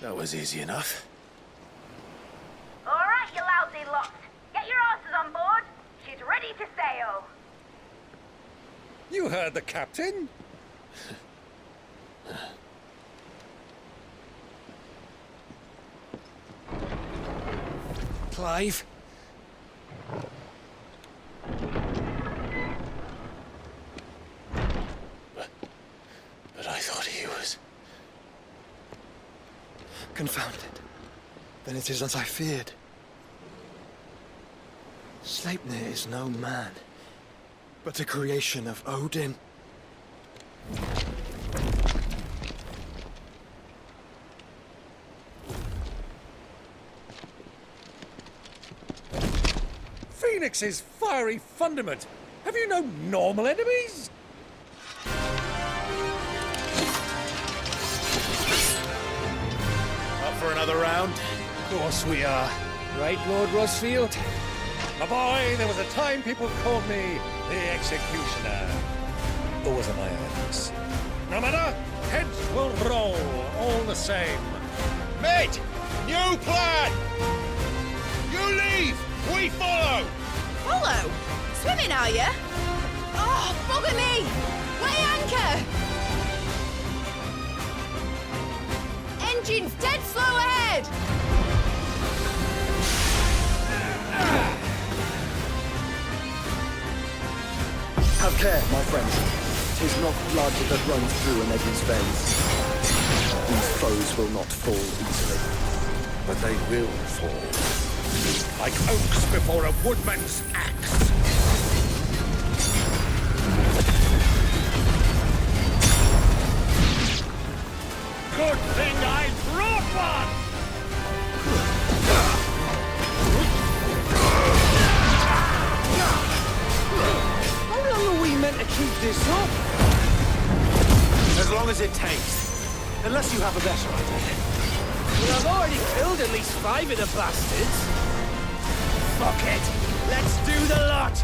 That was easy enough. All right, you ready to sail. You heard the captain. Clive? But I thought he was... Confounded. Then it is as I feared. Sleipnir is no man, but a creation of Odin. Phoenix's fiery fundament. Have you no normal enemies? Up for another round? Of course we are. Right, Lord Rosfield? My boy, there was a time people called me the Executioner. Or was it my hands? No matter, heads will roll all the same. Mate! New plan! You leave! We follow! Follow? Swimming, are you? Oh, bugger me! Weigh anchor! Engine's dead slow ahead! Have care, my friends. 'Tis not blood that runs through an Eddie's veins. These foes will not fall easily. But they will fall. Like oaks before a woodman's axe. Good thing I brought one! How long are we meant to keep this up? As long as it takes. Unless you have a better idea. Well, I've already killed at least 5 of the bastards. Fuck it. Let's do the lot.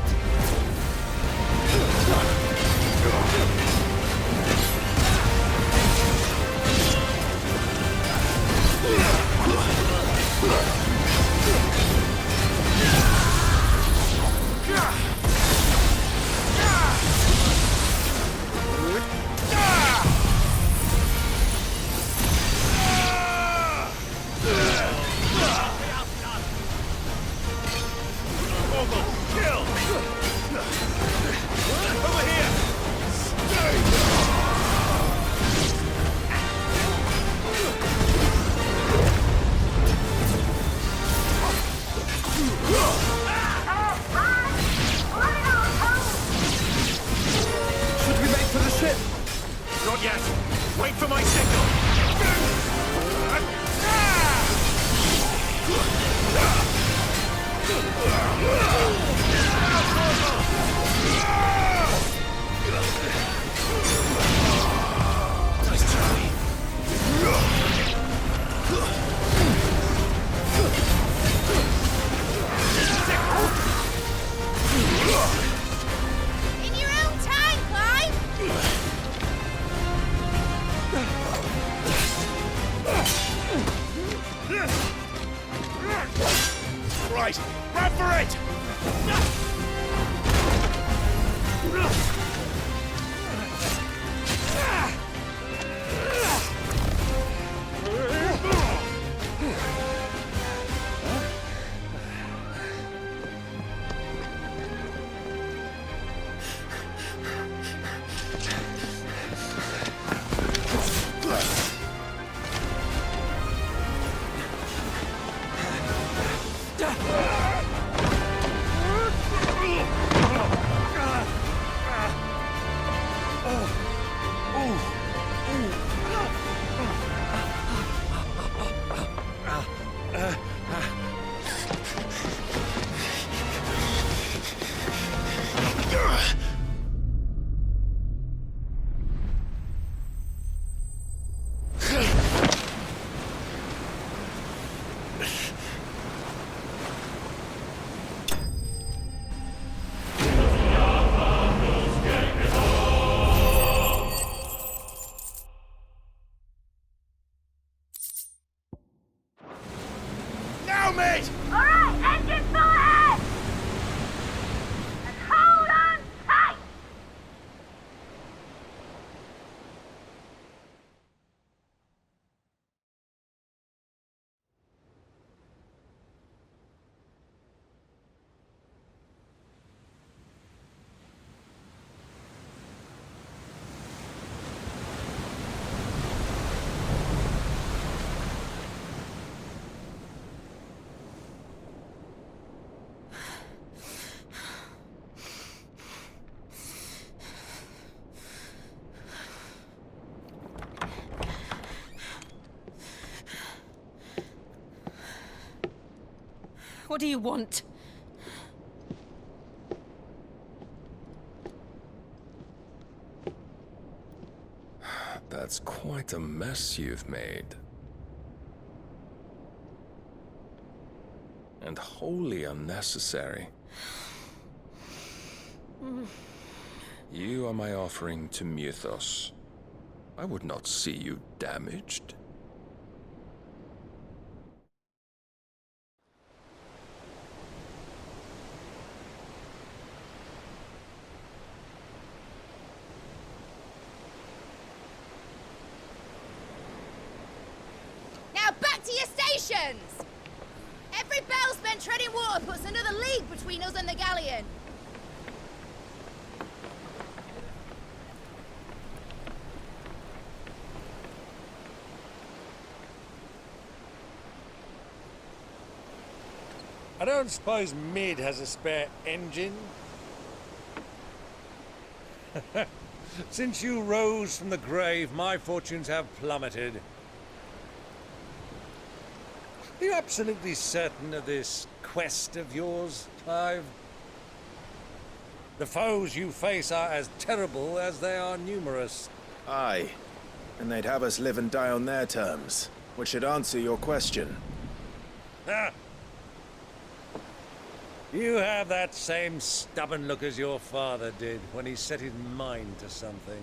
Not yet. Wait for my signal. Nice try. In your own time, Clive! Right, run for it! All right, engine full ahead! And What do you want? That's quite a mess you've made. And wholly unnecessary. You are my offering to Mythos. I would not see you damaged. Now back to your stations! Every bell spent treading water puts another league between us and the galleon. I don't suppose Mid has a spare engine? Since you rose from the grave, my fortunes have plummeted. Are you absolutely certain of this quest of yours, Clive? The foes you face are as terrible as they are numerous. Aye. And they'd have us live and die on their terms, which should answer your question. Ah! You have that same stubborn look as your father did when he set his mind to something.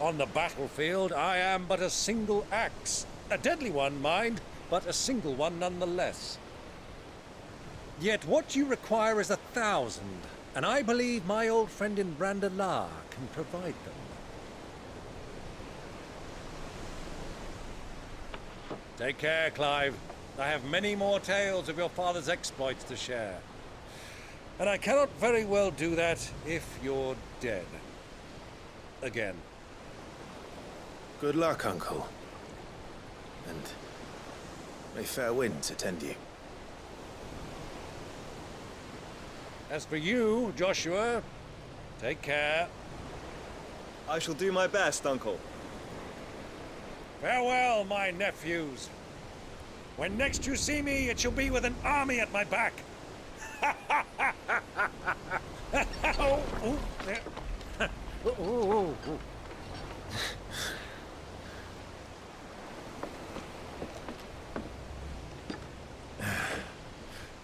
On the battlefield, I am but a single axe. A deadly one, mind, but a single one nonetheless. Yet what you require is 1,000, and I believe my old friend in Brandalar can provide them. Take care, Clive. I have many more tales of your father's exploits to share. And I cannot very well do that if you're dead. Again. Good luck, Uncle. And may fair winds attend you. As for you, Joshua, take care. I shall do my best, Uncle. Farewell, my nephews. When next you see me, it shall be with an army at my back.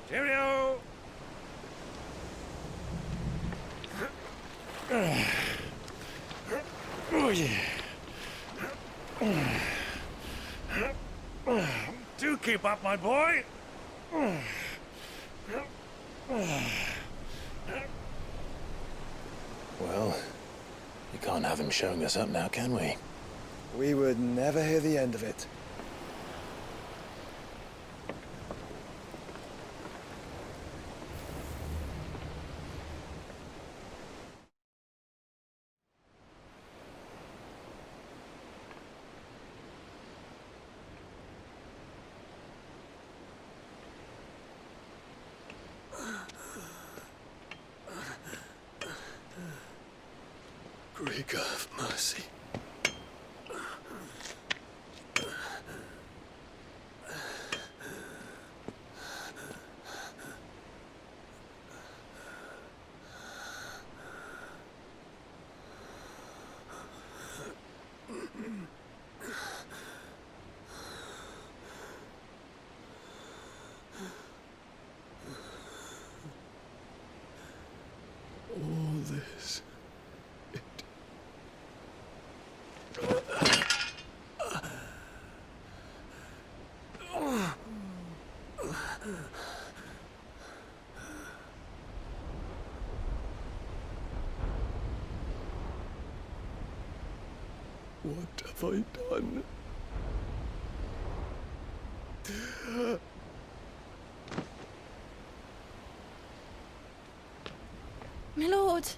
Cheerio! Oh, yeah. Do keep up, my boy. Well, we can't have him showing us up now, can we? We would never hear the end of it. Greek have mercy. All this. What have I done? My lord.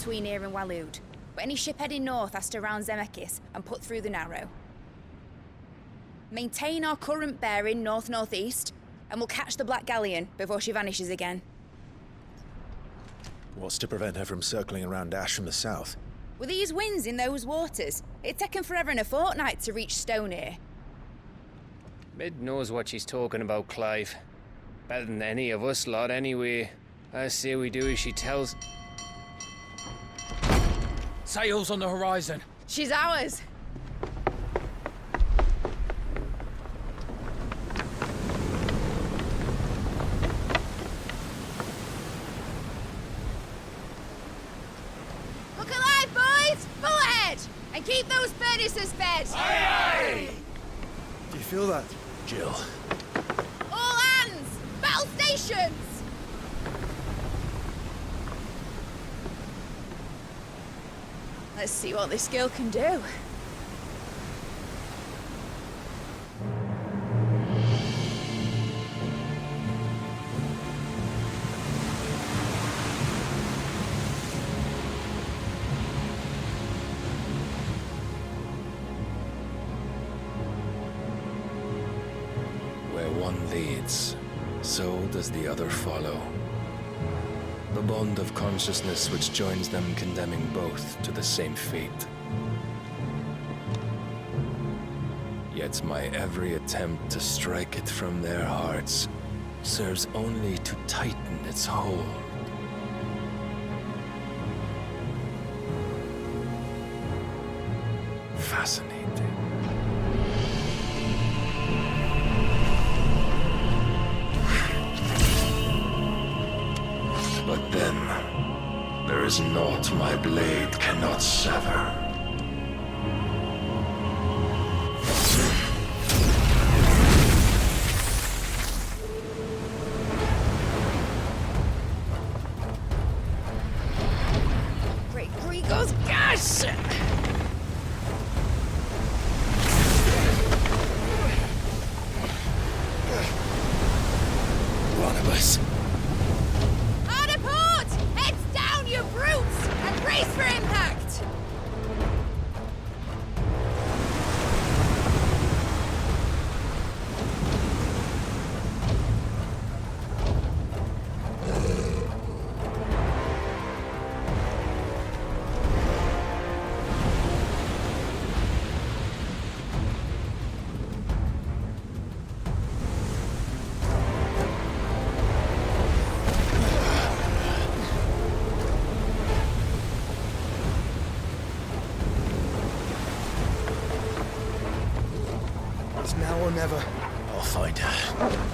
between here and Waloed, but any ship heading north has to round Zemeckis and put through the Narrow. Maintain our current bearing north-northeast, and we'll catch the Black Galleon before she vanishes again. What's to prevent her from circling around Ash from the south? With these winds in those waters, it'd taken forever and a fortnight to reach Stonehere. Mid knows what she's talking about, Clive. Better than any of us lot, anyway. I say we do as she tells. Sails on the horizon. She's ours. Look alive, boys! Full ahead! And keep those furnaces fed! Aye, aye! Do you feel that? Jill. All hands! Battle stations! Let's see what this girl can do. Where one leads, so does the other follow. The bond of consciousness which joins them condemning both to the same fate. Yet my every attempt to strike it from their hearts serves only to tighten its hold. Fascinating. But then, there is naught my blade cannot sever. Great Grigor's gas! Barnabas. Heads down, you brutes! And brace for impact! It's now or never. I'll find her.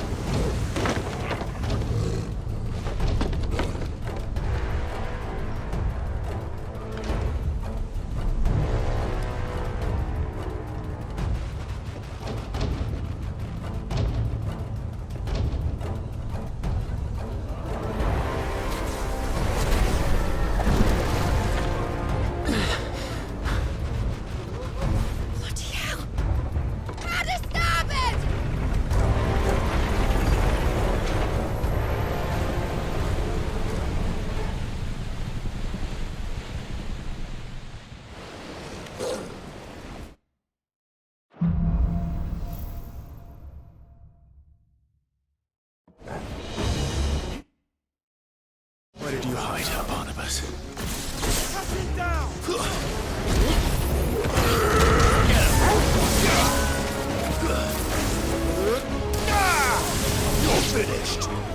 Where did you hide her, Barnabas? Cut him down! You're finished!